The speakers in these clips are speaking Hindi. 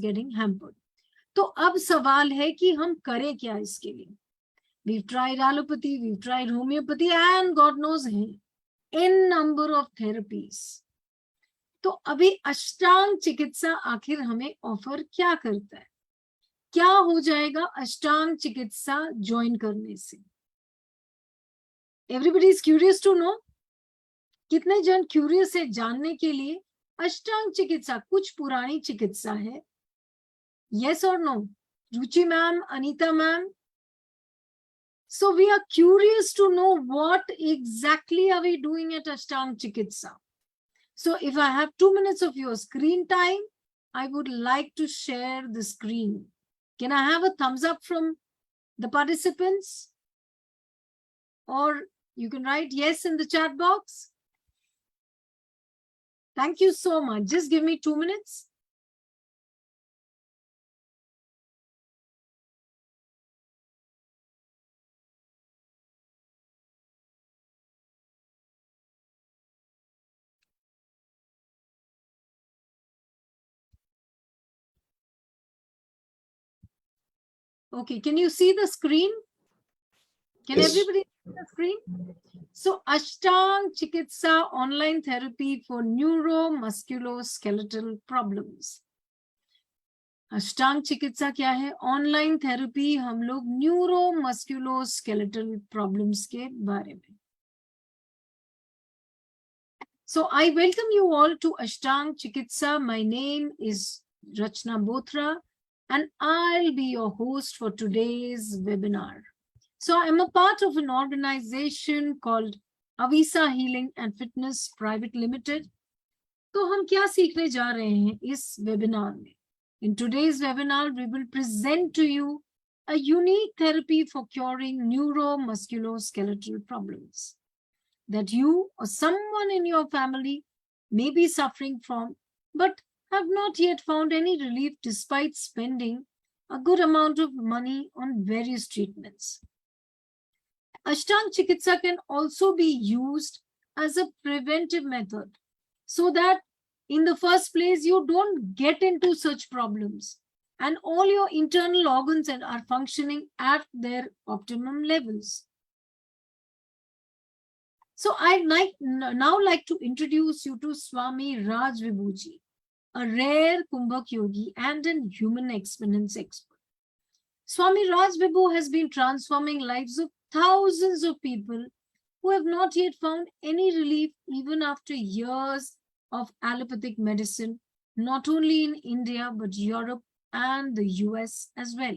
getting hampered. तो अब सवाल है कि हम करें क्या इसके लिए. We've tried allopathy, we've tried homeopathy, and God knows n number of therapies. तो अभी अष्टांग चिकित्सा आखिर हमें ऑफर क्या करता है? क्या हो जाएगा अष्टांग चिकित्सा ज्वाइन करने से? Everybody is curious to know. कितने जन क्यूरियस है जानने के लिए? अष्टांग चिकित्सा कुछ पुरानी चिकित्सा है. यस और no? Ruchi ma'am, Anita ma'am. So we are curious to know what exactly are we doing at Ashtang Chikitsa. So if I have 2 minutes of your screen time, I would like to share the screen. Can I have a thumbs up from the participants? Or you can write yes in the chat box. Thank you so much. Just give me 2 minutes. Okay, can you see the screen? Can Yes. everybody see the screen? So Ashtang Chikitsa online therapy for neuromusculoskeletal problems. अष्टांग चिकित्सा क्या है? ऑनलाइन थेरेपी हम लोग न्यूरोमस्कुलोस्केलेटल प्रॉब्लम्स के बारे में. So I welcome you all to Ashtang Chikitsa. My name is Rachna Bothra and I'll be your host for today's webinar. So I'm a part of an organization called Avisa Healing and Fitness Private Limited. तो हम क्या सीखने जा रहे हैं इस वेबिनार में? In today's webinar, we will present to you a unique therapy for curing neuromusculoskeletal problems that you or someone in your family may be suffering from, but have not yet found any relief despite spending a good amount of money on various treatments. Ashtang Chikitsa can also be used as a preventive method so that in the first place, you don't get into such problems and all your internal organs are functioning at their optimum levels. So I'd now like to introduce you to Swami Raj Vibhuji, a rare Kumbhak yogi and a human experience expert. Swami Raj Vibhu has been transforming lives of thousands of people who have not yet found any relief even after years of allopathic medicine, not only in India, but Europe and the US as well.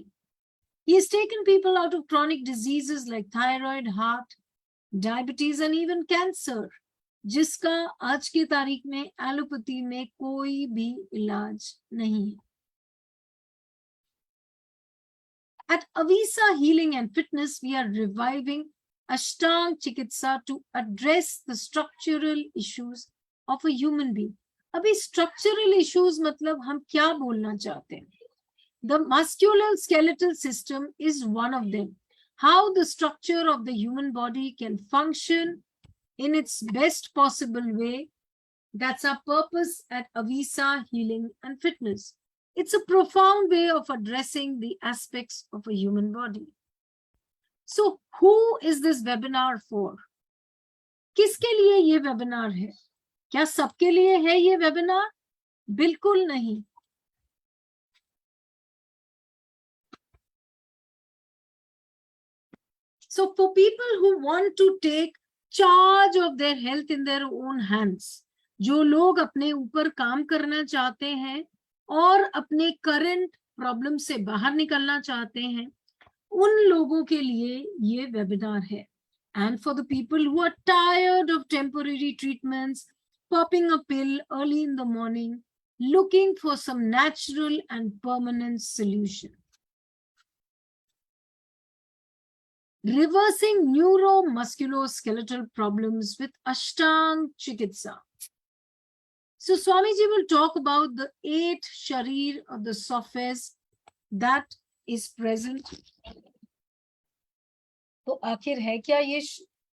He has taken people out of chronic diseases like thyroid, heart, diabetes, and even cancer, जिसका आज की तारीख में एलोपैथी में कोई भी इलाज नहीं है. At Avisa Healing and Fitness, we are reviving Ashtang Chikitsa to address the structural issues of a human being. अभी structural issues मतलब हम क्या बोलना चाहते हैं? The musculoskeletal system is one of them. How the structure of the human body can function in its best possible way. That's our purpose at Avisa Healing and Fitness. It's a profound way of addressing the aspects of a human body. So who is this webinar for? किसके लिए ये webinar है? क्या सबके लिए है ये वेबिनार? बिल्कुल नहीं. So for people who want to take charge of their health in their own hands, जो लोग अपने ऊपर काम करना चाहते हैं और अपने करंट प्रॉब्लम से बाहर निकलना चाहते हैं, उन लोगों के लिए ये वेबिनार है. And for the people who are tired of temporary treatments, popping a pill early in the morning, looking for some natural and permanent solution. Reversing neuromusculoskeletal problems with Ashtang Chikitsa. So Swamiji will talk about the 8 sharir of the sophes that is present. तो आखिर है क्या ये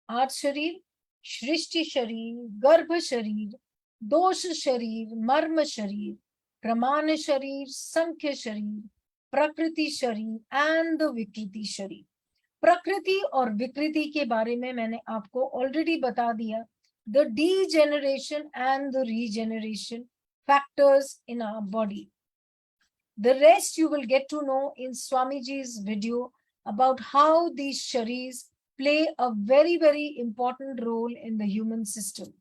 8 शरीर? सृष्टि शरीर, गर्भ शरीर, दोष शरीर, मर्म शरीर, प्रमाण शरीर, संख्य शरीर, प्रकृति शरीर एंड द विकृति शरीर। प्रकृति और विकृति के बारे में मैंने आपको ऑलरेडी बता दिया, the degeneration and the regeneration factors in our body. The rest you will get to know in Swamiji's video about how these sharis play a very, very important role in the human system.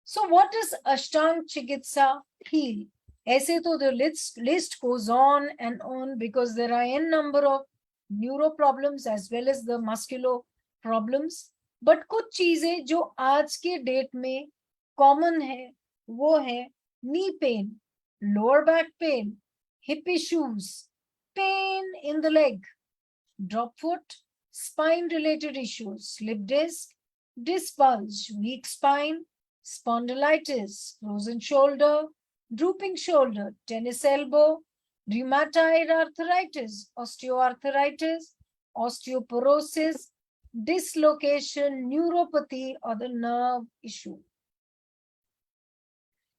So what does Ashtang Chikitsa heal? ऐसे तो the list goes on and on because there are n number of neuro problems as well as the musculo problems. But कुछ चीजें जो आज के डेट में common है वो है knee pain, lower back pain, hip issues, pain in the leg, drop foot, spine related issues, slip disc, disc bulge, weak spine, spondylitis, frozen shoulder, drooping shoulder, tennis elbow, rheumatoid arthritis, osteoarthritis, osteoporosis, dislocation, neuropathy, or the nerve issue.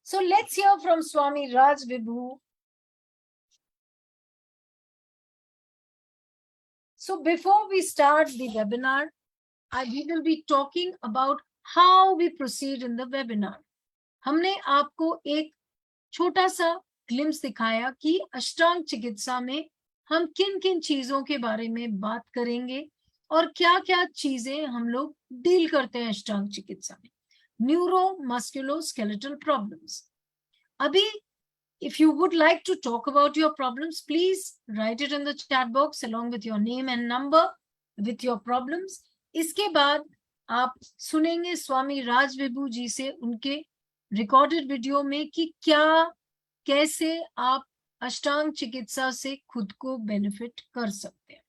So let's hear from Swami Raj Vibhu. So before we start the webinar, we will be talking about how we proceed in the webinar. हमने आपको एक छोटा सा ग्लिम्स दिखाया कि अष्टांग चिकित्सा में हम किन किन चीजों के बारे में बात करेंगे और क्या क्या चीजें हम लोग डील करते हैं अष्टांग चिकित्सा में. Neuro मस्कुलो skeletal problems. अभी if you would like to talk about your problems, please write it in the chat box along with your name and number with your problems. इसके बाद आप सुनेंगे स्वामी राज विभू जी से उनके रिकॉर्डेड वीडियो में कि क्या कैसे आप अष्टांग चिकित्सा से खुद को बेनिफिट कर सकते हैं.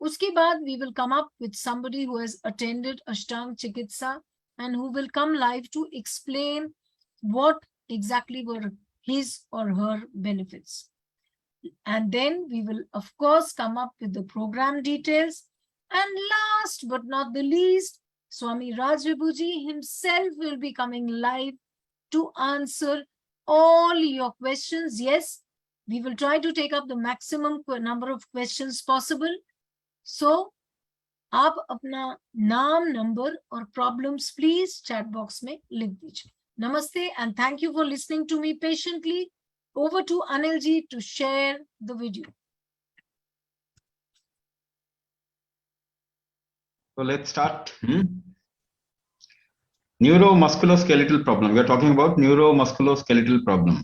उसके बाद we will come up with somebody who has attended Ashtang Chikitsa and who will come live to explain what exactly were his or her benefits. And then we will of course come up with the program details. And last but not the least, Swami Raj Vibhuji himself will be coming live to answer all your questions. Yes, we will try to take up the maximum number of questions possible. So, आप अपना नाम, नंबर और प्रॉब्लम्स प्लीज चैट बॉक्स में लिख दीजिए. Namaste and thank you for listening to me patiently. Over to Anil ji to share the video. So let's start. Neuromusculoskeletal problem. We are talking about neuromusculoskeletal problem.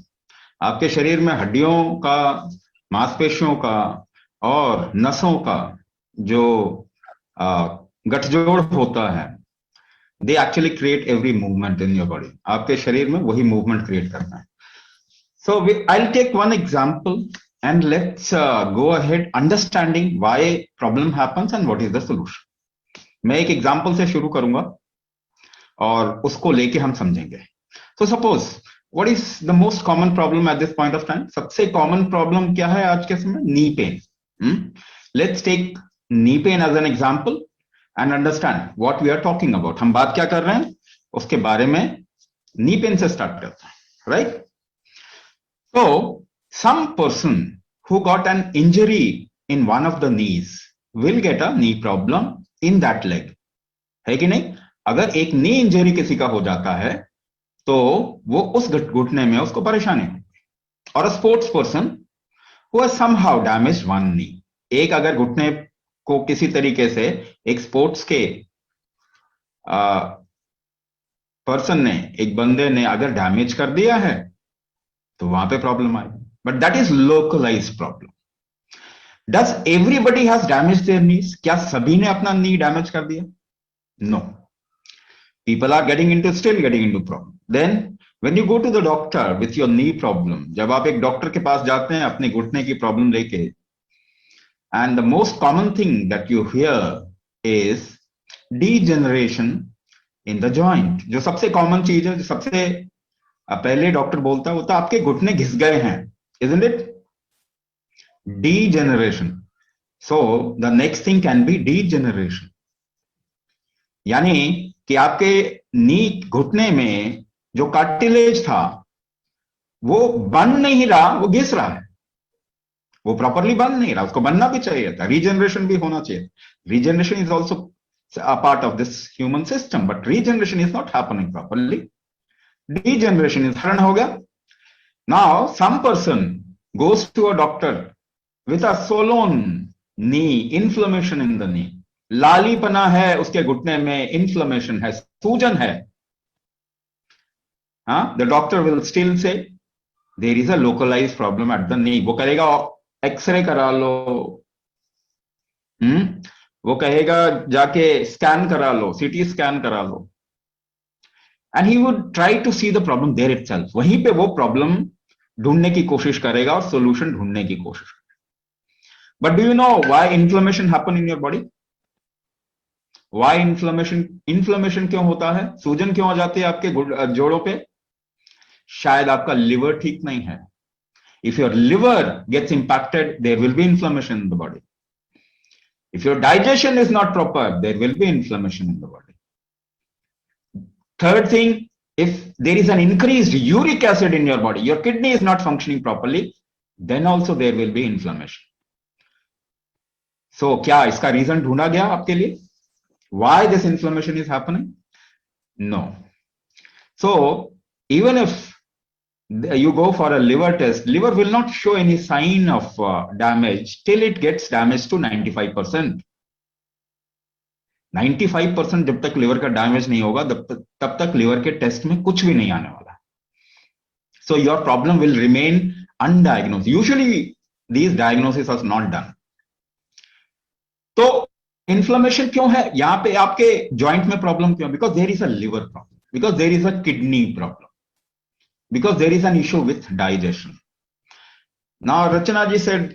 आपके शरीर में हड्डियों का, मांसपेशियों का और नसों का जो गठजोड़ होता है, they actually create every movement in your body. आपके शरीर में वही movement create करना है. So I'll take one example and let's go ahead understanding why problem happens and what is the solution. मैं एक example से शुरू करूंगा और उसको लेके हम समझेंगे. So suppose what is the most common problem at this point of time? सबसे common problem क्या है आज के समय? Knee pain. Let's take knee pain as an example and understand what we are talking about. हम बात क्या कर रहे हैं उसके बारे में knee pain से start करते हैं, right? So some person who got an injury in one of the knees will get a knee problem in that leg. है कि नहीं? अगर एक knee injury किसी का हो जाता है तो वो उस घुटने में उसको परेशानी होगी. और a sports person who has somehow damaged one knee. एक अगर घुटने को किसी तरीके से एक स्पोर्ट्स के पर्सन ने, एक बंदे ने अगर डैमेज कर दिया है तो वहां पे प्रॉब्लम आएगी. But that is localised problem. Does everybody has damage their knees? क्या सभी ने अपना नी डैमेज कर दिया? No. People are getting into problem. Then when you go to the doctor with your knee problem, जब आप एक डॉक्टर के पास जाते हैं अपने घुटने की प्रॉब्लम लेके, and the most common thing that you hear is degeneration in the joint. जो सबसे कॉमन चीज है, जो सबसे पहले डॉक्टर बोलता है वो तो आपके घुटने घिस गए हैं, isn't it? Degeneration. So the next thing can be degeneration. यानी कि आपके नी घुटने में जो कार्टिलेज था वो बन नहीं रहा, वो घिस रहा है, वो प्रॉपरली बन नहीं रहा, उसको बनना भी चाहिए था, रीजनरेशन भी होना चाहिए. Regeneration is also a part of this human system, but regeneration is not happening properly. Degeneration is happening हो गया. Now some person goes to a doctor with a swollen knee, inflammation in the knee. लालीपना है उसके घुटने में, inflammation है, सूजन है. The doctor will still say there is a localized problem at the knee. वो करेगा एक्सरे करा लो, वो कहेगा जाके स्कैन करा लो, सीटी स्कैन करा लो. And he would try to see the problem there itself. वहीं पे वो प्रॉब्लम ढूंढने की कोशिश करेगा और सोल्यूशन ढूंढने की कोशिश करेगा. But do you know why inflammation happen in your body? Why inflammation क्यों होता है? सूजन क्यों आ जाती है आपके जोड़ों पे? शायद आपका लिवर ठीक नहीं है. If your liver gets impacted, there will be inflammation in the body. If your digestion is not proper, there will be inflammation in the body. Third thing, if there is an increased uric acid in your body, your kidney is not functioning properly, then also there will be inflammation. So, क्या इसका reason ढूंढा गया आपके लिए? Why this inflammation is happening? No. So, even if you go for a liver test, liver will not show any sign of damage till it gets damaged to 95%. 95% जब तक लिवर का डैमेज नहीं होगा तब तक लिवर के टेस्ट में कुछ भी नहीं आने वाला. So your problem will remain undiagnosed. Usually these diagnoses are not done. तो इन्फ्लेमेशन क्यों है? यहां पे आपके जॉइंट में प्रॉब्लम क्यों? Because there is a liver problem, because there is a kidney problem, because there is an issue with digestion. Now, Rachana ji said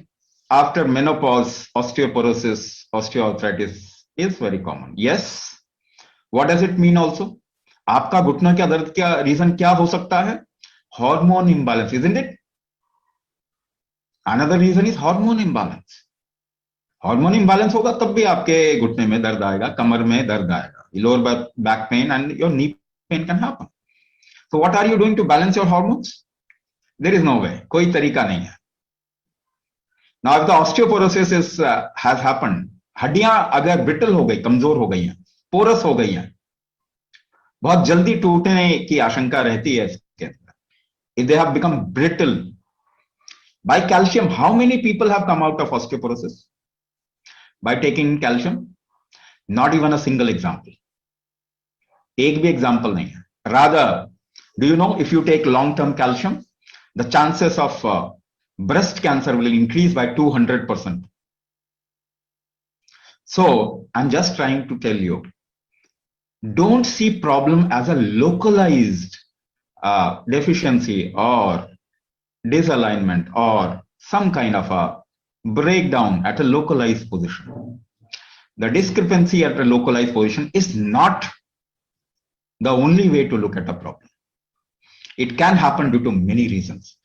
after menopause, osteoporosis, osteoarthritis is very common. Yes. What does it mean also? आपका घुटना का दर्द क्या रीजन क्या हो सकता है? Hormone imbalance, isn't it? Another reason is hormone imbalance. Hormone imbalance होगा तब भी आपके घुटने में दर्द आएगा, कमर में दर्द आएगा, lower back pain and your knee pain can happen. So what are you doing to balance your hormones? There is no way. कोई तरीका नहीं है. Now if the osteoporosis has happened, हड्डियां अगर brittle हो गई, कमजोर हो गई हैं, porous हो गई हैं, बहुत जल्दी टूटने की आशंका रहती है इसके अंदर. If they have become brittle by calcium, how many people have come out of osteoporosis by taking calcium? Not even a single example. एक भी example नहीं है. Rather, do you know if you take long-term calcium, the chances of breast cancer will increase by 200%. So I'm just trying to tell you, don't see problem as a localized deficiency or disalignment or some kind of a breakdown at a localized position. The discrepancy at a localized position is not the only way to look at a problem. It can happen due to many reasons.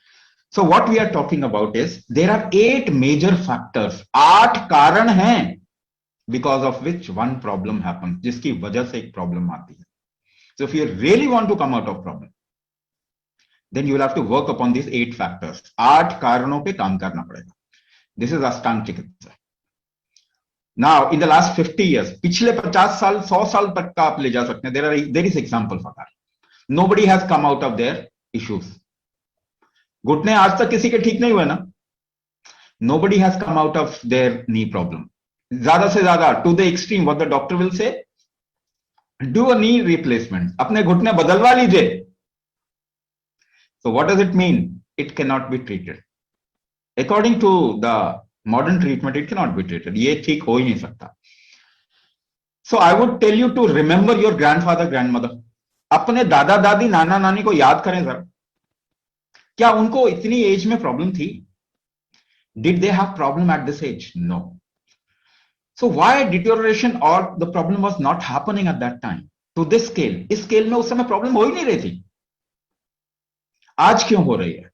So what we are talking about is there are 8 major factors, 8 कारण हैं because of which one problem happens, जिसकी वजह से एक problem आती है. So if you really want to come out of problem, then you will have to work upon these 8 factors. 8 कारणों पे काम करना पड़ेगा. This is Ashtang Chikitsa. Now in the last 50 years, पिछले 50 साल 100 साल तक का आप ले जा सकते हैं. There is example for that. Nobody has come out of their issues. घुटने आज तक किसी के ठीक नहीं हुए ना. Nobody has come out of their knee problem. ज्यादा से ज्यादा to the extreme, what the doctor will say, do a knee replacement. अपने घुटने बदलवा लीजिए. So what does it mean? It cannot be treated. According to the modern treatment, it cannot be treated. ये ठीक हो ही नहीं सकता. So I would tell you to remember your grandfather, grandmother. अपने दादा दादी नाना नानी को याद करें जरा. क्या उनको इतनी एज में प्रॉब्लम थी? Did they have problem at this age? No. So why deterioration or the problem was not happening at that time to this scale? इस स्केल में उस समय प्रॉब्लम हो ही नहीं रही थी. आज क्यों हो रही है?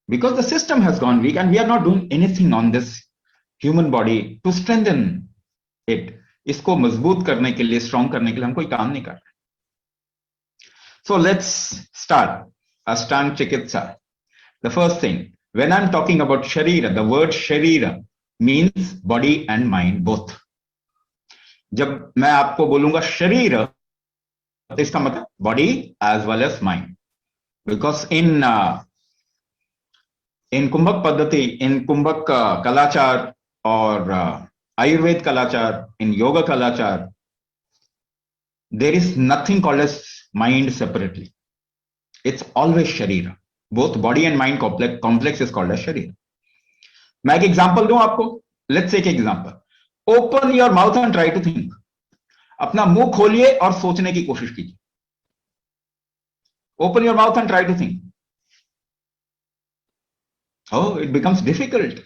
Because the system has gone weak and we are not doing anything on this human body to strengthen it. इसको मजबूत करने के लिए, स्ट्रॉन्ग करने के लिए हम कोई काम नहीं कर रहे. So let's start. Ashtanga Chikitsa. The first thing, when I'm talking about Sharira, the word Sharira means body and mind both. जब मैं आपको बोलूंगा शरीर, तो इसका मतलब body as well as mind. Because in Kumbhak Paddhati, in Kumbhak Kalachar or Ayurved Kalachar, in Yoga Kalachar, there is nothing called as mind separately. It's always Sharira. Both body and mind complex is called as Sharira. मैं एक एग्जांपल दूं आपको. Let's take example. Open your mouth and try to think. अपना मुंह खोलिए और सोचने की कोशिश कीजिए. Open your mouth and try to think. Oh, it becomes difficult.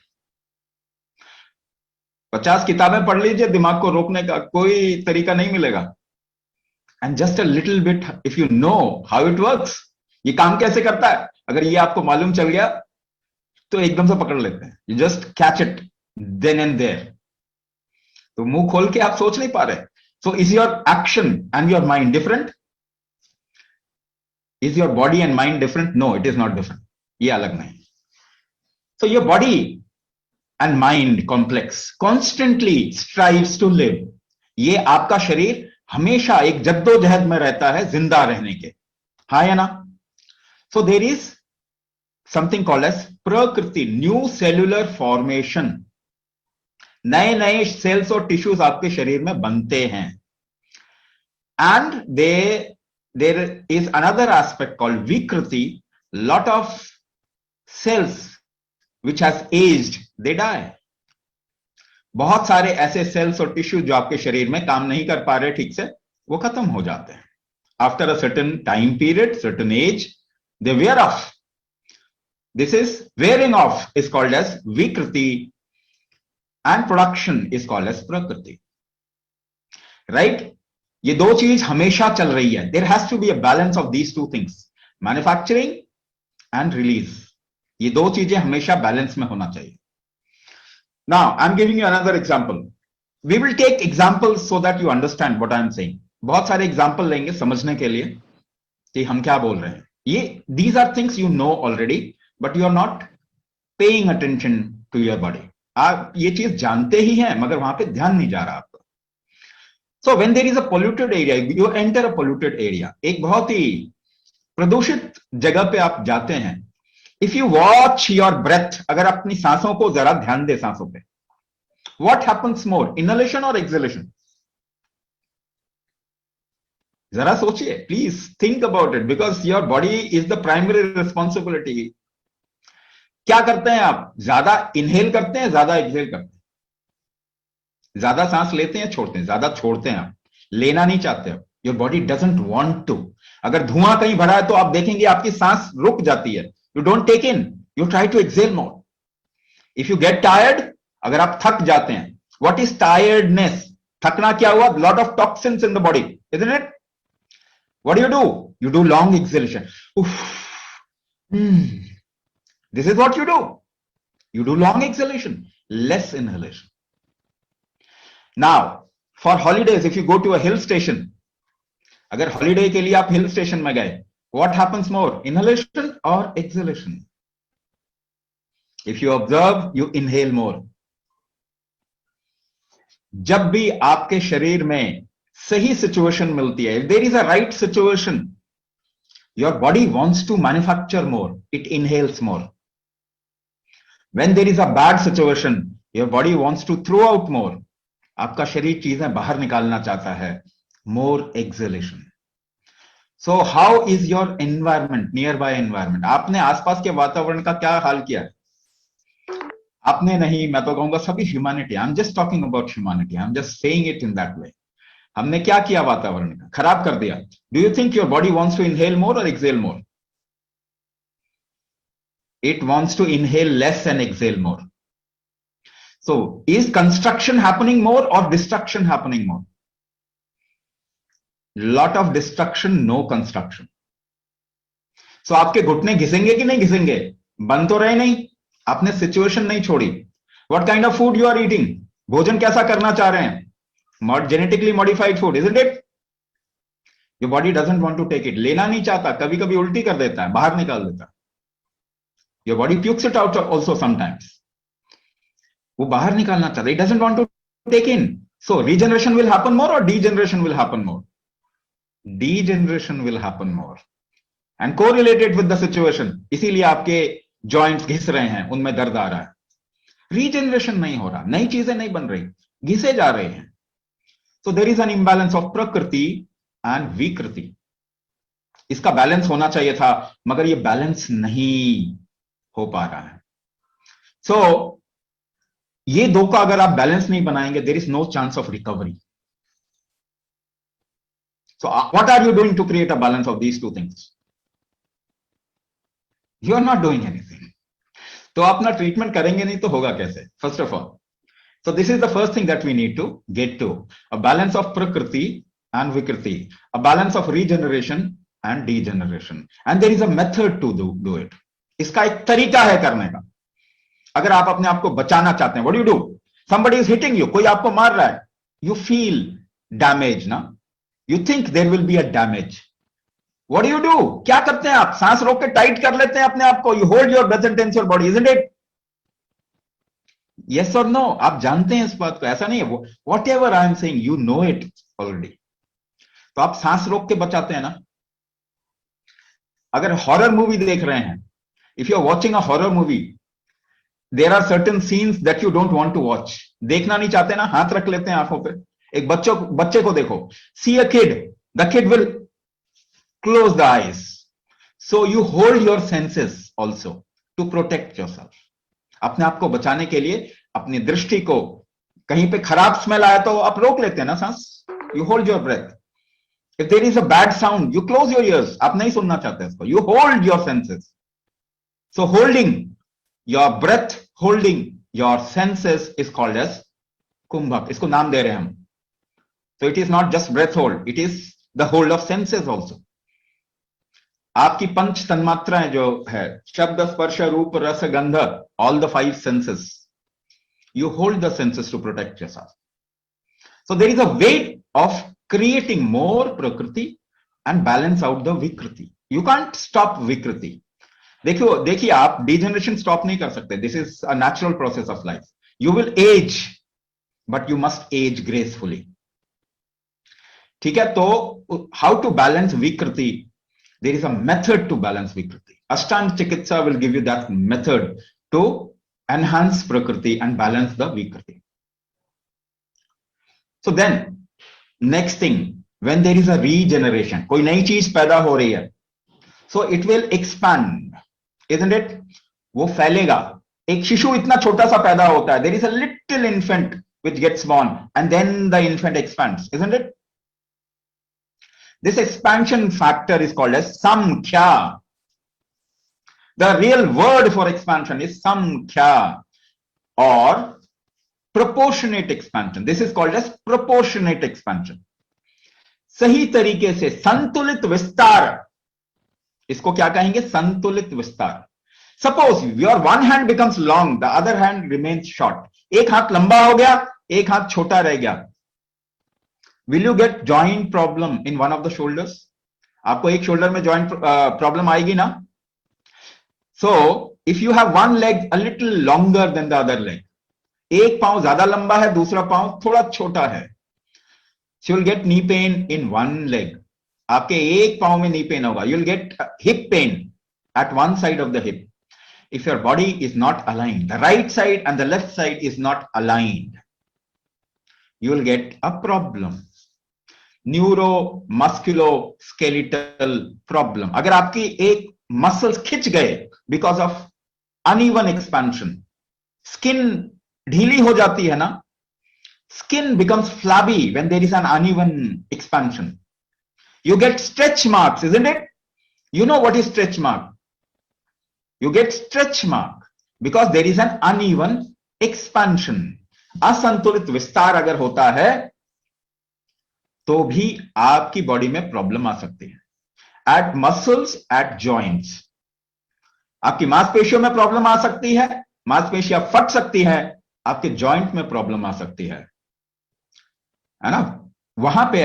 50 किताबें पढ़ लीजिए, दिमाग को रोकने का कोई तरीका नहीं मिलेगा. And just a little bit, if you know how it works, ये काम कैसे करता है, अगर ये आपको मालूम चल गया तो एकदम से पकड़ लेते हैं. You just catch it then and there. तो मुंह खोल के आप सोच नहीं पा रहे. So is your action and your mind different? Is your body and mind different? No, it is not different. ये अलग नहीं. So your body and mind complex constantly strives to live. ये आपका शरीर हमेशा एक जद्दोजहद में रहता है जिंदा रहने के. हाँ या ना? So there is something called as prakriti, new cellular formation. नए नए सेल्स और टिश्यूज आपके शरीर में बनते हैं. And there is another aspect called vikriti. Lot of cells which has aged, they die. बहुत सारे ऐसे सेल्स और टिश्यू जो आपके शरीर में काम नहीं कर पा रहे ठीक से, वो खत्म हो जाते हैं. After a certain time period, certain age, they wear off. This is wearing off is called as vikriti and production is called as prakriti. Right? ये दो चीज हमेशा चल रही है. There has to be a balance of these two things, manufacturing and release. ये दो चीजें हमेशा बैलेंस में होना चाहिए. Now, I'm giving you another example. We will take examples so that you understand what I'm saying. बहुत सारे example लेंगे समझने के लिए कि हम क्या बोल रहे हैं. ये these are things you know already, but you are not paying attention to your body. आप ये चीज जानते ही हैं मगर वहां पे ध्यान नहीं जा रहा आपका. So when there is a polluted area, you enter a polluted area. एक बहुत ही प्रदूषित जगह पे आप जाते हैं. If you watch your breath, अगर अपनी सांसों को जरा ध्यान दे सांसों पे, what happens more, inhalation or exhalation? जरा सोचिए, please think about it because your body is the primary responsibility. क्या करते हैं आप? ज्यादा इनहेल करते हैं, ज्यादा एक्सहेल करते हैं? ज्यादा सांस लेते हैं, छोड़ते हैं? ज्यादा छोड़ते हैं आप, लेना नहीं चाहते आप. Your body doesn't want to. अगर धुआं कहीं भरा है तो आप देखेंगे आपकी सांस रुक जाती है. You don't take in, you try to exhale more. If you get tired, अगर आप थक जाते हैं, what is tiredness? थकना क्या हुआ? Lot of toxins in the body, isn't it? What do? You do long exhalation. Oof. This is what you do. You do long exhalation, less inhalation. Now, for holidays, if you go to a hill station, अगर holiday के लिए आप hill station में गए, what happens more, inhalation or exhalation? If you observe, you inhale more. जब भी आपके शरीर में सही सिचुएशन मिलती है, if there is a right situation, your body wants to manufacture more, it inhales more. When there is a bad situation, your body wants to throw out more. आपका शरीर चीजें बाहर निकालना चाहता है, more exhalation. So how is your environment, nearby environment? आपने आसपास के वातावरण का क्या हाल किया है? आपने नहीं, मैं तो कहूंगा सभी humanity. I'm just talking about humanity. I'm just saying it in that way. हमने क्या किया वातावरण का? खराब कर दिया. Do you think your body wants to inhale more or exhale more? It wants to inhale less and exhale more. So is construction happening more or destruction happening more? Lot of destruction, no construction. So आपके घुटने घिसेंगे कि नहीं घिसेंगे? बंद तो रहे नहीं, आपने सिचुएशन नहीं छोड़ी. What kind of food you are eating? भोजन कैसा करना चाह रहे हैं? Genetically modified food, isn't it? Your body doesn't want to take it, लेना नहीं चाहता, कभी कभी उल्टी कर देता है, बाहर निकाल देता है। Your body pukes it out also sometimes, वो बाहर निकालना चाहता है, it doesn't want to take in. So regeneration will happen more और degeneration will happen more, degeneration will happen more and correlated with the situation. इसीलिए आपके जॉइंट्स घिस रहे हैं, उनमें दर्द आ रहा है। रीजनरेशन नहीं हो रहा, नई चीजें नहीं बन रही, घिसे जा रहे हैं। So there is an imbalance of prakriti and vikriti. इसका बैलेंस होना चाहिए था, मगर ये बैलेंस नहीं हो पा रहा है। सो ये दो का अगर आप बैलेंस नहीं बनाएंगे, there is no chance of recovery. So what are you doing to create a balance of these two things? You are not doing anything. तो अपना ट्रीटमेंट करेंगे नहीं तो होगा कैसे? First of all, so this is the first thing that we need to get to, a balance of prakriti and vikriti, a balance of regeneration and degeneration, and there is a method to do it. इसका एक तरीका है करने का। अगर आप अपने आप को बचाना चाहते हैं, what do you do? Somebody is hitting you, कोई आपको मार रहा है, you feel damage ना, you think there will be a damage. What do? क्या करते हैं आप? सांस रोक के टाइट कर लेते हैं अपने आप को, you hold your breath and tense your body, isn't it? Yes or no? आप जानते हैं इस बात को, ऐसा नहीं है। Whatever I am saying, you know it already. तो आप सांस रोक के बचाते हैं ना। अगर हॉरर मूवी देख रहे हैं, if you are watching a horror movie, there are certain scenes that you don't want to watch. देखना नहीं चाहते ना, हाथ रख लेते हैं आंखों पे। एक बच्चे को देखो, see a kid, the kid will close the eyes. So you hold your senses also to protect yourself. अपने आप को बचाने के लिए अपनी दृष्टि को, कहीं पे खराब स्मेल आया तो आप रोक लेते हैं ना सांस, you hold your breath. If there is a bad sound, you close your ears, आप नहीं सुनना चाहते इसको, you hold your senses. So holding your breath, holding your senses is called as kumbhak. इसको नाम दे रहे हैं हम। तो it is not just breath hold, it is the hold of senses also. आपकी पंच तन्मात्राएं जो है, शब्द स्पर्श रूप रस गंध, all the 5 senses, you hold the senses to protect yourself. So there is a way of creating more prakriti and balance out the vikriti. You can't stop vikriti. देखिए आप degeneration stop नहीं कर सकते. This is a natural process of life. You will age, but you must age gracefully. ठीक है? तो how to balance vikriti? There is a method to balance vikriti. Ashtanga Chikitsa will give you that method to enhance prakriti and balance the vikriti. So then, next thing, when there is a regeneration, कोई नई चीज पैदा हो रही है, so it will expand, isn't it? वो फैलेगा। एक शिशु इतना छोटा सा पैदा होता है, there is a little infant which gets born, and then the infant expands, isn't it? This expansion factor is called as samkhya. The real word for expansion is samkhya or proportionate expansion. This is called as proportionate expansion. सही तरीके से संतुलित विस्तार, इसको क्या कहेंगे? संतुलित विस्तार। Suppose your one hand becomes long, the other hand remains short. एक हाथ लंबा हो गया, एक हाथ छोटा रह गया। Will you get joint problem in one of the shoulders? आपको एक शोल्डर में जॉइंट प्रॉब्लम आएगी ना? So if you have one leg a little longer than the other leg, एक पांव ज्यादा लंबा है, दूसरा पांव थोड़ा छोटा है, so you'll get knee pain in one leg. आपके एक पांव में knee pain होगा. You'll get hip pain at one side of the hip. If your body is not aligned, the right side and the left side is not aligned, you will get a problem. Neuromusculoskeletal problem. अगर आपकी एक मसल्स खिंच गए because of uneven expansion, skin ढीली हो जाती है ना, skin becomes flabby when there is an uneven expansion. You get stretch marks, isn't it? You know what is stretch mark? You get stretch mark because there is an uneven expansion. असंतुलित विस्तार अगर होता है तो भी आपकी बॉडी में प्रॉब्लम आ सकती है. एट मसल्स, एट जॉइंट्स, आपकी मांसपेशियों में प्रॉब्लम आ सकती है, मांसपेशियां फट सकती है, आपके जॉइंट में प्रॉब्लम आ सकती है ना. वहां पे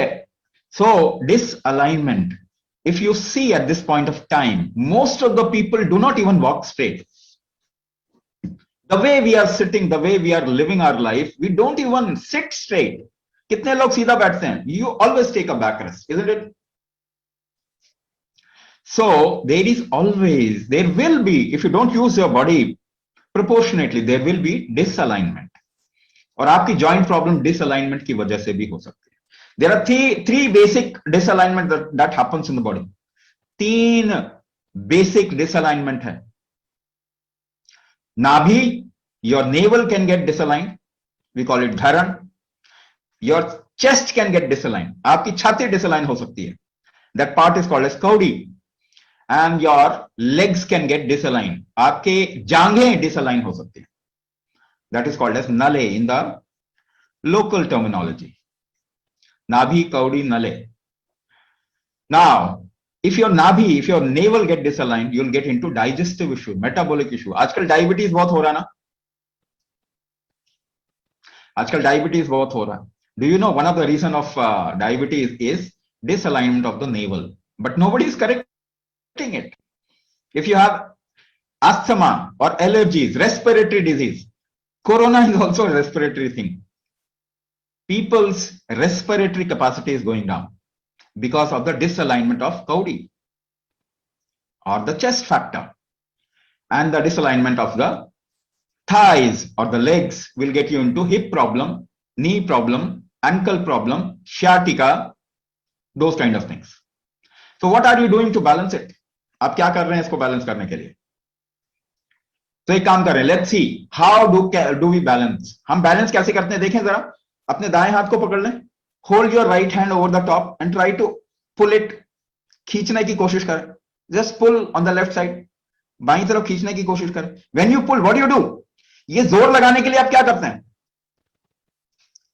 So disalignment, if you see at this point of time, most of the people do not even walk straight. The way we are sitting, the way we are living our life, we don't even sit straight. कितने लोग सीधा बैठते हैं? You always take a back rest, isn't it? So there will be, if you don't use your body proportionately, there will be disalignment. और आपकी joint problem disalignment की वजह से भी हो सकती है. There are three basic disalignment that happens in the body. 3 basic disalignment है. Nabhi, your navel can get disaligned. We call it dharan. Your chest can get disaligned. आपकी छाती disalign हो सकती है. That part is called as kaudi. And your legs can get disaligned. आपके जांघें disalign हो सकती हैं. That is called as nale in the local terminology. Nabhi, kaudi, nale. Now, if your navel get disaligned, you'll get into digestive issue, metabolic issue. आजकल diabetes बहुत हो रहा है ना? आजकल diabetes बहुत हो रहा है. Do you know one of the reason of diabetes is disalignment of the navel? But nobody is correcting it. If you have asthma or allergies, respiratory disease, corona is also a respiratory thing. People's respiratory capacity is going down because of the disalignment of kaudi or the chest factor, and the disalignment of the thighs or the legs will get you into hip problem, knee problem, ankle problem, sciatica, those kind of things. So what are you doing to balance it? आप क्या कर रहे हैं इसको बैलेंस करने के लिए? तो एक काम करें, let's see how do we balance. हम बैलेंस कैसे करते हैं देखें जरा. अपने दाएं हाथ को पकड़ लें, hold your right hand over the top and try to pull it. खींचने की कोशिश करें. Just pull on the left side. बाईं तरफ खींचने की कोशिश करें. When you pull, what do you do? ये जोर लगाने के लिए आप क्या करते हैं?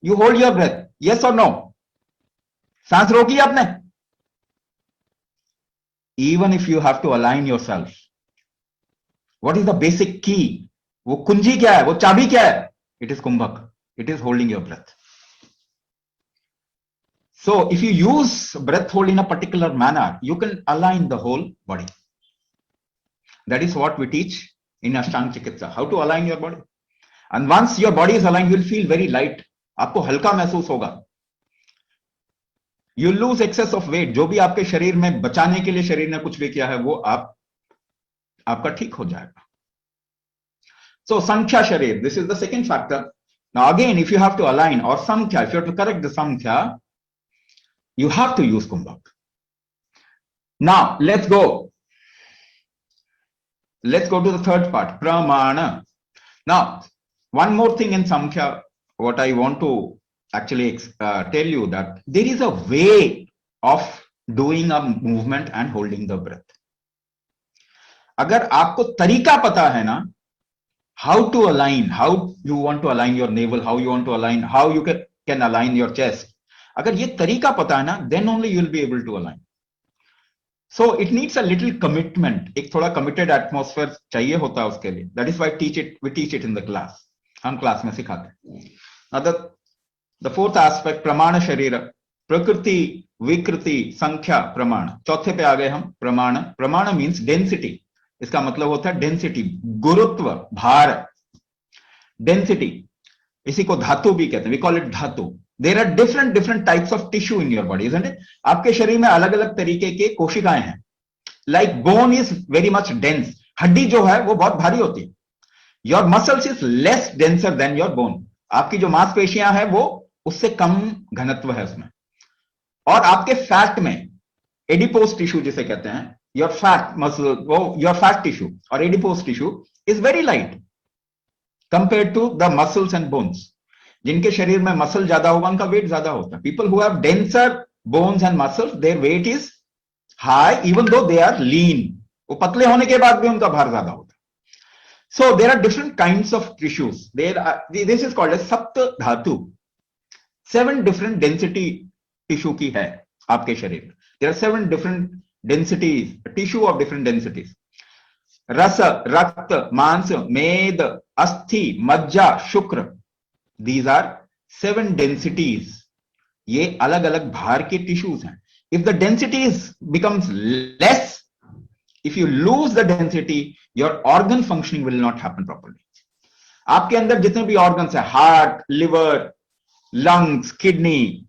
You hold your breath. Yes or no? सांस रोकी आपने? Even if you have to align yourself, what is the basic key? वो कुंजी क्या है? वो चाबी क्या है? It is kumbhak. It is holding your breath. So if you use breath hold in a particular manner, you can align the whole body. That is what we teach in Ashtanga Chikitsa, how to align your body. And once your body is aligned, you will feel very light. आपको हल्का महसूस होगा. You lose excess of weight. जो भी आपके शरीर में बचाने के लिए शरीर ने कुछ भी किया है वो आपका ठीक हो जाएगा. So Sankhya Sharir, this is the second factor. Now again, if you have to align or Sankhya, if you have to correct the Sankhya, you have to use Kumbhak. Now let's go to the third part, Pramana. Now one more thing in Sankhya, what I want to actually tell you that there is a way of doing a movement and holding the breath. अगर आपको तरीका पता है ना, how to align, how you want to align your navel, how you want to align, how you can align your chest. अगर ये तरीका पता है ना, then only you will be able to align. So it needs a little commitment. एक थोड़ा committed atmosphere चाहिए होता है उसके लिए. That is why we teach it in the class. हम क्लास में सिखाते हैं. Now the fourth aspect, pramana sharira, prakriti, vikriti, sankhya, pramana. चौथे पे आ गए हम, pramana. Pramana means density. इसका मतलब होता है density, गुरुत्व, भार. Density. इसी को धातु भी कहते हैं. We call it धातु. There are different types of tissue in your body, isn't it? आपके शरीर में अलग अलग तरीके के कोशिकाएं हैं. Like bone is very much dense. हड्डी जो है वो बहुत भारी होती है. Your muscles is less denser than your bone. आपकी जो मांसपेशियां हैं वो उससे कम घनत्व है उसमें. और आपके फैट में एडिपोज टिश्यू जिसे कहते हैं, योर फैट मसल, वो योर फैट टिश्यू और adipose tissue is very light compare to the muscles and bones. जिनके शरीर में मसल ज्यादा होगा उनका वेट ज्यादा होता है. People who have denser bones and muscles, their weight is high even though they are लीन. वो पतले होने के बाद भी उनका भार ज्यादा होता है. So there are different kinds of tissues. This is called as Sapta Dhatu. 7 different density tissue की है आपके शरीर में. There are 7 different densities, tissue of different densities. Rasa, Rakta, Mansa, Med, Asthi, Majja, Shukra. These are 7 densities ये अलग अलग भार के टिश्यूज हैं. If the density becomes less, if you lose the density, your organ functioning will not happen properly. आपके अंदर जितने भी ऑर्गन्स है, हार्ट, लिवर, लंग्स, किडनी,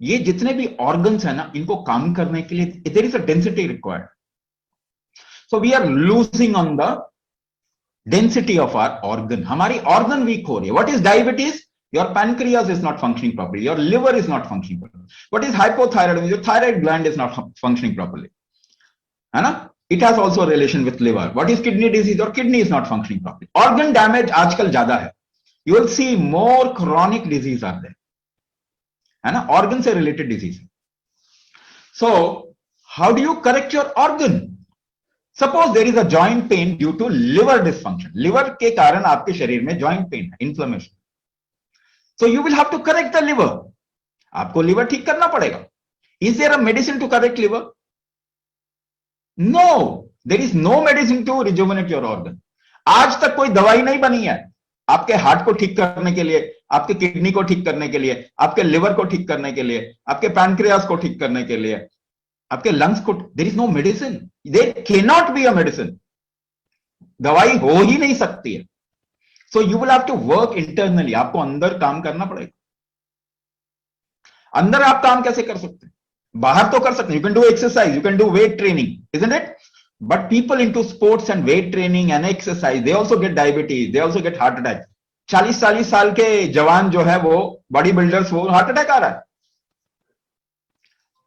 ये जितने भी ऑर्गन्स है ना, इनको काम करने के लिए there is a density required. So we are losing on the density of our organ. हमारी ऑर्गन वीक हो रही है. What is diabetes? Your pancreas is not functioning properly, your liver is not functioning properly. What is hypothyroid? Your thyroid gland is not functioning properly, है ना. It has also a relation with liver. What is kidney disease? Or kidney is not functioning properly. Organ damage आजकल ज्यादा है. You will see more chronic disease are there, है ना. Organ से related disease. So how do you correct your organ? Suppose there is a joint pain due to liver dysfunction. Liver के कारण आपके शरीर में joint pain है, inflammation. So you will have to correct the liver. आपको liver ठीक करना पड़ेगा. Is there a medicine to correct liver? No, there is no medicine to rejuvenate your organ. आज तक कोई दवाई नहीं बनी है आपके हार्ट को ठीक करने के लिए, आपके किडनी को ठीक करने के लिए, आपके लिवर को ठीक करने के लिए, आपके पैनक्रियास को ठीक करने के लिए, आपके लंग्स को. There is no medicine. There can not be a medicine. दवाई हो ही नहीं सकती है. So you will have to work internally. आपको अंदर काम करना पड़ेगा. अंदर आप काम कैसे कर सकते हैं? बाहर तो कर सकते हैं. You can do exercise, you can do weight training, isn't it? But people into sports and weight training and exercise, they also get diabetes, they also get heart attack. 40-40 साल के जवान जो है वो बॉडी बिल्डर्स, वो हार्ट अटैक आ रहा है.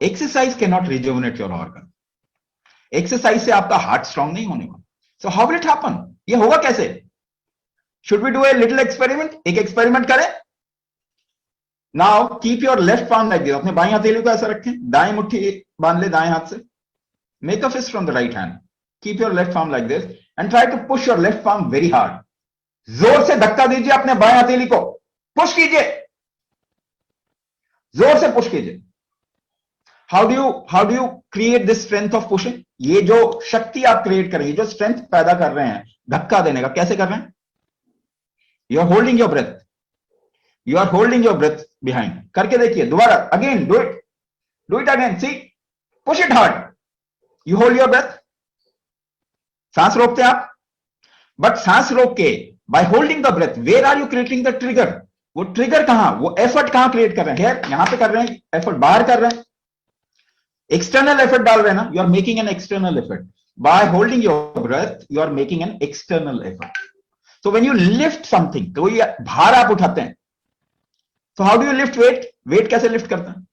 Exercise can not rejuvenate your organ. Exercise से आपका हार्ट स्ट्रांग नहीं होने वाला. So how will it happen? ये होगा कैसे? Should we do a little experiment? एक एक्सपेरिमेंट करें. Now keep your left palm like this. अपने बाईं हथेली को ऐसा रखें, दाएं मुट्ठी बांध ले दाएं हाथ से. Make a fist from the right hand. Keep your left palm like this and try to push your left palm very hard. जोर से धक्का दीजिए अपने बाएं हथेली को. पुश कीजिए, जोर से पुश कीजिए. How do you create this strength of pushing? ये जो शक्ति आप क्रिएट करेंगे, जो स्ट्रेंथ पैदा कर रहे हैं धक्का देने का, कैसे कर रहे हैं? You are holding your breath. You are holding your breath behind. करके देखिए दोबारा. Again, do it. Do it again. See, push it hard. You hold your breath. सांस रोकते आप. But सांस रोक के by holding the breath, where are you creating the trigger? वो ट्रिगर कहां, वो एफर्ट कहां क्रिएट कर रहे हैं? Here, यहां पे कर रहे हैं एफर्ट, बाहर कर रहे हैं, एक्सटर्नल एफर्ट डाल रहे हैं ना. You are making an external effort. By holding your breath, you are making an external effort. So when you lift something, कोई भार आप उठाते हैं. So how do you lift weight? Weight कैसे lift करते हैं?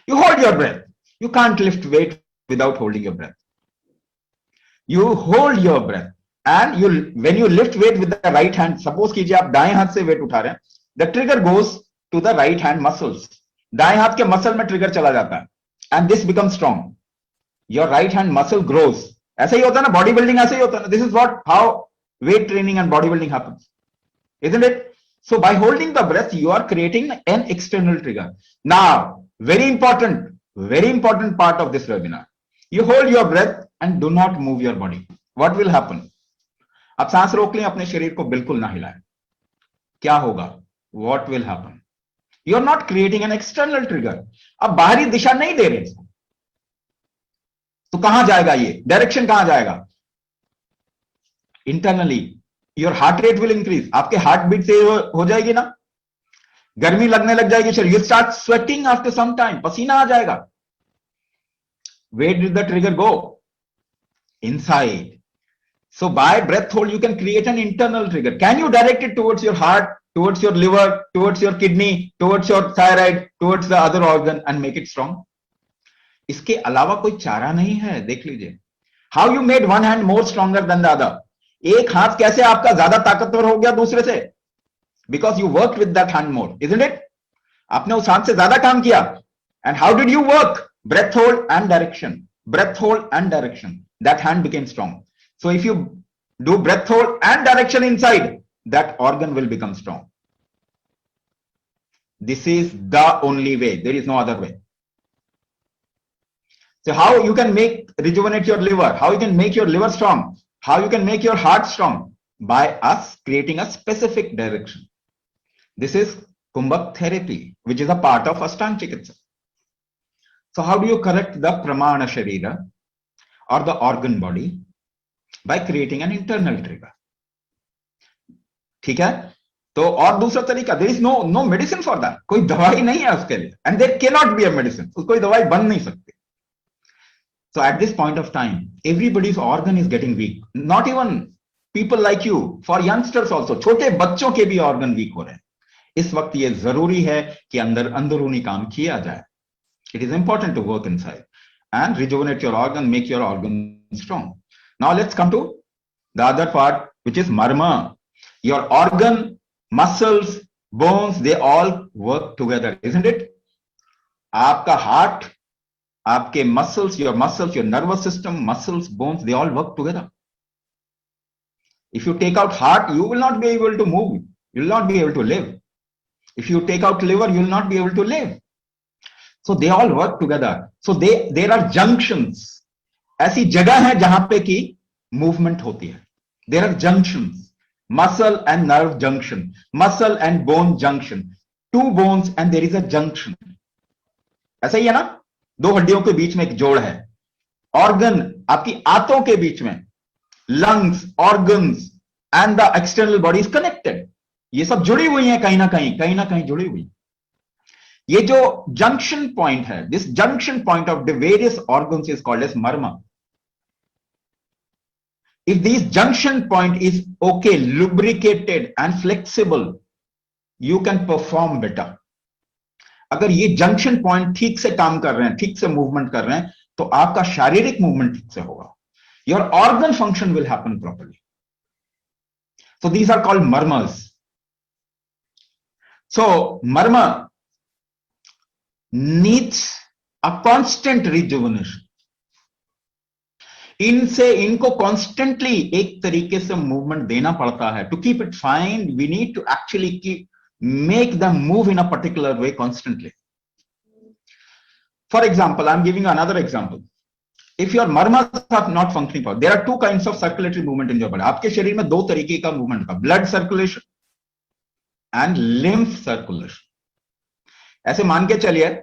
You hold your breath. You can't lift weight without holding your breath. You hold your breath and when you lift weight with the right hand, suppose कीजिए आप दाएं हाथ से weight उठा रहे हैं, the trigger goes to the right hand muscles. दाएं हाथ के मसल में ट्रिगर चला जाता है and this becomes strong. Your right hand muscle grows. ऐसे ही होता है ना, बॉडी बिल्डिंग ऐसे ही होता है ना. This is how weight training and bodybuilding happens, isn't it? So by holding the breath, you are creating an external trigger. Now, very important part of this webinar. You hold your breath and do not move your body. What will happen? आप सांस रोक लें, अपने शरीर को बिल्कुल ना हिलाएं. क्या होगा? What will happen? You are not creating an external trigger. अब बाहरी दिशा नहीं दे रहे हैं. तो कहां जाएगा ये? डायरेक्शन कहां जाएगा? Internally. Your heart rate will increase. आपके हार्ट बीट से हो जाएगी ना, गर्मी लगने लग जाएगी शरीर. You start sweating after some time. पसीना आ जाएगा. Where did the trigger go? Inside. So by breath hold, you can create an internal trigger. Can you direct it towards your heart, towards your liver, towards your kidney, towards your thyroid, towards the other organ and make it strong? इसके अलावा कोई चारा नहीं है. देख लीजिए. How you made one hand more stronger than the other? एक हाथ कैसे आपका ज्यादा ताकतवर हो गया दूसरे से? Because you worked with that hand more, isn't it? आपने उस हाथ से ज्यादा काम किया. And how did you work? Breath hold and direction. Breath hold and direction. That hand became strong. So if you do breath hold and direction inside, that organ will become strong. This is the only way. There is no other way. So how you can rejuvenate your liver? How you can make your liver strong? How you can make your heart strong? By us creating a specific direction. This is Kumbhak therapy, which is a part of Ashtanga Chikitsa. So how do you correct the Pramana Sharira or the organ body? By creating an internal trigger. ठीक है? तो और दूसरा तरीका, there is no medicine for that. कोई दवाई नहीं है उसके लिए. And there cannot be a medicine. कोई दवाई बन नहीं सकती. So at this point of time, everybody's organ is getting weak. Not even people like you, for youngsters also, छोटे बच्चों के भी organ weak हो रहे हैं. इस वक्त ये जरूरी है कि अंदरूनी काम किया जाए. It is important to work inside and rejuvenate your organ, make your organ strong. Now let's come to the other part, which is marma. Your organ, muscles, bones, they all work together, isn't it? आपका heart, आपके muscles, your nervous system, muscles, bones, they all work together. If you take out heart, you will not be able to move. You will not be able to live. If you take out liver, you will not be able to live. So they all work together. So there are junctions. ऐसी जगह है जहां पे की movement होती है. There are junctions. Muscle and nerve junction. Muscle and bone junction. Two bones and there is a junction. ऐसा ही है ना? दो हड्डियों के बीच में एक जोड़ है. Organ आपकी आंतों के बीच में. Lungs, organs and the external body is connected. ये सब जुड़ी हुई हैं कहीं ना कहीं जुड़ी हुई. ये जो junction point है, this junction point of the various organs is called as marma. If this junction point is okay, lubricated and flexible, you can perform better. अगर ये junction point ठीक से काम कर रहे हैं, ठीक से movement कर रहे हैं, तो आपका शारीरिक movement ठीक से होगा. Your organ function will happen properly. So these are called marmas. So marma needs a constant rejuvenation. इनको constantly एक तरीके से movement देना पड़ता है. To keep it fine, we need to actually make them move in a particular way constantly. For example, I'm giving you another example. If your marmas are not functioning properly, there are two kinds of circulatory movement in your body. आपके शरीर में दो तरीके का movement का, blood circulation and lymph circulation. ऐसे मान के चलिए,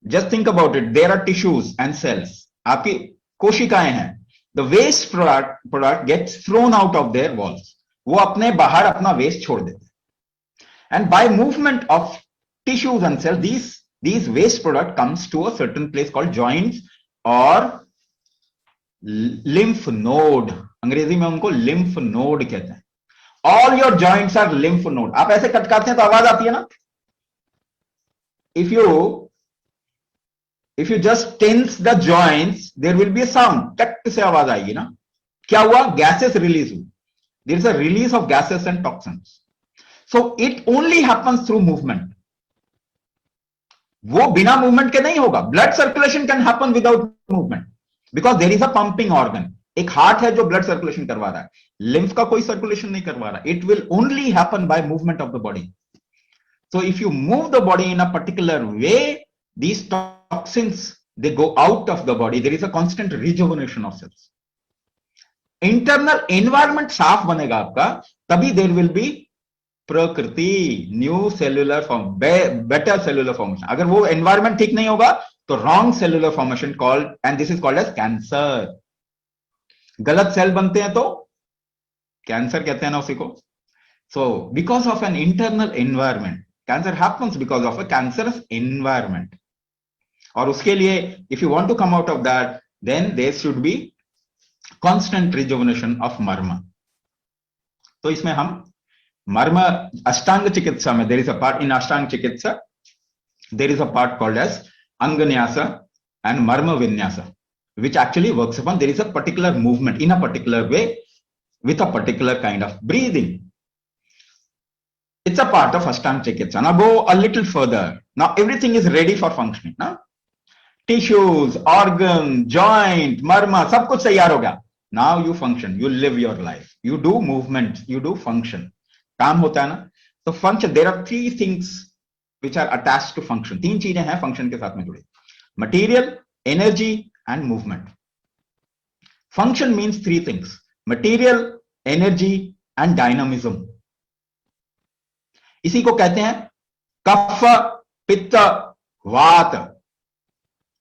just think about it. There are tissues and cells. आपकी कोशिकाएं हैं. The waste product gets thrown out of their walls. वो अपने बाहर अपना waste छोड़ देते हैं. And by movement of tissues and cells, these waste product comes to a certain place called joints or lymph node. अंग्रेजी में उनको lymph node कहते हैं. All your joints are lymph node. आप ऐसे कटकाते हैं तो आवाज आती है ना? If you just tense the joints, there will be a sound. टक से आवाज आएगी ना? क्या हुआ? Gases release हुई. There is a release of gases and toxins. So it only happens through movement. वो बिना movement के नहीं होगा. Blood circulation can happen without movement because there is a pumping organ. एक heart है जो blood circulation करवा रहा है. Lymph का कोई circulation नहीं करवा रहा. It will only happen by movement of the body. So if you move the body in a particular way, these toxins, they go out of the body. There is a constant rejuvenation of cells. Internal environment साफ बनेगा आपका, तभी there will be प्रकृति, new cellular form, better cellular formation. अगर वो environment ठीक नहीं होगा, तो wrong cellular formation called, and this is called as cancer. गलत सेल बनते हैं तो कैंसर कहते हैं ना उसी को. So because of an internal environment, cancer happens because of a cancerous environment. और उसके लिए, if you want to come out of that, then there should be constant rejuvenation of marma. तो इसमें हम marma अष्टांग चिकित्सा में, there is a part in अष्टांग चिकित्सा, there is a part called as anganyasa and marma vinyasa, which actually works upon, there is a particular movement in a particular way with a particular kind of breathing. It's a part of Ashtanga Chikitsa. Now go a little further. Now everything is ready for functioning. Now tissues, organ, joint, marma, सब कुछ तैयार हो गया. Now you function, you live your life, you do movement, you do function. काम होता है ना? तो function, there are three things which are attached to function. तीन चीजें हैं function के साथ में जुड़ी. Material, energy and movement. Function means three things: material, energy and dynamism. इसी को कहते हैं Kapha, Pitta, Vata.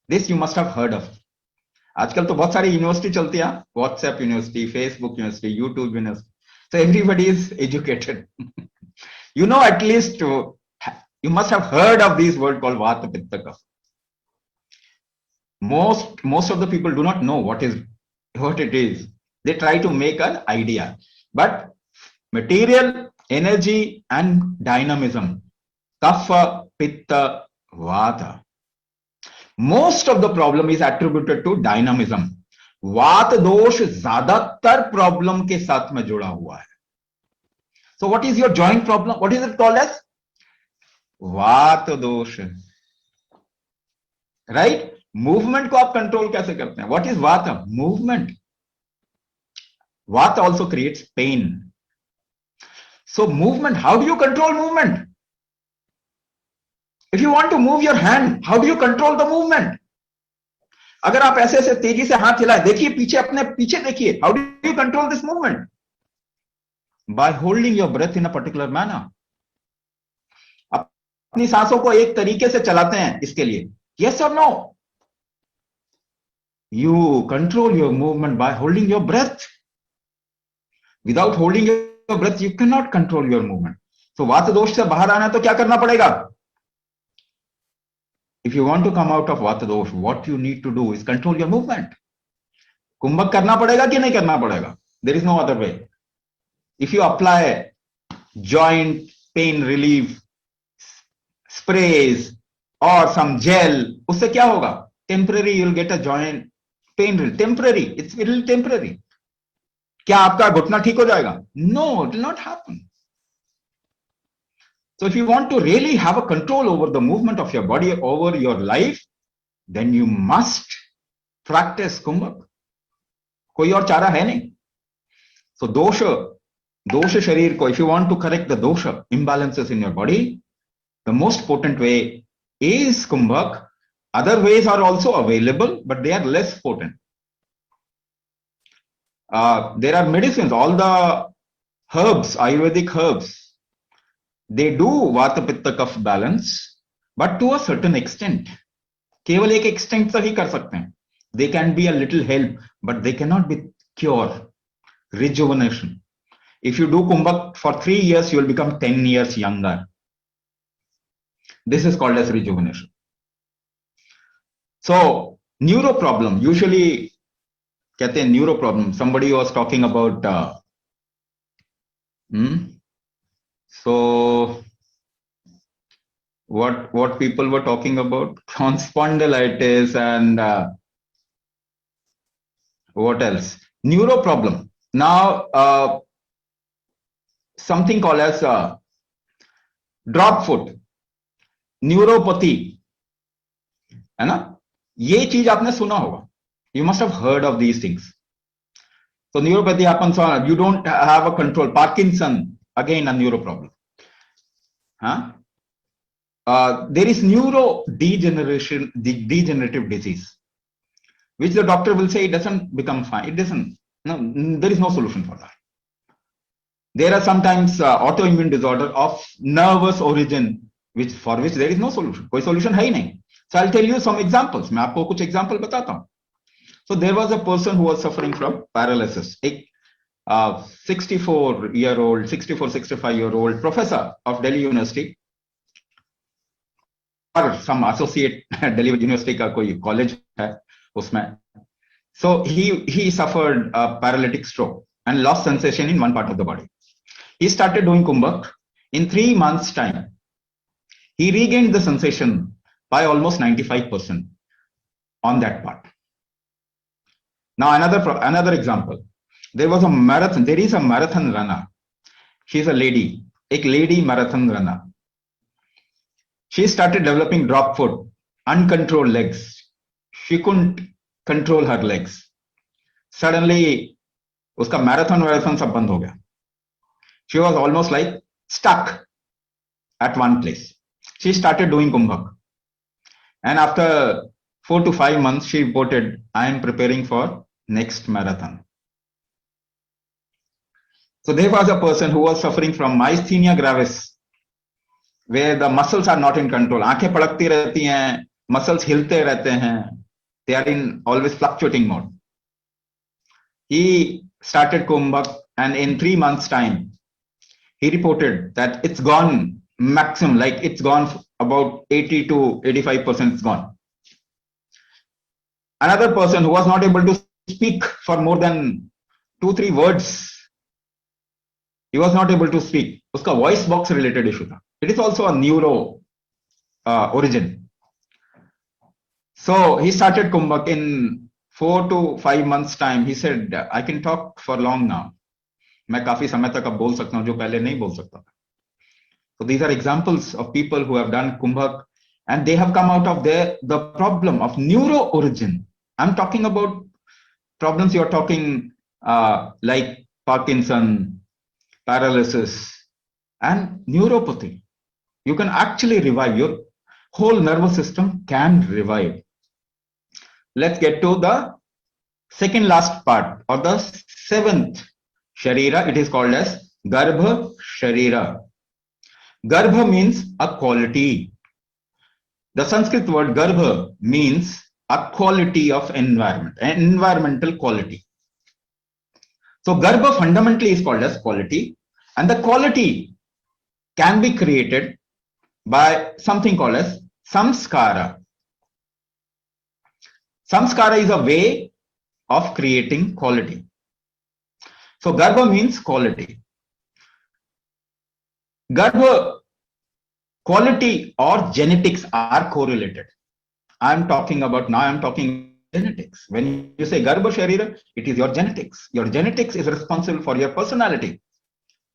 This you must have heard of. आजकल तो बहुत सारी यूनिवर्सिटी चलती है, WhatsApp university, Facebook university, YouTube university. So everybody is educated. You know, at least you must have heard of these words called Vata, Pitta, Kapha. Most of the people do not know what it is. They try to make an idea, but material, energy, and dynamism, Kapha, Pitta, Vata. Most of the problem is attributed to dynamism. वात दोष ज्यादातर प्रॉब्लम के साथ में जुड़ा हुआ है. So what is your joint problem? What is it called as? वात दोष. Right? Movement को आप कंट्रोल कैसे करते हैं? What is vata? Movement. Vata also creates pain. So movement, how do you control movement? If you want to move your hand, how do you control the movement? अगर आप ऐसे ऐसे तेजी से हाथ हिलाएं, देखिए पीछे, अपने पीछे देखिए. How do you control this movement? By holding your breath in a particular manner. अपनी सांसों को एक तरीके से चलाते हैं इसके लिए. Yes or no? You control your movement by holding your breath. Without holding your breath, you cannot control your movement. So वात दोष से बाहर आना है तो क्या करना पड़ेगा? If you want to come out of Vata dosh, what you need to do is control your movement. कुंभक करना पड़ेगा कि नहीं करना पड़ेगा? There is no other way. If you apply joint pain relief sprays or some gel, उससे क्या होगा? Temporary, you will get a joint pain relief. Temporary, it will be temporary. क्या आपका घुटना ठीक हो जाएगा? No, it will not happen. So if you want to really have a control over the movement of your body, over your life, then you must practice kumbhak. कोई और चारा है नहीं. So dosha sharir ko, if you want to correct the dosha imbalances in your body, the most potent way is kumbhak. Other ways are also available, but they are less potent. There are medicines, all the herbs, Ayurvedic herbs, they do Vata Pitta Kapha balance, but to a certain extent. केवल एक extent तक ही कर सकते हैं. They can be a little help, but they cannot be cure. Rejuvenation. If you do kumbhak for 3 years, you will become 10 years younger. This is called as rejuvenation. So neuro problem, usually कहते हैं neuro problem. Somebody was talking about so what people were talking about, spondylitis and what else? Neuro problem. Now something called as drop foot, neuropathy, है ना? ये चीज आपने सुना होगा. You must have heard of these things. So neuropathy happens on, you don't have a control. Parkinson, again a neuro problem. There is degenerative disease, which the doctor will say it doesn't become fine. It doesn't. No, there is no solution for that. There are sometimes autoimmune disorder of nervous origin, for which there is no solution. कोई solution है ही नहीं. So I'll tell you some examples. मैं आपको कुछ example बताता हूँ. So there was a person who was suffering from paralysis. एक 65-year-old professor of Delhi University or some associate Delhi University का कोई college है उसमें. So he suffered a paralytic stroke and lost sensation in one part of the body. He started doing kumbhak. In 3 months' time, he regained the sensation by almost 95% on that part. Now another example. There is a marathon runner. She's a lady, एक lady marathon runner. She started developing drop foot, uncontrolled legs. She couldn't control her legs. Suddenly, उसका marathon सब बंद हो गया. She was almost like stuck at one place. She started doing kumbhak. And after 4 to 5 months, she reported, I am preparing for next marathon. So there was a person who was suffering from myasthenia gravis. where the muscles are not in control. आंखें पड़कती रहती हैं, muscles हिलते रहते हैं. They are in always fluctuating mode. He started Kumbhak, and in 3 months' time, he reported that it's gone maximum, like it's gone about 80 to 85%. It's gone. Another person who was not able to speak for more than 2-3 words, he was not able to speak. Uska voice box related issue tha. It is also a neuro origin. So he started Kumbhak in 4 to 5 months time. He said, I can talk for long now. मैं काफी समय तक अब बोल सकता हूं जो पहले नहीं बोल सकता था. So these are examples of people who have done Kumbhak, and they have come out of the problem of neuro origin. I'm talking about problems you're talking like Parkinson, paralysis, and neuropathy. You can actually revive. Your whole nervous system can revive. Let's get to the second last part, or the seventh Sharira. It is called as Garbha Sharira. Garbha means a quality. The Sanskrit word Garbha means a quality of environment, an environmental quality. So Garbha fundamentally is called as quality, and the quality can be created by something called as samskara. Samskara is a way of creating quality. So Garbha means quality. Garbha, quality or genetics are correlated. I'm talking genetics. When you say Garbha Sharira, it is your genetics. Your genetics is responsible for your personality,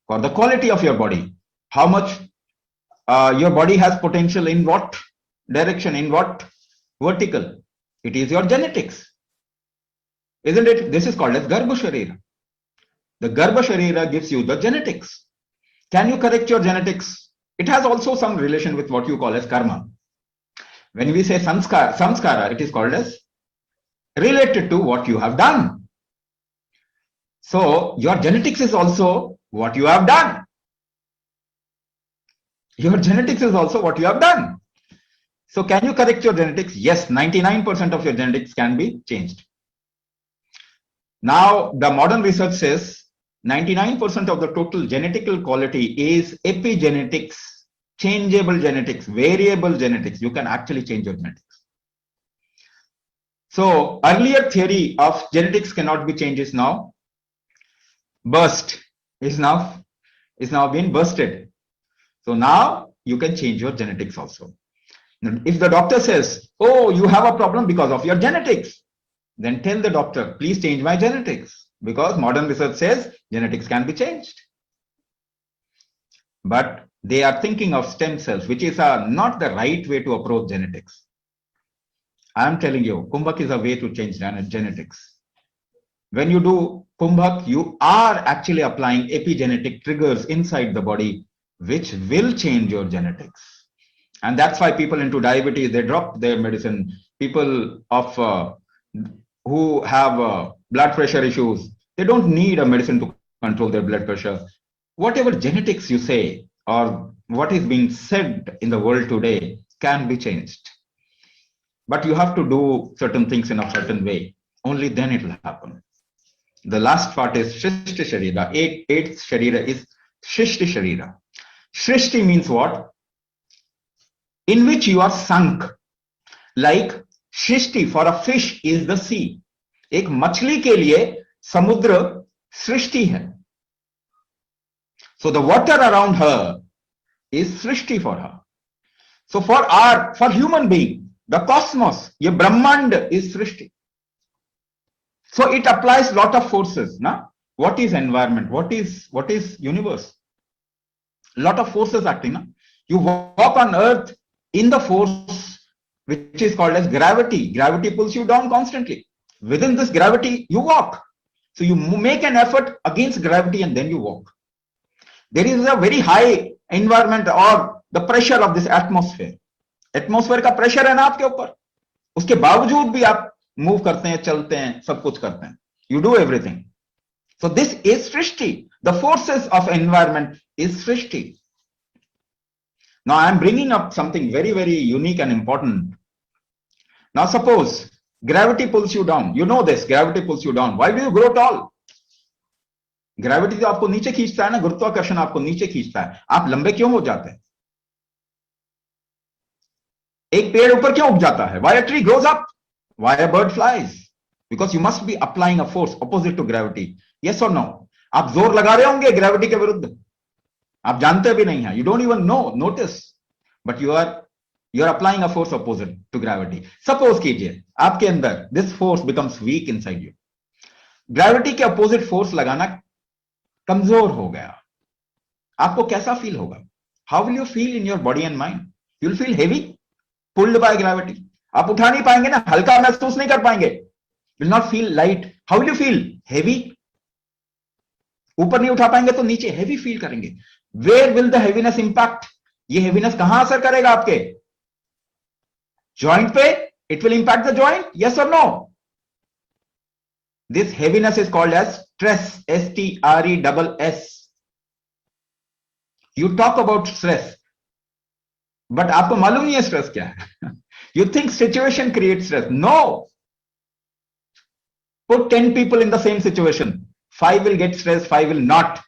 for the quality of your body. How much your body has potential in what direction, in what vertical. It is your genetics. Isn't it? This is called as Garbha Sharira. The Garbha Sharira gives you the genetics. Can you correct your genetics? It has also some relation with what you call as karma. When we say samskara, it is called as related to what you have done. So your genetics is also what you have done. Your genetics is also what you have done. So can you correct your genetics? Yes, 99% of your genetics can be changed. Now, the modern research says 99% of the total genetical quality is epigenetics, changeable genetics, variable genetics. You can actually change your genetics. So earlier theory of genetics cannot be changed is now been busted. So now you can change your genetics also. If the doctor says, oh, you have a problem because of your genetics, then tell the doctor, please change my genetics, because modern research says genetics can be changed. But they are thinking of stem cells, which is not the right way to approach genetics. I am telling you, Kumbhak is a way to change genetics. When you do Kumbhak, you are actually applying epigenetic triggers inside the body, which will change your genetics. And that's why people into diabetes, they drop their medicine. People who have blood pressure issues, they don't need a medicine to control their blood pressure. Whatever genetics you say, or what is being said in the world today, can be changed. But you have to do certain things in a certain way. Only then it will happen. The last part is Shrishti Sharira. Eighth Sharira is Shrishti Sharira. Shrishti means what? In which you are sunk. Like Shrishti for a fish is the sea. एक मछली के लिए समुद्र सृष्टि है. So the water around her is Srishti for her. So for human being, the cosmos, ये ब्रह्मांड is Srishti. So it applies lot of forces. Na? What is environment? What is universe? Lot of forces acting. Na? You walk on earth in the force which is called as gravity. Gravity pulls you down constantly. Within this gravity, you walk. So you make an effort against gravity and then you walk. There is a very high environment or the pressure of this atmosphere. Atmosphere का pressure है ना आपके ऊपर. उसके बावजूद भी आप move करते हैं, चलते हैं, सब कुछ करते हैं. You do everything. So this is Srishti. The forces of environment is Srishti. Now I am bringing up something very, very unique and important. Now suppose gravity pulls you down. You know this, gravity pulls you down. Why do you grow tall? Gravity तो आपको नीचे खींचता है ना, गुरुत्वाकर्षण आपको नीचे खींचता है, आप लंबे क्यों हो जाते हैं? एक पेड़ ऊपर क्यों उग जाता है? Why a tree grows up? Why a bird flies? Because you must be applying a force opposite to gravity. Yes or no? आप जोर लगा रहे होंगे ग्रेविटी के विरुद्ध, आप जानते भी नहीं है, you don't even know, notice, but you are applying a force opposite to gravity. Suppose कीजिए आपके अंदर this force becomes weak inside you. Gravity के अपोजिट फोर्स लगाना कमजोर हो गया, आपको कैसा फील होगा? How will you feel in your body and mind? You will feel heavy, pulled by gravity. आप उठा नहीं पाएंगे ना, हल्का महसूस नहीं कर पाएंगे. Will not feel light. How will you feel? Heavy. ऊपर नहीं उठा पाएंगे तो नीचे हेवी फील करेंगे. Where will the heaviness impact? ये हेवीनेस कहां असर करेगा आपके जॉइंट पे? It will impact the joint. Yes और no? This heaviness is called as stress, S-T-R-E-S-S. You talk about stress, but आपको मालूम नहीं है stress क्या है. You think situation creates stress. No. Put 10 people in the same situation. 5 will get stressed, 5 will not.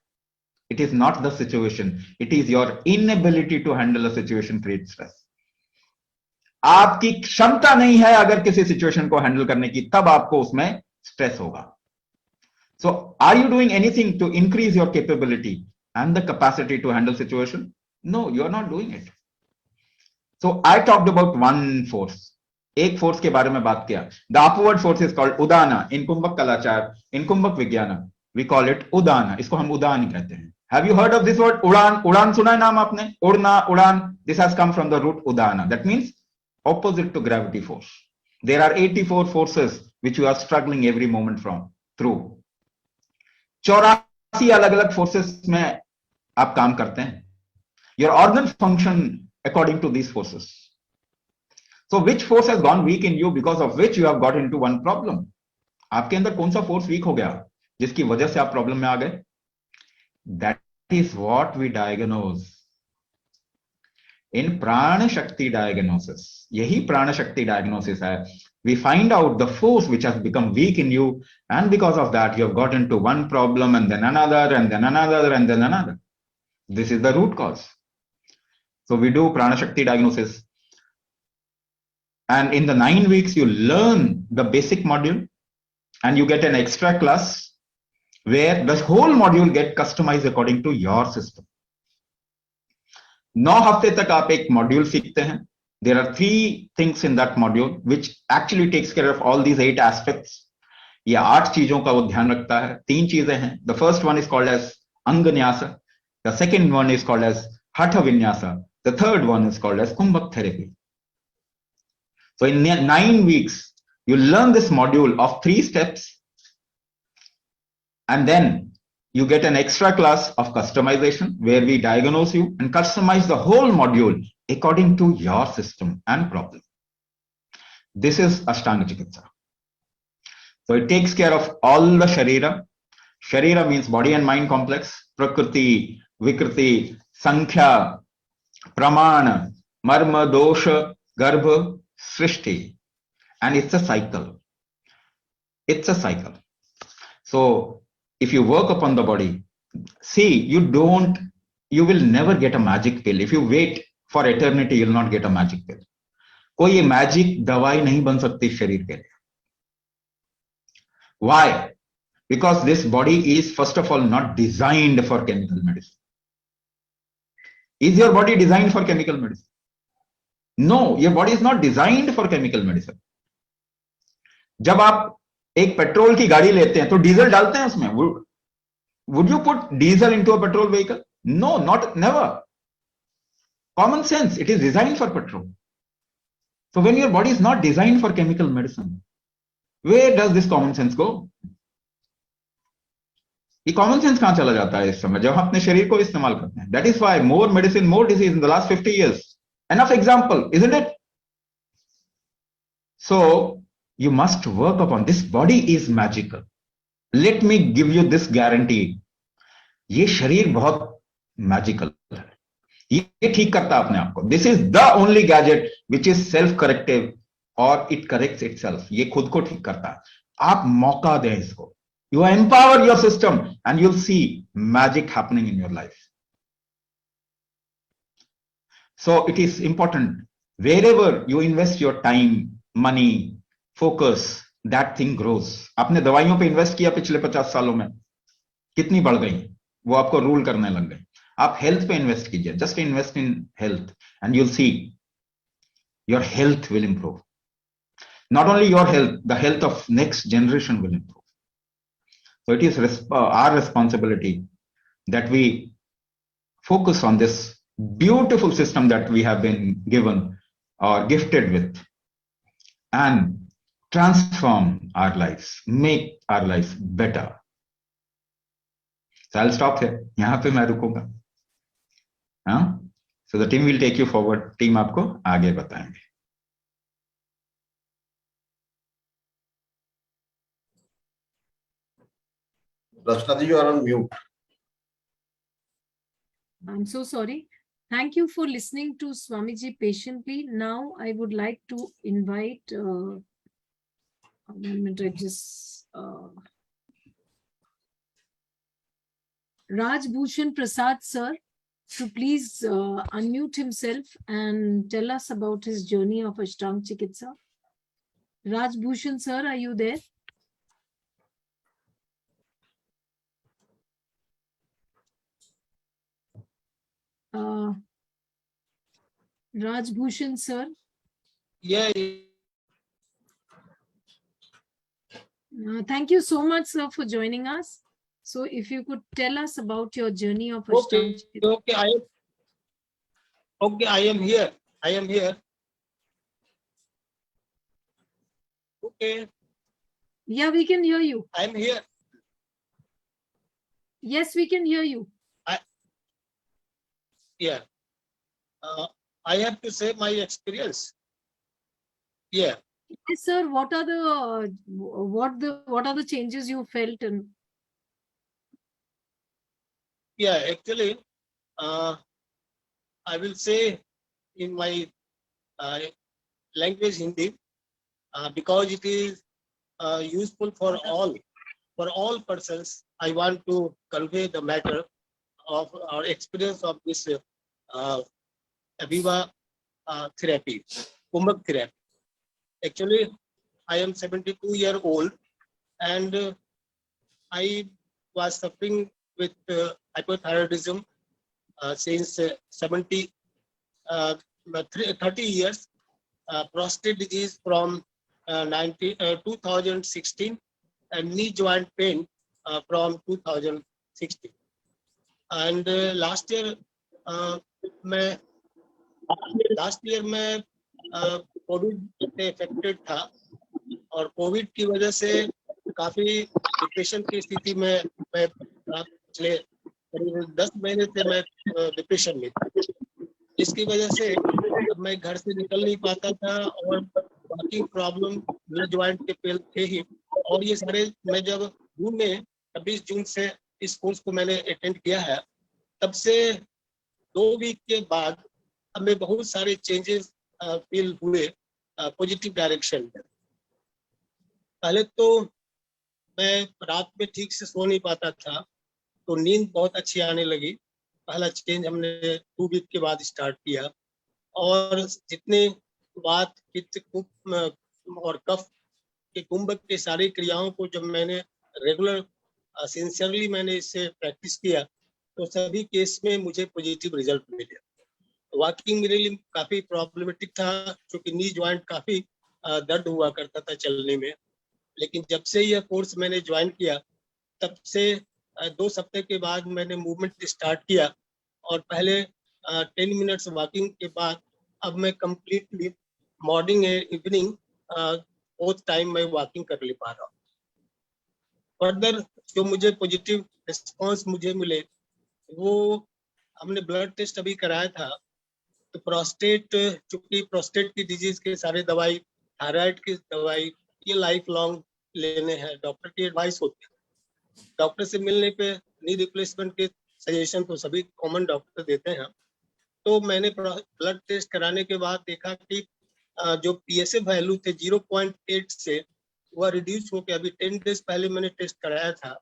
It is not the situation. It is your inability to handle a situation creates stress. आपकी क्षमता नहीं है अगर किसी सिचुएशन को हैंडल करने की, तब आपको उसमें स्ट्रेस होगा. So are you doing anything to increase your capability and the capacity to handle situation? No, you are not doing it. So I talked about one force. एक फोर्स के बारे में बात किया. The upward force is called Udana. In कुंभक कलाचार, in कुंभक विज्ञान, we call it उदाना. इसको हम उदान कहते हैं. Have you heard of this word उड़ान? उड़ान सुना है नाम आपने? उड़ना, उड़ान. This has come from the root udana. That means opposite to gravity force. There are 84 forces which you are struggling every moment through. 84 अलग अलग फोर्सेस में आप काम करते हैं. Your organ function according to these forces. So which force has gone weak in you because of which you have got into one problem? आपके अंदर कौन सा फोर्स वीक हो गया जिसकी वजह से आप प्रॉब्लम में आ गए? That is what we diagnose in प्राण शक्ति diagnosis. यही प्राण शक्ति diagnosis है. We find out the force which has become weak in you, and because of that you have got into one problem and then another and then another and then another. This is the root cause. So we do prana shakti diagnosis, and in the 9 weeks you learn the basic module and you get an extra class where the whole module get customized according to your system. 9 हफ्ते तक आप एक मॉड्यूल सीखते हैं. There are 3 things in that module which actually takes care of all these 8 aspects. ये 8 चीजों का वो ध्यान रखता है. 3 चीजें हैं. The first one is called as Anganyasa. The second one is called as Hatha Vinyasa. The third one is called as Kumbhak therapy. So in 9 weeks, you learn this module of 3 steps, and then you get an extra class of customization where we diagnose you and customize the whole module according to your system and problem. This is Ashtanga Chikitsa. So it takes care of all the Sharira. Sharira means body and mind complex. Prakriti, Vikriti, Sankhya, Pramana, Marma, Dosha, Garbha, Srishti. And it's a cycle. It's a cycle. So if you work upon the body, see, you will never get a magic pill. If you wait for eternity, you will not get a magic pill. कोई मैजिक दवाई नहीं बन सकती शरीर के लिए. Why? Because this body is first of all not designed for chemical medicine. Is your body designed for chemical medicine? No, your body is not designed for chemical medicine. जब आप एक पेट्रोल की गाड़ी लेते हैं तो डीजल डालते हैं उसमें. Would you put diesel into a petrol vehicle? No, never. Common sense, it is designed for petrol. So when your body is not designed for chemical medicine, where does this common sense go? ये common sense कहां चला जाता है इस समय जब हम अपने शरीर को इस्तेमाल करते हैं? That is why more medicine, more disease in the last 50 years. Enough example, isn't it? So you must work upon this. Body is magical. Let me give you this guarantee. ये शरीर बहुत मैजिकल है. ये ठीक करता है अपने आप को. This is the only gadget which is self corrective और इट करेक्ट्स इटसेल्फ. ये खुद को ठीक करता है. आप मौका दें इसको. You empower your system and you'll see magic happening in your life. So it is important wherever you invest your time, money, focus, that thing grows. आपने दवाइयों पे इन्वेस्ट किया पिछले 50 सालों में, कितनी बढ़ गई, वो आपको रूल करने लग गई. आप हेल्थ पे इन्वेस्ट कीजिए. Just invest in health and you'll see your health will improve. Not only your health, the health of next generation will improve. So it is our responsibility that we focus on this beautiful system that we have been given or gifted with and transform our lives, make our lives better. So I'll stop here. यहाँ पे मैं रुकूंगा. So the team will take you forward. Team आपको आगे बताएंगे. Rachna ji, you are on mute. I'm so sorry. Thank you for listening to Swamiji patiently. Now I would like to invite, one minute, I just, Raj Bhushan Prasad sir to please unmute himself and tell us about his journey of Ashtang Chikitsa. Raj Bhushan sir, are you there? Raj Bhushan sir. Yeah. Thank you so much, sir, for joining us. So if you could tell us about your journey of Okay. Ashtang Chikitsa. Okay, I am here. I am here. Okay, Yeah, we can hear you. I am here. Yes, we can hear you. Yeah. I have to say my experience. Yeah. Yes, sir. What are the changes you felt in? Yeah, actually, I will say in my language Hindi, because it is useful for all persons. I want to convey the matter of our experience of this Aviva therapy, Kumbhak therapy. Actually, I am 72 years old, and I was suffering with hypothyroidism since 30 years, prostate disease from 2016, and knee joint pain from 2016. And last year मैं कोविड से अफेक्टेड था, और कोविड की वजह से काफी डिप्रेशन की स्थिति में मैं पिछले करीब 10 महीने से मैं डिप्रेशन में था, जिसकी वजह से अब मैं घर से निकल नहीं पाता था, और वर्किंग प्रॉब्लम नी जॉइंट के पेल थे ही. और ये सारे मैं जब जून में 26 जून से इस कोर्स को मैंने अटेंड किया है, तब से 2 वीक के बाद हमें बहुत सारे चेंजेस फील हुए पॉजिटिव डायरेक्शन में. पहले तो मैं रात में ठीक से सो नहीं पाता था, तो नींद बहुत अच्छी आने लगी. पहला चेंज हमने 2 वीक के बाद स्टार्ट किया, और जितने बात पित्त और कफ के कुंभक के सारी क्रियाओं को जब मैंने रेगुलर सिंसियरली मैंने इससे प्रैक्टिस किया, तो सभी केस में मुझे पॉजिटिव रिजल्ट मिले. वॉकिंग मेरे लिए काफी प्रॉब्लमेटिक था, क्योंकि नी जॉइंट काफी दर्द हुआ करता था चलने में. लेकिन जब से यह कोर्स मैंने ज्वाइन किया, तब से 2 हफ्ते के बाद मैंने मूवमेंट स्टार्ट किया, और पहले 10 मिनट्स वॉकिंग के बाद अब मैं completely morning and evening both time मैं वॉकिंग कर ले पा रहा हूँ. फर्दर जो मुझे पॉजिटिव रिस्पॉन्स मुझे मिले, वो हमने ब्लड टेस्ट अभी कराया था, तो प्रोस्टेट, चूंकि प्रोस्टेट की डिजीज के सारे दवाई, थायराइड की दवाई, ये लाइफ लॉन्ग लेने हैं, डॉक्टर की एडवाइस होती है. डॉक्टर से मिलने पे नी रिप्लेसमेंट के सजेशन तो सभी कॉमन डॉक्टर देते हैं, तो मैंने ब्लड टेस्ट कराने के बाद देखा कि जो पीएसए वैल्यू थे 0.8 से वह रिड्यूस होकर अभी 10 डेज पहले मैंने टेस्ट कराया था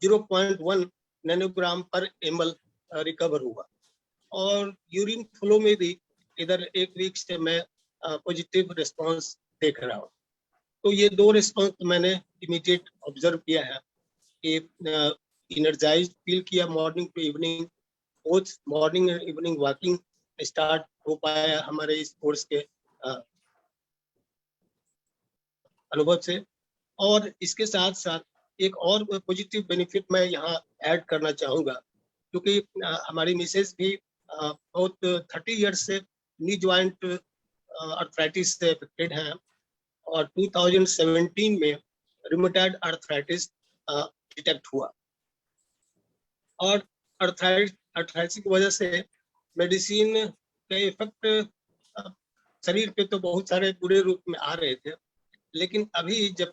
0.1 नैनोग्राम पर ml रिकवर हुआ। और यूरिन फ्लो में भी इधर एक वीक से मैं पॉजिटिव रिस्पांस देख रहा हूँ। तो ये दो रिस्पांस मैंने इमीडिएट ऑब्जर्व किया है कि इनर्जाइज फील किया morning to evening, both morning and evening walking start हो पाया हमारे इस कोर्स के अनुभव से। और इसके साथ साथ एक और पॉजिटिव बेनिफिट मैं यहाँ ऐड करना चाहूँगा, क्योंकि हमारी मिसेज भी बहुत 30 ईयर्स से नी जॉइंट अर्थराइटिस से अफेक्टेड हैं और 2017 में रूमेटॉइड अर्थराइटिस डिटेक्ट हुआ। और अर्थराइटिस की वजह से मेडिसिन के इफेक्ट शरीर पे तो बहुत सारे बुरे रूप में आ रहे थे, लेकिन अभी जब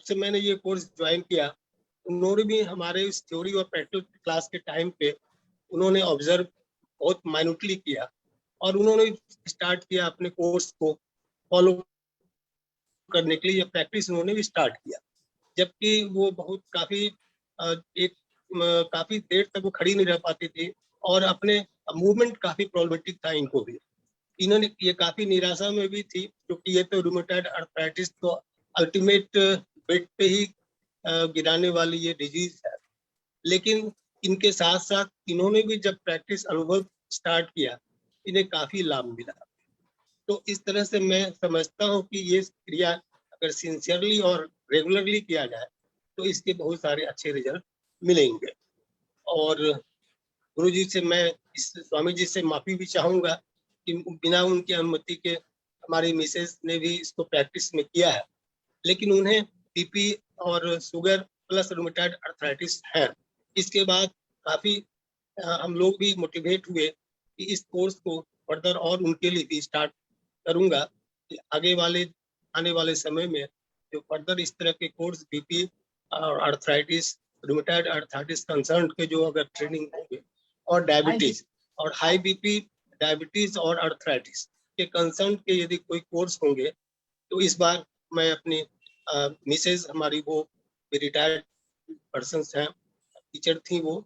से मैंने ये कोर्स ज्वाइन किया, उन्होंने भी हमारे इस थ्योरी और प्रैक्टिकल क्लास के टाइम पे उन्होंने ऑब्जर्व बहुत माइन्यूटली किया और उन्होंने स्टार्ट किया अपने कोर्स को फॉलो करने के लिए, या प्रैक्टिस उन्होंने भी स्टार्ट किया। जबकि वो बहुत काफी देर तक वो खड़ी नहीं रह पाती थी और अपने मूवमेंट काफी प्रॉब्लमेटिक था इनको भी। इन्होंने ये काफी निराशा में भी थी, क्योंकि ये तो रूमेटॉइड अर्थराइटिस तो अल्टीमेट बेड पे ही गिराने वाली ये डिजीज है। लेकिन इनके साथ साथ इन्होंने भी जब प्रैक्टिस अनुभव स्टार्ट किया, इन्हें काफी लाभ मिला। तो इस तरह से मैं समझता हूँ कि ये क्रिया अगर सिंसियरली और रेगुलरली किया जाए तो इसके बहुत सारे अच्छे रिजल्ट मिलेंगे। और गुरुजी से मैं इस स्वामी जी से माफी भी चाहूंगा कि बिना उनकी अनुमति के हमारी मिसेज ने भी इसको प्रैक्टिस में किया है, लेकिन उन्हें बीपी और शुगर प्लस रूमेटॉइड अर्थराइटिस है। इसके बाद काफी हम लोग भी मोटिवेट हुए कि इस कोर्स को फर्दर और उनके लिए भी स्टार्ट करूंगा कि आने वाले समय में जो फर्दर इस तरह के कोर्स बीपी और अर्थराइटिस, रूमेटॉइड अर्थराइटिस कंसर्न के जो अगर ट्रेनिंग होंगे और डायबिटीज और हाई बीपी, डायबिटीज और अर्थराइटिस के कंसर्न के यदि कोई कोर्स होंगे, तो इस बार मैं अपनी मिसेज हमारी वो रिटायर्ड पर्सन हैं, टीचर थी, वो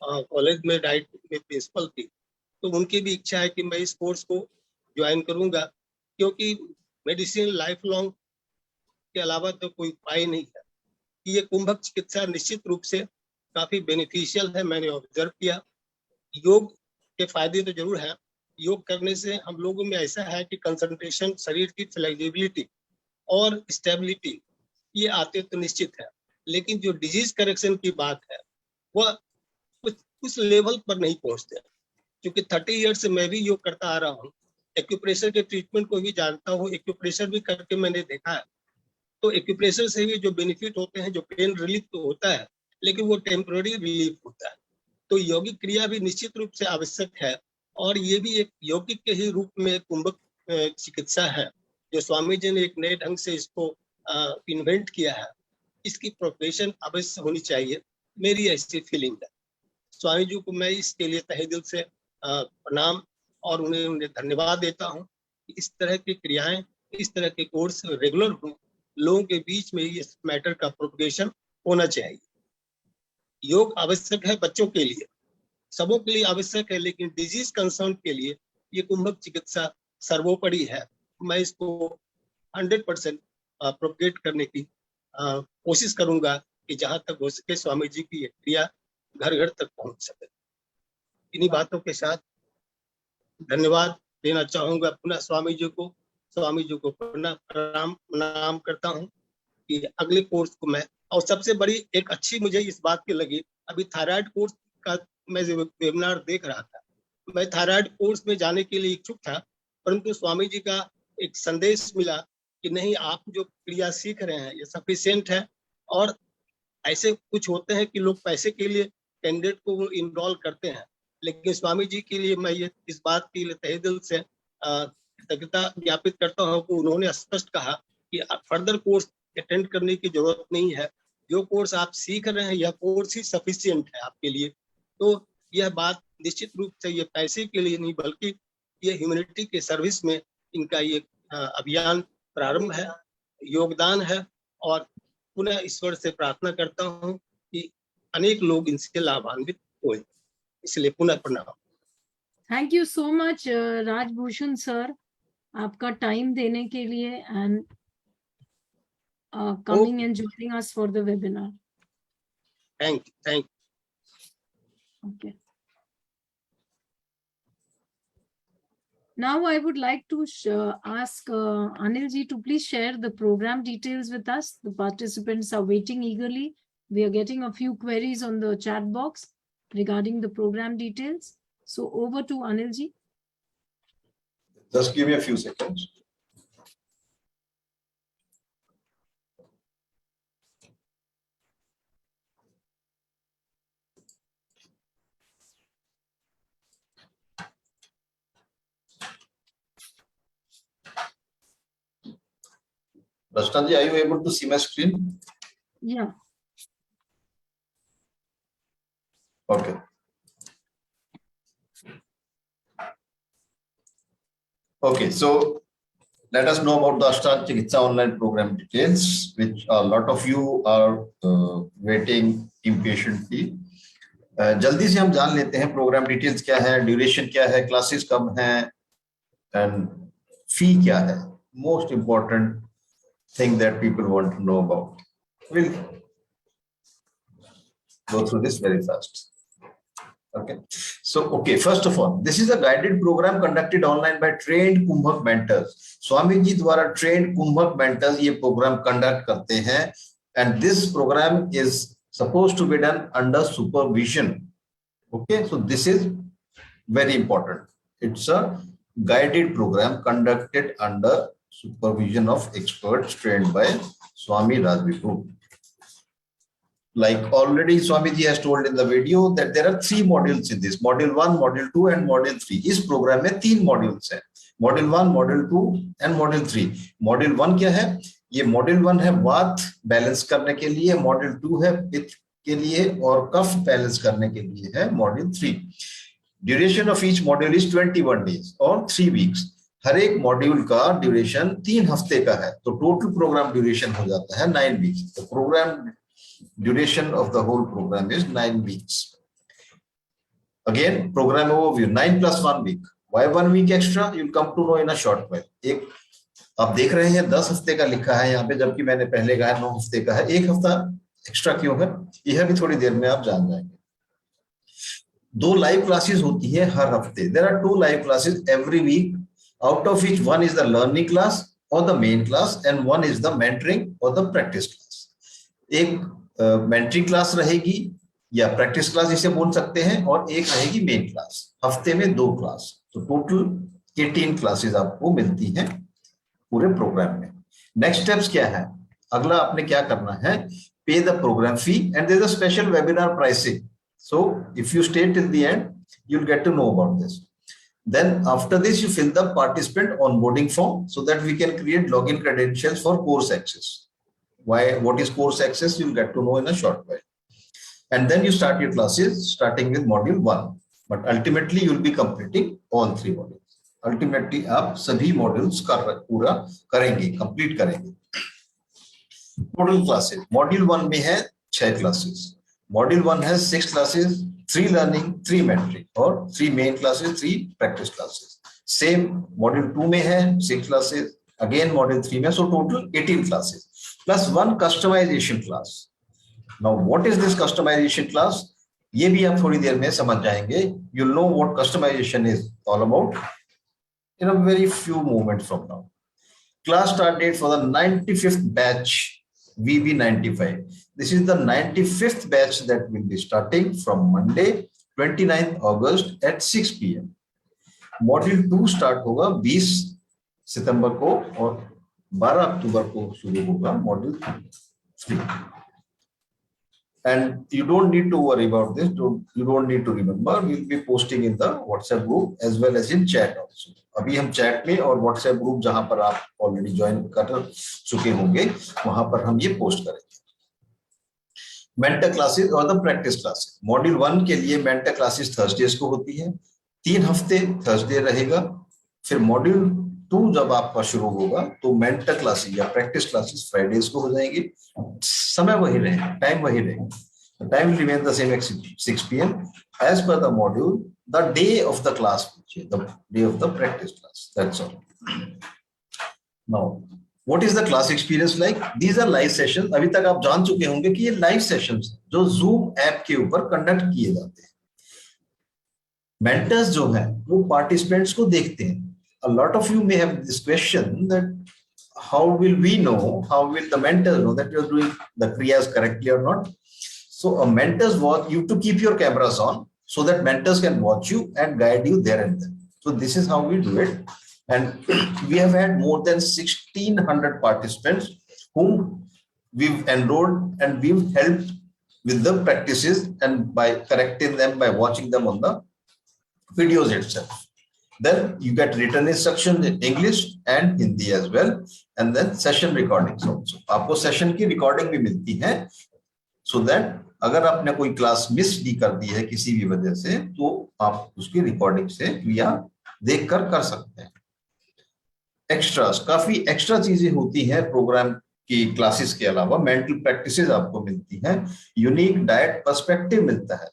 कॉलेज में डाइट में प्रिंसिपल थी, तो उनकी भी इच्छा है कि मैं इस कोर्स को ज्वाइन करूंगा, क्योंकि मेडिसिन लाइफ लॉन्ग के अलावा तो कोई उपाय नहीं है। ये कुंभक चिकित्सा निश्चित रूप से काफी बेनिफिशियल है, मैंने ऑब्जर्व किया। योग के फायदे तो जरूर है। योग करने से हम लोगों में ऐसा है कि कंसंट्रेशन, शरीर की फ्लेक्सिबिलिटी और स्टेबिलिटी ये आते तो निश्चित है, लेकिन जो डिजीज करेक्शन की बात है वह उस लेवल पर नहीं पहुंचते। क्योंकि 30 ईयर से मैं भी योग करता आ रहा हूँ, एक्यूप्रेशर के ट्रीटमेंट को भी जानता हूँ, एक्यूप्रेशर भी करके मैंने देखा है। तो एक्यूप्रेशर से भी जो बेनिफिट होते हैं, जो पेन रिलीफ तो होता है, लेकिन वो टेम्पररी रिलीफ होता है। तो यौगिक क्रिया भी निश्चित रूप से आवश्यक है, और ये भी एक यौगिक के ही रूप में कुंभक चिकित्सा है, जो स्वामी जी ने एक नए ढंग से इसको इन्वेंट किया है। इसकी प्रोफेशन अवश्य होनी चाहिए, मेरी ऐसी फीलिंग है। स्वामी जी को मैं इसके लिए तहे दिल से प्रणाम और उन्हें धन्यवाद देता हूँ। इस तरह की क्रियाएं, इस तरह के कोर्स रेगुलर हो, लोगों के बीच में इस मैटर का प्रोपगेशन होना चाहिए। योग आवश्यक है बच्चों के लिए, सबों के लिए आवश्यक है, लेकिन डिजीज कंसर्न के लिए ये कुंभक चिकित्सा सर्वोपरि है। मैं इसको 100% प्रोपगेट करने की कोशिश करूंगा कि जहां तक हो सके स्वामी जी की ये क्रिया घर घर तक पहुंच सके। इन्हीं बातों के साथ धन्यवाद देना चाहूंगा पुनः स्वामी जी को। स्वामी जी को प्रणाम करता हूं कि अगले कोर्स को मैं, और सबसे बड़ी एक अच्छी मुझे इस बात की लगी, अभी थायराइड कोर्स का मैं वेबिनार देख रहा था। मैं थायराइड कोर्स में जाने के लिए इच्छुक था, परंतु स्वामी जी का एक संदेश मिला कि नहीं, आप जो क्रिया सीख रहे हैं ये सफिशिएंट है। और ऐसे कुछ होते हैं कि लोग पैसे के लिए कैंडिडेट को इनरोल करते हैं, लेकिन स्वामी जी के लिए मैं ये इस बात के लिए तहे दिल से कृतज्ञता ज्ञापित करता हूँ कि उन्होंने स्पष्ट कहा कि फर्दर कोर्स अटेंड करने की जरूरत नहीं है, जो कोर्स आप सीख रहे हैं यह कोर्स ही सफिशिएंट है आपके लिए। तो यह बात निश्चित रूप से ये पैसे के लिए नहीं बल्कि ये ह्यूमैनिटी के सर्विस में इनका ये अभियान प्रारंभ है, योगदान है। और पुनः ईश्वर से प्रार्थना करता हूँ कि अनेक लोग इनसे लाभान्वित हों। इसलिए पुनः प्रणाम। Thank you so much Rajbhushan sir, आपका टाइम देने के लिए and coming and joining us for the webinar. Thank you. Okay. Now I would like to ask Anil ji to please share the program details with us. The participants are waiting eagerly. We are getting a few queries on the chat box regarding the program details. So over to Anil ji. Just give me a few seconds. Rachna ji, are you able to see my screen? Yeah. Okay. Okay, so let us know about the Ashtang Chikitsa online program details, which a lot of you are waiting impatiently. जल्दी से हम जान लेते हैं प्रोग्राम डिटेल्स क्या है, ड्यूरेशन क्या है, क्लासेस कब हैं, एंड फी क्या है. Most important thing that people want to know about. We'll go through this very fast. Okay. So, okay, first of all, this is a guided program conducted online by trained Kumbhak mentors. Swami ji द्वारा trained Kumbhak mentors ये program conduct करते हैं, and this program is supposed to be done under supervision. Okay, so this is very important. It's a guided program conducted under supervision of experts trained by Swami Rajvibhu. Like already Swami ji has told in the video that there are 3 modules in this, module 1, module 2 and module 3. इस program में 3 modules हैं, module 1, module 2 and module 3. module 1 क्या है? ये module 1 है वात बैलेंस करने के लिए, module 2 है पित्त के लिए और कफ बैलेंस करने के लिए है module 3. Duration of each module is 21 days or 3 weeks. हर एक मॉड्यूल का ड्यूरेशन 3 हफ्ते का है, तो टोटल प्रोग्राम ड्यूरेशन हो जाता है 9 वीक्स. तो programme duration of the whole programme is 9 weeks. Again programme overview 9 + 1 week. Why 1 week extra? You will come to know in a short while. एक आप देख रहे हैं 10 हफ्ते का लिखा है यहाँ पे, जबकि मैंने पहले कहा 9 हफ्ते का है. 1 हफ्ता एक्स्ट्रा क्यों है, यह भी थोड़ी देर में आप जान जाएंगे. 2 लाइव क्लासेस होती है हर हफ्ते. There are 2 live classes every week, out of which one is the learning class or the main class and one is the mentoring or the practice class. एक mentoring class रहेगी या practice class इसे बोल सकते हैं, और एक रहेगी main class. हफ्ते में 2 क्लास, तो टोटल 18 क्लासेस आपको मिलती हैं पूरे प्रोग्राम में. नेक्स्ट स्टेप्स क्या है? अगला आपने क्या करना है? Pay the programme fee and there is a special webinar pricing. So if you stay till the end, you'll get to know about this. Then after this, you fill the participant onboarding form so that we can create login credentials for course access. What is course access? You'll get to know in a short while. And then you start your classes starting with module 1. But ultimately, you'll be completing all 3 modules. Ultimately, आप सभी modules पूरा करेंगे, complete करेंगे. Total classes. Module 1 में है 6 classes. Module 1 has 6 classes. 3 learning, 3 mentoring, और 3 main classes, 3 practice classes. Same module 2 में है 6 classes, again module 3 में, so total 18 classes plus 1 customization class. Now what is this customization class? ये भी आप थोड़ी देर में समझ जाएंगे. You'll know what customization is all about in a very few moments from now. Class start date for the 95th batch VB95. This is the 95th batch that will be starting from Monday 29th August at 6 PM. Module 2 start होगा 20 सितंबर को और 12 अक्टूबर को शुरू होगा Module 3. And you don't need to worry about this. You don't need to remember. We'll be posting in the WhatsApp group as well as in chat also. अभी हम chat में और WhatsApp group जहां पर आप already join कर चुके होंगे, वहां पर हम ये post करेंगे. मेंटर क्लासेस और द प्रैक्टिस क्लासेस। मॉड्यूल 1 के लिए मेंटर क्लासेस थर्सडेज को होती है, 3 हफ्ते थर्सडे रहेगा। फिर मॉड्यूल 2 जब आपका शुरू होगा तो मेंटर क्लासेस या प्रैक्टिस क्लासेस फ्राइडेज को हो जाएंगी। समय वही रहेगा, टाइम वही रहेगा, time remain the same 6 PM as per the module. The day of the class will change, the day of the practice class, that's all. Now what is the class experience like? These are live sessions. अभी तक आप जान चुके होंगे कि ये लाइव सेशंस जो Zoom ऐप के ऊपर कंडक्ट किए जाते हैं। मेंटर्स जो हैं वो पार्टिसिपेंट्स को देखते हैं। A lot of you may have this question that how will we know, how will the mentors know that you're doing the kriyas correctly or not? So a mentors want you to keep your cameras on so that mentors can watch you and guide you there and then. So this is how we do it. And we have had more than 1,600 participants whom we've enrolled and we've helped with the practices and by correcting them, by watching them on the videos itself. Then you get written instructions in English and Hindi as well, and then session recordings also. आपको session की recording भी मिलती है, so that अगर आपने कोई क्लास मिस भी कर दी है किसी भी वजह से तो आप उसकी रिकॉर्डिंग से क्रिया देखकर कर सकते हैं। एक्स्ट्रास, काफी एक्स्ट्रा चीजें होती हैं प्रोग्राम की क्लासेस के अलावा। मेंटल प्रैक्टिसेस आपको मिलती हैं, यूनिक डाइट पर्सपेक्टिव मिलता है।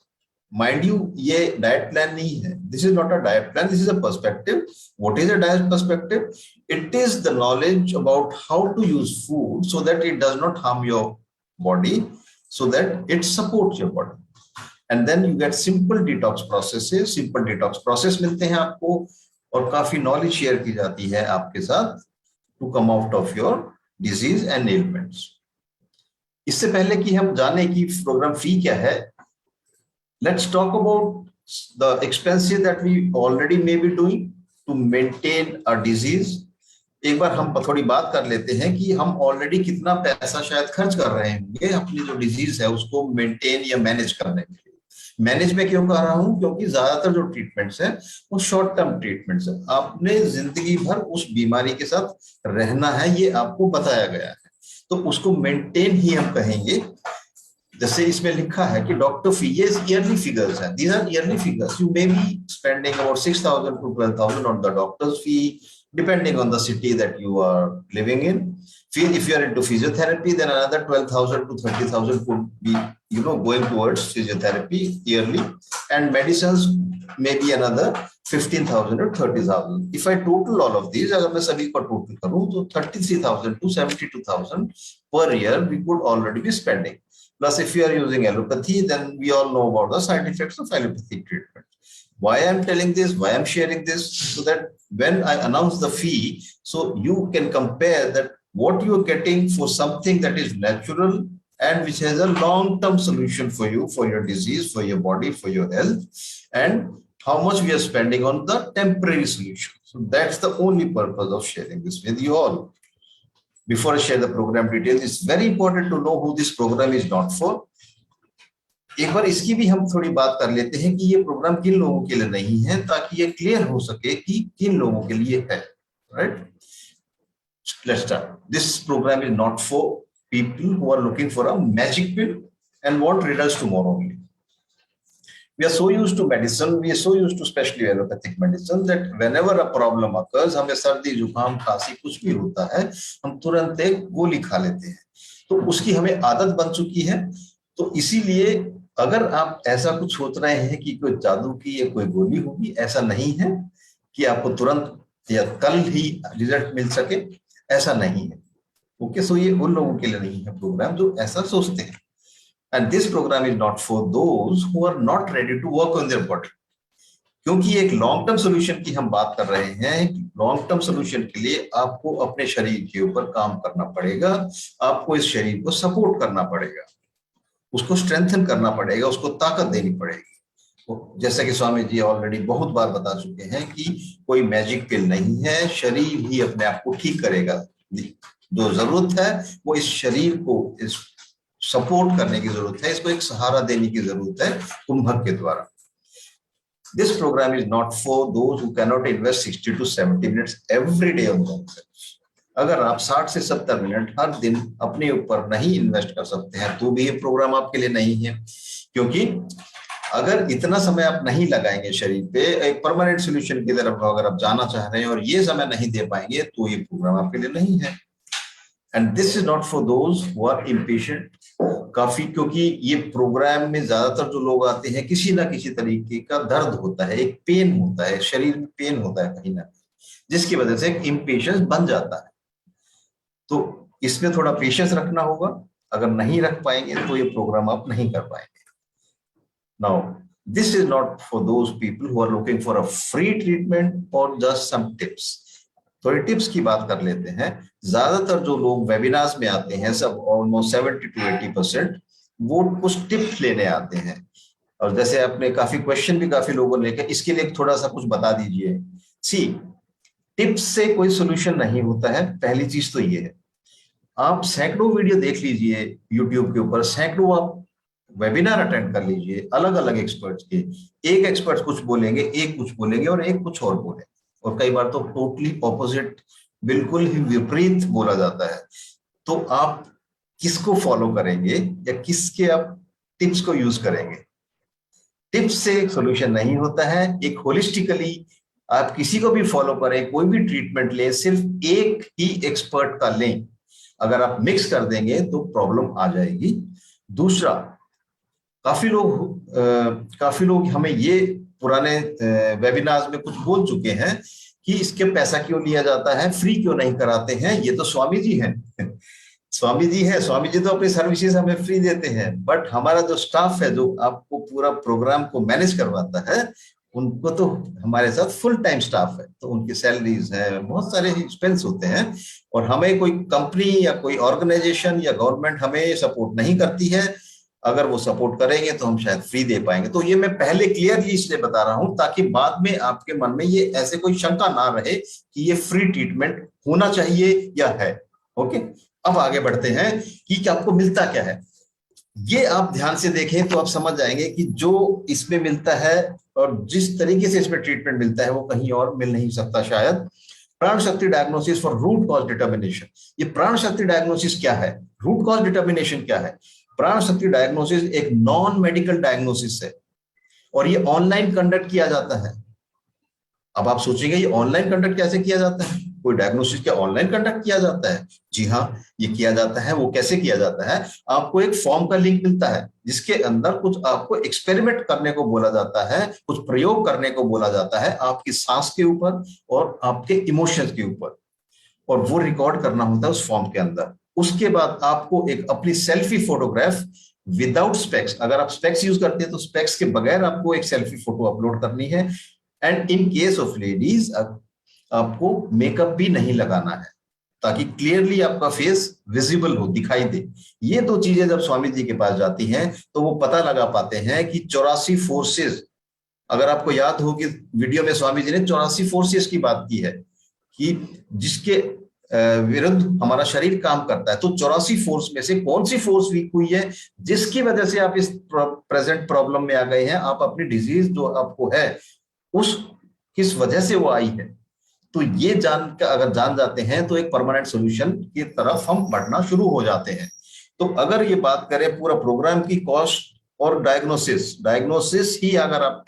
माइंड यू, ये डाइट प्लान नहीं है, this is not a diet plan, this is a perspective. What is a diet perspective? It is the knowledge about how to use food so that it does not harm your body, so that it supports your body. And then you get simple detox processes, simple detox process मिलते हैं आपको, और काफी नॉलेज शेयर की जाती है आपके साथ to come out of your disease and ailments. इससे पहले कि हम जाने की प्रोग्राम फी क्या है, let's talk about the expenses that we already may be doing to maintain a disease. एक बार हम थोड़ी बात कर लेते हैं कि हम ऑलरेडी कितना पैसा शायद खर्च कर रहे होंगे अपनी जो डिजीज है उसको मेंटेन या मैनेज करने के लिए। मैनेज में क्यों कर रहा हूं? क्योंकि ज्यादातर जो ट्रीटमेंट्स है वो शॉर्ट टर्म ट्रीटमेंट्स है, आपने जिंदगी भर उस बीमारी के साथ रहना है, ये आपको बताया गया है, तो उसको मेंटेन ही हम कहेंगे। जैसे इसमें लिखा है कि डॉक्टर फी, ये ईयरली फिगर्स है, these are yearly figures. You may be spending about 6,000 to 12,000 on the doctor's fee, depending on the city that you are living in. If you are into physiotherapy, then another 12,000 to 30,000 could be, going towards physiotherapy yearly, and medicines may be another 15,000 or 30,000. If I total all of these, अगर मैं सभी को total करूँ तो 33,000 to 72,000 per year we could already be spending. Plus, if you are using allopathy, then we all know about the side effects of allopathic treatment. Why I'm telling this, why I'm sharing this, so that when I announce the fee, so you can compare that what you're getting for something that is natural and which has a long-term solution for you, for your disease, for your body, for your health, and how much we are spending on the temporary solution. So that's the only purpose of sharing this with you all. Before I share the program details, it's very important to know who this program is not for. एक बार इसकी भी हम थोड़ी बात कर लेते हैं कि ये प्रोग्राम किन लोगों के लिए नहीं है, ताकि ये क्लियर हो सके कि किन लोगों के लिए है, right? Let's start. This program is not for people who are looking for a magic pill and want results tomorrow only. We are so used to medicine, we are so used to especially allopathic medicine that whenever a problem occurs, हमें सर्दी जुकाम खांसी कुछ भी होता है, हम तुरंत एक गोली खा लेते हैं, तो उसकी हमें आदत बन चुकी है। तो इसीलिए अगर आप ऐसा कुछ सोच रहे हैं कि कोई जादू की या कोई गोली होगी, ऐसा नहीं है कि आपको तुरंत या कल ही रिजल्ट मिल सके, ऐसा नहीं है। ओके, सो ये उन लोगों के लिए नहीं है प्रोग्राम जो ऐसा सोचते हैं। And this programme is not for those who are not ready to work on their body, क्योंकि एक लॉन्ग टर्म सोल्यूशन की हम बात कर रहे हैं। लॉन्ग टर्म सोल्यूशन के लिए आपको अपने शरीर के ऊपर काम करना पड़ेगा, आपको इस शरीर को सपोर्ट करना पड़ेगा, उसको स्ट्रेंथन करना पड़ेगा, उसको ताकत देनी पड़ेगी। जैसा कि स्वामी जी ऑलरेडी बहुत बार बता चुके हैं कि कोई मैजिक पिल नहीं है, शरीर ही अपने आप को ठीक करेगा। जो जरूरत है वो इस शरीर को इस सपोर्ट करने की जरूरत है, इसको एक सहारा देने की जरूरत है कुंभक के द्वारा। This program is not for those who cannot invest 60 to 70 minutes every day on themselves. अगर आप 60 से 70 मिनट हर दिन अपने ऊपर नहीं इन्वेस्ट कर सकते हैं तो भी ये प्रोग्राम आपके लिए नहीं है, क्योंकि अगर इतना समय आप नहीं लगाएंगे शरीर पे, एक परमानेंट सोल्यूशन की तरफ अगर आप जाना चाह रहे हैं और ये समय नहीं दे पाएंगे तो ये प्रोग्राम आपके लिए नहीं है। And this is not for those who are impatient. काफी, क्योंकि ये प्रोग्राम में ज्यादातर जो लोग आते हैं किसी ना किसी तरीके का दर्द होता है, एक पेन होता है, शरीर में पेन होता है कहीं ना कहीं, जिसकी वजह से एक इम्पेशेंस बन जाता है। तो इसमें थोड़ा पेशेंस रखना होगा, अगर नहीं रख पाएंगे तो ये प्रोग्राम आप नहीं कर पाएंगे। Now this is not for those people who are looking for a free treatment और जस्ट सम टिप्स। थोड़ी टिप्स की बात कर लेते हैं। ज्यादातर जो लोग वेबिनार्स में आते हैं, सब ऑलमोस्ट 70 to 80%, वो कुछ टिप्स लेने आते हैं। और जैसे आपने काफी क्वेश्चन भी काफी लोगों ने लेकर, इसके लिए थोड़ा सा कुछ बता दीजिए। सी, टिप्स से कोई सोल्यूशन नहीं होता है। पहली चीज तो ये है, आप सैकड़ों वीडियो देख लीजिए यूट्यूब के ऊपर, सैकड़ों आप वेबिनार अटेंड कर लीजिए अलग अलग एक्सपर्ट्स के। एक एक्सपर्ट कुछ बोलेंगे, एक कुछ बोलेंगे और एक कुछ और बोले, और कई बार तो टोटली ऑपोजिट, बिल्कुल ही विपरीत बोला जाता है। तो आप किसको फॉलो करेंगे या किसके आप टिप्स को यूज करेंगे? टिप्स से सोल्यूशन नहीं होता है। एक होलिस्टिकली आप किसी को भी फॉलो करें, कोई भी ट्रीटमेंट लें, सिर्फ एक ही एक्सपर्ट का लें। अगर आप मिक्स कर देंगे तो प्रॉब्लम आ जाएगी। दूसरा, काफी लोग हमें ये पुराने वेबिनार्स में कुछ बोल चुके हैं कि इसके पैसा क्यों लिया जाता है, फ्री क्यों नहीं कराते हैं, ये तो स्वामी जी हैं। स्वामी जी है, स्वामी जी तो अपनी सर्विसेज हमें फ्री देते हैं, बट हमारा जो स्टाफ है जो आपको पूरा प्रोग्राम को मैनेज करवाता है, उनको तो हमारे साथ फुल टाइम स्टाफ है, तो उनकी सैलरीज है, बहुत सारे एक्सपेंस होते हैं। और हमें कोई कंपनी या कोई ऑर्गेनाइजेशन या गवर्नमेंट हमें सपोर्ट नहीं करती है। अगर वो सपोर्ट करेंगे तो हम शायद फ्री दे पाएंगे। तो ये मैं पहले क्लियरली इसलिए बता रहा हूं ताकि बाद में आपके मन में ये ऐसे कोई शंका ना रहे कि ये फ्री ट्रीटमेंट होना चाहिए या है। ओके, अब आगे बढ़ते हैं कि आपको मिलता क्या है। ये आप ध्यान से देखें तो आप समझ जाएंगे कि जो इसमें मिलता है और जिस तरीके से इसमें ट्रीटमेंट मिलता है वो कहीं और मिल नहीं सकता शायद। Prana shakti diagnosis for root cause determination. ये प्राण शक्ति डायग्नोसिस क्या है, रूट कॉज डिटर्मिनेशन क्या है? प्राण शक्ति डायग्नोसिस एक नॉन मेडिकल डायग्नोसिस है और ये ऑनलाइन कंडक्ट किया जाता है। अब आप सोचेंगे ये ऑनलाइन कंडक्ट कैसे किया जाता है? कोई डायग्नोसिस क्या ऑनलाइन कंडक्ट किया जाता है? जी हाँ, ये किया जाता है। वो कैसे किया जाता है? आपको एक फॉर्म का लिंक मिलता है जिसके अंदर कुछ आपको एक्सपेरिमेंट करने को बोला जाता है, कुछ प्रयोग करने को बोला जाता है आपकी सांस के ऊपर और आपके इमोशंस के ऊपर, और वो रिकॉर्ड करना होता है उस फॉर्म के अंदर। उसके बाद आपको एक अपनी सेल्फी फोटोग्राफ विदाउट स्पेक्स, अगर आप स्पेक्स यूज करते हैं तो स्पेक्स के बगैर आपको एक सेल्फी फोटो अपलोड करनी है। And in case of ladies आपको मेकअप भी नहीं लगाना है ताकि क्लियरली आपका फेस विजिबल हो, दिखाई दे। ये दो चीजें जब स्वामी जी के पास जाती हैं तो वो पता लगा पाते हैं कि 84 फोर्सेस, अगर आपको याद हो कि वीडियो में स्वामी जी ने 84 फोर्सेस की बात की है कि जिसके विरुद्ध हमारा शरीर काम करता है, तो 84 फोर्स में से कौन सी फोर्स वीक हुई है जिसकी वजह से आप इस प्रेजेंट प्रॉब्लम में आ गए हैं, आप अपनी डिजीज जो आपको है उस किस वजह से वो आई है। तो ये अगर जान जाते हैं तो एक परमानेंट सॉल्यूशन की तरफ हम बढ़ना शुरू हो जाते हैं। तो अगर ये बात करें पूरा प्रोग्राम की कॉस्ट और डायग्नोसिस ही अगर आप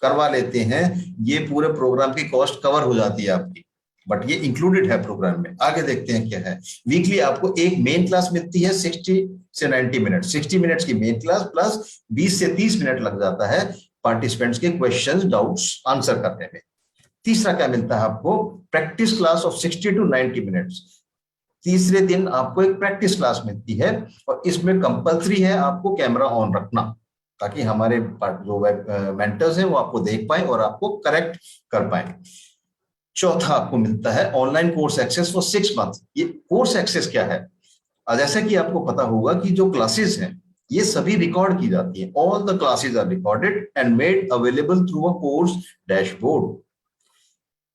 करवा लेते हैं, ये पूरे प्रोग्राम की कॉस्ट कवर हो जाती है आपकी, बट ये इंक्लूडेड है प्रोग्राम में। आगे देखते हैं क्या है। वीकली आपको एक मेन क्लास मिलती है 60 से 90 मिनट, 60 मिनट्स की मेन क्लास प्लस 20 से 30 मिनट लग जाता है पार्टिसिपेंट्स के क्वेश्चंस डाउट्स आंसर करने में। तीसरा क्या मिलता है आपको? Practice class of 60 to 90 minutes. तीसरे दिन आपको एक प्रैक्टिस क्लास मिलती है और इसमें कंपलसरी है आपको कैमरा ऑन रखना ताकि हमारे जो मेंटर्स हैं वो आपको देख पाए और आपको करेक्ट कर पाए। चौथा आपको मिलता है online course access for 6 month. ये कोर्स एक्सेस क्या है? जैसा कि आपको पता होगा कि जो क्लासेस हैं ये सभी रिकॉर्ड की जाती है। All the classes are recorded and made available through a course dashboard,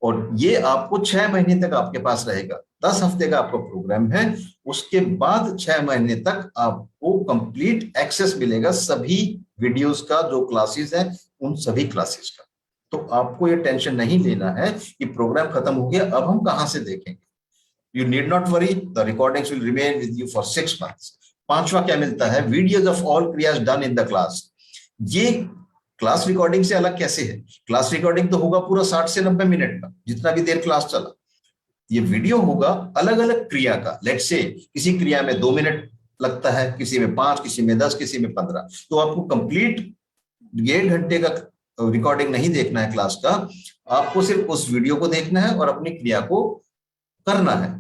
और ये आपको 6 महीने तक आपके पास रहेगा। 10 हफ्ते का आपका प्रोग्राम है, उसके बाद 6 महीने तक आपको कंप्लीट एक्सेस मिलेगा सभी वीडियोस का, जो क्लासेस है उन सभी क्लासेस का। तो आपको ये टेंशन नहीं लेना है कि प्रोग्राम खत्म हो गया अब हम कहां से देखेंगे। You need not worry, the recordings will remain with you for 6 months. पांचवा क्या मिलता है? Videos of all क्रियाज done in the class. ये क्लास रिकॉर्डिंग से अलग कैसे है? क्लास रिकॉर्डिंग तो होगा पूरा 60 से 90 मिनट का, जितना भी देर क्लास चला। ये वीडियो होगा अलग अलग क्रिया का। लेट्स से किसी क्रिया में 2 मिनट लगता है, किसी में 5, किसी में 10, किसी में 15। तो आपको कंप्लीट 1.5 घंटे का रिकॉर्डिंग नहीं देखना है क्लास का, आपको सिर्फ उस वीडियो को देखना है और अपनी क्रिया को करना है।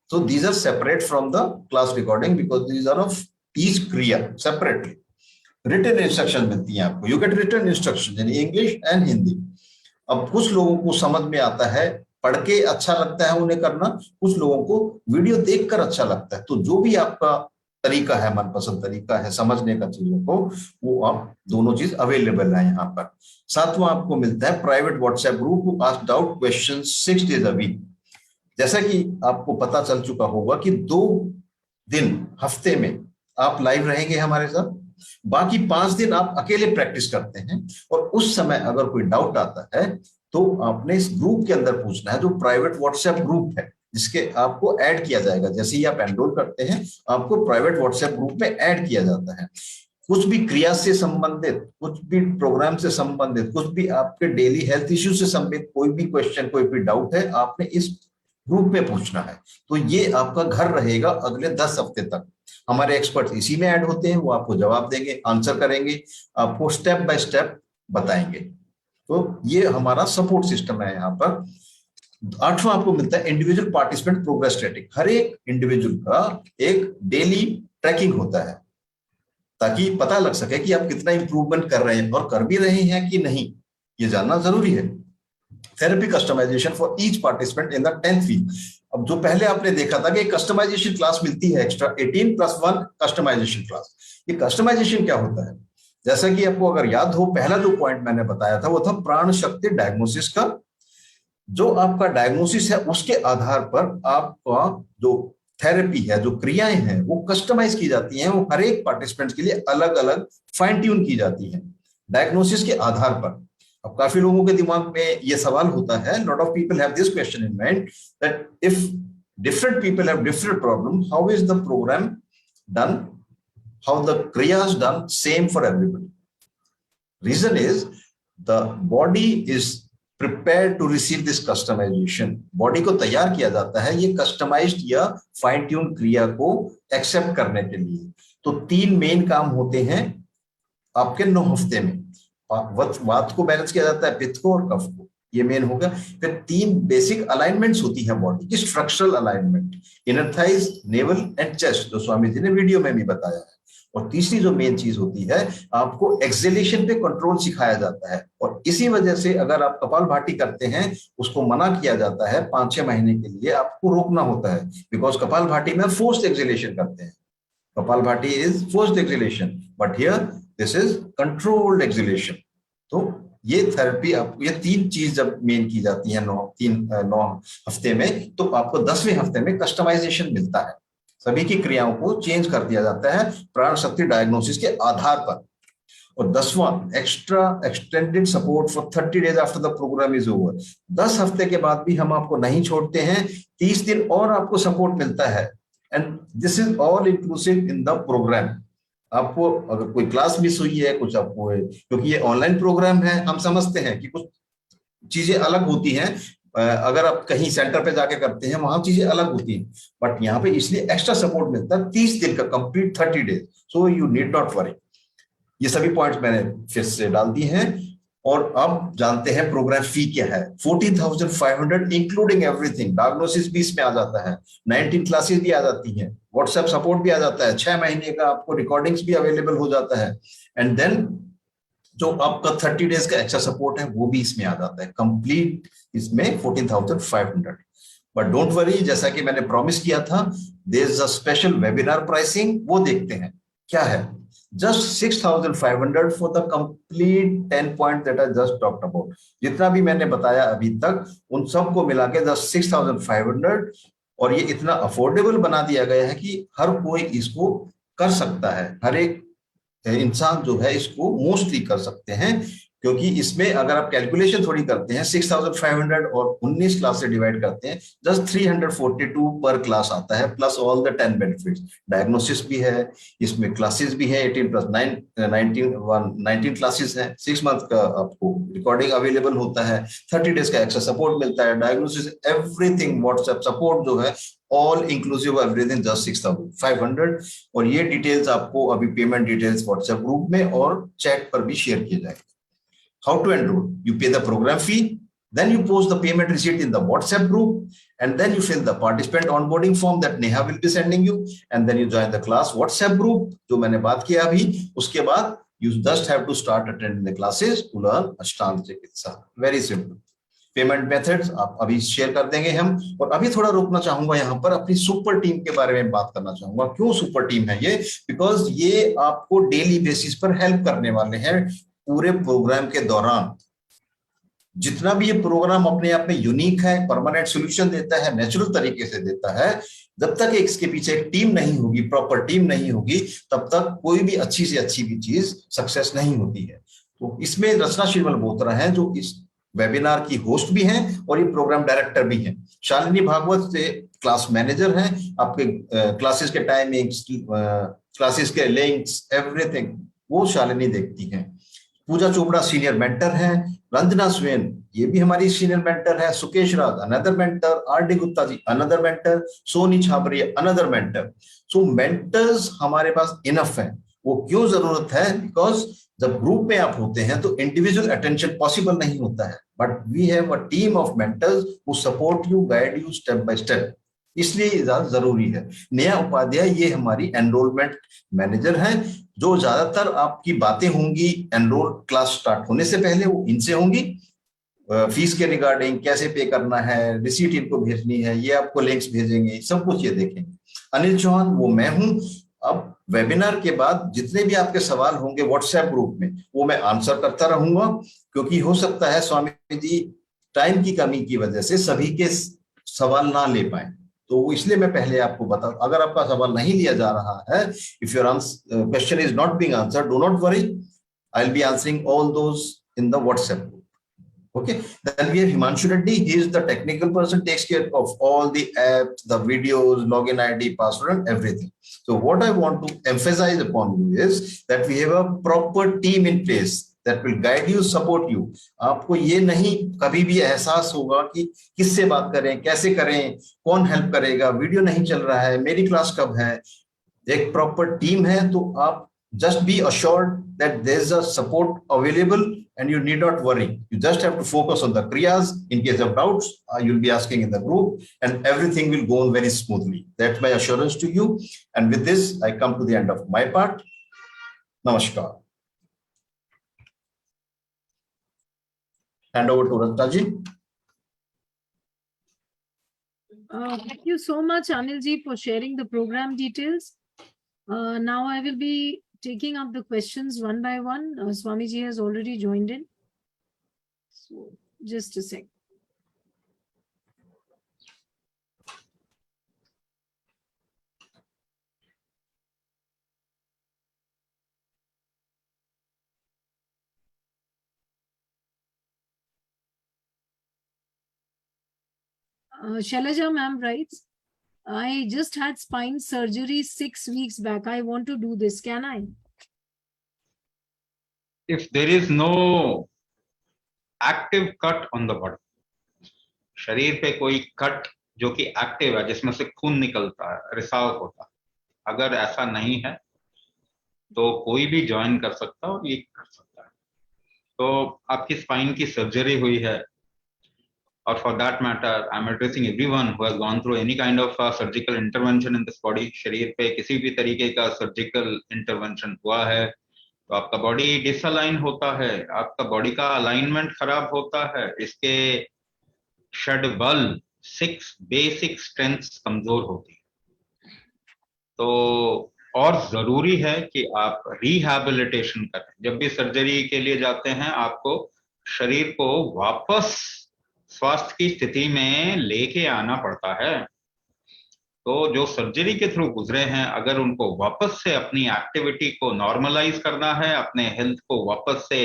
So these are separate from the class recording because these are of each kriya separately. Written instruction मिलती हैं आपको। You get written instruction in English and Hindi. अब कुछ लोगों को समझ में आता है, पढ़ के अच्छा लगता है उन्हें करना, कुछ लोगों को वीडियो देखकर अच्छा लगता है। तो जो भी आपका तरीका है, मनपसंद तरीका है समझने का चीजों को, वो आप दोनों चीज अवेलेबल है यहाँ पर। सातवां आपको मिलता है private WhatsApp group ask doubt question 6 days a week। जैसा कि आपको पता चल चुका होगा कि 2 दिन हफ्ते में आप लाइव रहेंगे हमारे साथ, बाकी 5 दिन आप अकेले प्रैक्टिस करते हैं। और उस समय अगर कोई डाउट आता है तो आपने इस ग्रुप के अंदर पूछना है, जो प्राइवेट व्हाट्सएप ग्रुप है, जिसके आपको ऐड किया जाएगा। जैसे ही आप एनरोल करते हैं, आपको प्राइवेट व्हाट्सएप ग्रुप में ऐड किया जाता है। कुछ भी क्रिया से संबंधित, कुछ भी प्रोग्राम से संबंधित, कुछ भी आपके डेली हेल्थ इश्यू से संबंधित कोई भी क्वेश्चन, कोई भी डाउट है, आपने इस ग्रुप में पूछना है। तो ये आपका घर रहेगा अगले 10 हफ्ते तक। हमारे एक्सपर्ट इसी में ऐड होते हैं, वो आपको जवाब देंगे, आंसर करेंगे, आपको स्टेप बाय स्टेप बताएंगे। तो ये हमारा सपोर्ट सिस्टम है यहाँ पर। 8वां आपको मिलता है इंडिविजुअल पार्टिसिपेंट प्रोग्रेस ट्रैकिंग। हर एक इंडिविजुअल का एक डेली ट्रैकिंग होता है, ताकि पता लग सके कि आप कितना इंप्रूवमेंट कर रहे हैं और कर भी रहे हैं कि नहीं, ये जानना जरूरी है। Therapy customisation for each participant in the 10th week. अब जो पहले आपने देखा था कि कस्टमाइजेशन क्लास मिलती है एक्स्ट्रा, 18+1 कस्टमाइजेशन क्लास। ये कस्टमाइजेशन क्या होता है? जैसा कि आपको अगर याद हो, पहला जो पॉइंट मैंने बताया था वो था प्राण शक्ति डायग्नोसिस का। जो आपका डायग्नोसिस है उसके आधार पर आपका जो थेरेपी है, जो क्रियाएं हैं, वो कस्टमाइज की जाती हैं। वो हर एक पार्टिसिपेंट के लिए अलग अलग फाइन ट्यून की जाती है डायग्नोसिस के आधार पर। अब काफी लोगों के दिमाग में ये सवाल होता है, lot of people have this question in mind that if different people have different problem, how is the programme done, how the kriyas done same for everybody? Reason is the body is prepared to receive this customization। बॉडी को तैयार किया जाता है ये कस्टमाइज्ड या फाइन ट्यून क्रिया को एक्सेप्ट करने के लिए। तो 3 मेन काम होते हैं आपके 9 हफ्ते में। वात को बैलेंस किया जाता है, पित्त को और कफ को, ये मेन होगा। फिर 3 बेसिक अलाइनमेंट्स होती है बॉडी की, structural alignment, inner thighs, naval and chest, जो स्वामी जी ने वीडियो में भी बताया है। और तीसरी जो मेन चीज होती है, आपको एक्सेलेशन पे कंट्रोल सिखाया जाता है। और इसी वजह से अगर आप कपालभाति करते हैं, उसको मना किया जाता है 5-6 महीने के लिए, आपको रोकना होता है, बिकॉज कपालभाति में फोर्स्ड एक्सेलेशन करते हैं। Kapalbhati is forced acceleration, but here this is controlled acceleration. तो ये थेरेपी आपको, ये 3 चीज जब मेन की जाती है 9 हफ्ते में, तो आपको 10वें हफ्ते में कस्टमाइजेशन मिलता है। सभी की क्रियाओं को चेंज कर दिया जाता है प्राण शक्ति डायग्नोसिस के आधार पर। और 10वां extra extended support for 30 days after the program is over. 10 हफ्ते के बाद भी हम आपको नहीं छोड़ते हैं, 30 दिन और आपको सपोर्ट मिलता है। And this is all inclusive in the programme. आपको अगर कोई क्लास मिस हुई है, कुछ आपको, क्योंकि ये ऑनलाइन प्रोग्राम है, हम समझते हैं कि कुछ चीजें अलग होती हैं। अगर आप कहीं सेंटर पे जाके करते हैं, वहां चीजें अलग होती हैं, बट यहाँ पे इसलिए एक्स्ट्रा सपोर्ट मिलता है 30 दिन का, complete 30 days। So you need not worry. ये सभी पॉइंट्स मैंने फिर से डाल दिए हैं। और अब जानते हैं प्रोग्राम फी क्या है। 14,500 इंक्लूडिंग एवरीथिंग। डायग्नोसिस भी इसमें आ जाता है, 19 क्लासेस भी आ जाती हैं, व्हाट्सएप सपोर्ट भी आ जाता है, 6 महीने का आपको रिकॉर्डिंग्स भी अवेलेबल हो जाता है। एंड देन जो आपका 30 days का एक्स्ट्रा सपोर्ट है वो भी इसमें आ जाता है, कंप्लीट इसमें 14,500। बट डोंट वरी, जैसा कि मैंने प्रॉमिस किया था, there is a special webinar pricing. वो देखते हैं क्या है। Just 6,500 for the complete 10 point that I just talked about. जितना भी मैंने बताया अभी तक, उन सबको मिला के जस्ट 6,500। और ये इतना अफोर्डेबल बना दिया गया है कि हर कोई इसको कर सकता है, हर एक इंसान जो है इसको मोस्टली कर सकते हैं। क्योंकि इसमें अगर आप कैलकुलेशन थोड़ी करते हैं 6500 और 19 क्लास से डिवाइड करते हैं, जस्ट 342 पर क्लास आता है, plus all the 10 benefits. Diagnosis भी है, इसमें क्लासेस भी है, 18 प्लस 9 19 क्लासेस है, 6 मंथ का आपको रिकॉर्डिंग अवेलेबल होता है, 30 डेज का एक्स्ट्रा सपोर्ट मिलता है, डायग्नोसिस, एवरीथिंग, व्हाट्सएप सपोर्ट जो है, ऑल इंक्लूसिव एवरीथिंग, जस्ट 6500। और ये डिटेल्स आपको अभी पेमेंट डिटेल्स व्हाट्सएप ग्रुप में और चैट पर भी शेयर किए जाएंगे। How to enroll? You pay the program fee, then you post the payment receipt in the WhatsApp group, and then you fill the participant onboarding form that Neha will be sending you, and then you join the class WhatsApp group जो मैंने बात किया अभी। उसके बाद you just have to start attending the classes to learn अष्टांग चिकित्सा। Very simple. पेमेंट मेथड्स आप अभी शेयर कर देंगे हम। और अभी थोड़ा रोकना चाहूंगा यहाँ पर, अपनी सुपर टीम के बारे में बात करना चाहूंगा। क्यों सुपर टीम है ये? बिकॉज ये आपको डेली बेसिस पर हेल्प करने वाले हैं पूरे प्रोग्राम के दौरान। जितना भी ये प्रोग्राम अपने आप में यूनिक है, परमानेंट सॉल्यूशन देता है, नेचुरल तरीके से देता है, जब तक इसके पीछे एक टीम नहीं होगी, प्रॉपर टीम नहीं होगी, तब तक कोई भी अच्छी से अच्छी भी चीज सक्सेस नहीं होती है। तो इसमें रचना श्रीमल बोत्रा हैं जो इस वेबिनार की होस्ट भी हैं और ये प्रोग्राम डायरेक्टर भी हैं। शालिनी भागवत से क्लास मैनेजर हैं, आपके क्लासेस के टाइमिंग्स, क्लासेस के लिंक्स, एवरीथिंग वो शालिनी देखती हैं। पूजा चोपड़ा सीनियर मेंटर हैं, रंजना स्वेन ये भी हमारी सीनियर मेंटर है, Sukesh Raj another mentor, R D. Gupta ji another mentor, Soni Chhabria another mentor. So mentors हमारे पास इनफ है। वो क्यों जरूरत है? बिकॉज जब ग्रुप में आप होते हैं तो इंडिविजुअल अटेंशन पॉसिबल नहीं होता है, but we have a team of mentors who support you, guide you step by step, इसलिए ज्यादा जरूरी है। नेहा उपाध्याय ये हमारी एनरोलमेंट मैनेजर हैं, जो ज्यादातर आपकी बातें होंगी एनरोल क्लास स्टार्ट होने से पहले वो इनसे होंगी। फीस के रिगार्डिंग कैसे पे करना है, रिसीट इनको भेजनी है, ये आपको लिंक्स भेजेंगे, सब कुछ ये देखेंगे। अनिल चौहान वो मैं हूं। अब वेबिनार के बाद जितने भी आपके सवाल होंगे व्हाट्सएप ग्रुप में वो मैं आंसर करता रहूंगा, क्योंकि हो सकता है स्वामी जी टाइम की कमी की वजह से सभी के सवाल ना ले पाए, तो इसलिए मैं पहले आपको बता, अगर आपका सवाल नहीं लिया जा रहा है, if your question is not being answered, do not worry, I will be answering all those in the WhatsApp group. Okay, then we have Himanshu Reddy. He is the technical person, takes care of all the apps, the videos, login ID, password, and everything. So what I want to emphasize upon you is that we have a proper team in place that will guide you, support you. आपको ये नहीं कभी भी एहसास होगा कि किससे बात करें, कैसे करें, कौन हेल्प करेगा, वीडियो नहीं चल रहा है, मेरी क्लास कब है। एक प्रॉपर टीम है, तो आप just be assured that there's a support available and you need not worry. You just have to focus on the kriyas. In case of doubts, you'll be asking in the group and everything will go on very smoothly. That's my assurance to you. And with this, I come to the end of my part. Namaskar. Hand over to Rajta ji. Thank you so much, Anil ji, for sharing the program details. Now I will be taking up the questions one by one. Swamiji has already joined in. So just a sec. Shailaja ma'am writes, I just had spine surgery 6 weeks back. I want to do this. Can I? If there is no active cut on the body, शरीर पे कोई कट जो कि एक्टिव है, जिसमें से खून निकलता है, रिसाव होता है, अगर ऐसा नहीं है तो कोई भी ज्वाइन कर सकता है और ये कर सकता है। तो आपकी स्पाइन की सर्जरी हुई है, और for that matter, I'm addressing everyone who has gone through any kind of surgical intervention in this body. शरीर पे किसी भी तरीके का सर्जिकल इंटरवेंशन हुआ है तो आपका बॉडी डिसअलाइन होता है, आपका बॉडी का अलाइनमेंट खराब होता है, इसके षड बल 6 बेसिक स्ट्रेंथ्स कमजोर होती है। तो और जरूरी है कि आप रिहैबिलिटेशन करें। जब भी सर्जरी के लिए जाते हैं आपको शरीर को वापस स्वास्थ्य की स्थिति में लेके आना पड़ता है। तो जो सर्जरी के थ्रू गुजरे हैं, अगर उनको वापस से अपनी एक्टिविटी को नॉर्मलाइज करना है, अपने हेल्थ को वापस से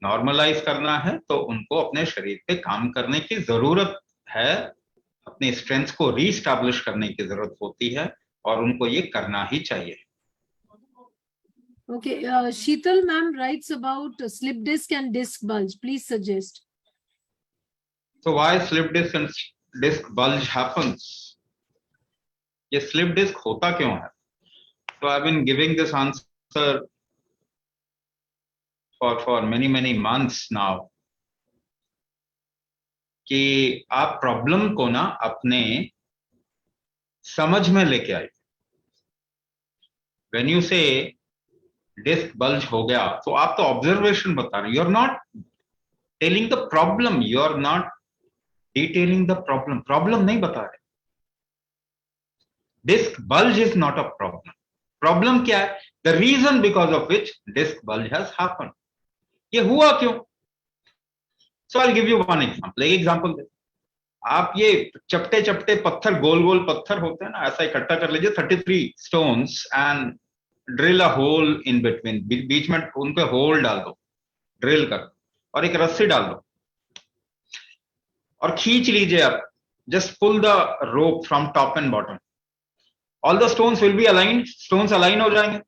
नॉर्मलाइज करना है तो उनको अपने शरीर पे काम करने की जरूरत है, अपनी स्ट्रेंथ को रीस्टैब्लिश करने की जरूरत होती है और उनको ये करना ही चाहिए। Okay, Sheetal ma'am writes about slip disc and disc bulge. Please suggest. So why slip disc and disc bulge happens? ये slip disc होता क्यों है? So I've been giving this answer for many months now कि आप प्रॉब्लम को ना अपने समझ में लेके आए। When you say disc bulge हो गया तो आप तो ऑब्जर्वेशन बता रहे, you are not telling the problem, you are not detailing the problem, problem नहीं बता रहे। Disc bulge is not a problem, problem क्या है? The reason because of which disc bulge has happened, ये हुआ क्यों? So I will give you one example, एक एग्जांपल दे। आप ये चपटे चपटे पत्थर, गोल गोल पत्थर होते हैं ना, ऐसा इकट्ठा कर लीजिए 33 stones and drill a hole in between, बीच में उनके होल डाल दो, ड्रिल कर, और एक रस्सी डाल दो और खींच लीजिए आप, just pull the rope from top and bottom, all the stones will be aligned, stones align हो जाएंगे।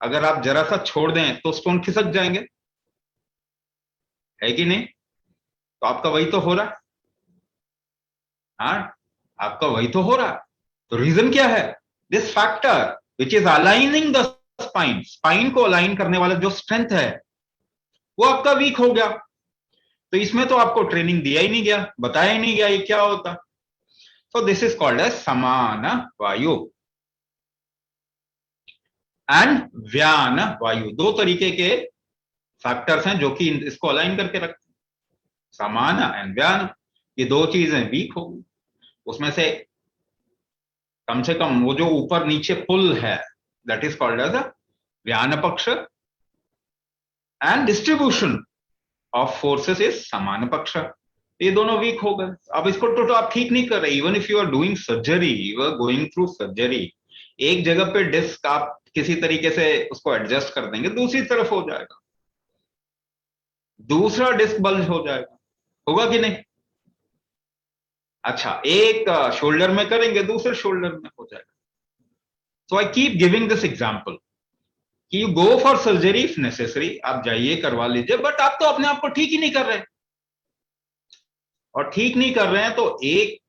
अगर आप जरा सा छोड़ दें तो स्टोन खिसक जाएंगे, है कि नहीं? तो आपका वही तो हो रहा है, हाँ आपका वही तो हो रहा है। तो रीजन क्या है? This factor which is aligning the spine, spine को अलाइन करने वाला जो स्ट्रेंथ है वो आपका वीक हो गया। तो इसमें तो आपको ट्रेनिंग दिया ही नहीं गया, बताया ही नहीं गया ये क्या होता। So this is called as samana vayu and व्यान वायु, दो तरीके के फैक्टर्स हैं जो कि इसको अलाइन करके रखते हैं, समान एंड व्यान। ये दो चीजें वीक हो गई, उसमें से कम वो जो ऊपर नीचे पुल है, दैट इज कॉल्ड एज व्यान पक्ष, and distribution of forces is समान पक्ष। ये दोनों वीक हो गए। अब इसको तो आप ठीक नहीं कर रहे, even if you are doing surgery, you are going through surgery, एक जगह पे डिस्क आप किसी तरीके से उसको एडजस्ट कर देंगे, दूसरी तरफ हो जाएगा, दूसरा डिस्क बल्ज हो जाएगा, होगा कि नहीं? अच्छा, एक शोल्डर में करेंगे, दूसरे शोल्डर में हो जाएगा। So I keep giving this example कि you go for surgery if necessary, आप जाइए करवा लीजिए, बट आप तो अपने आप को ठीक ही नहीं कर रहे, और ठीक नहीं कर रहे हैं तो एक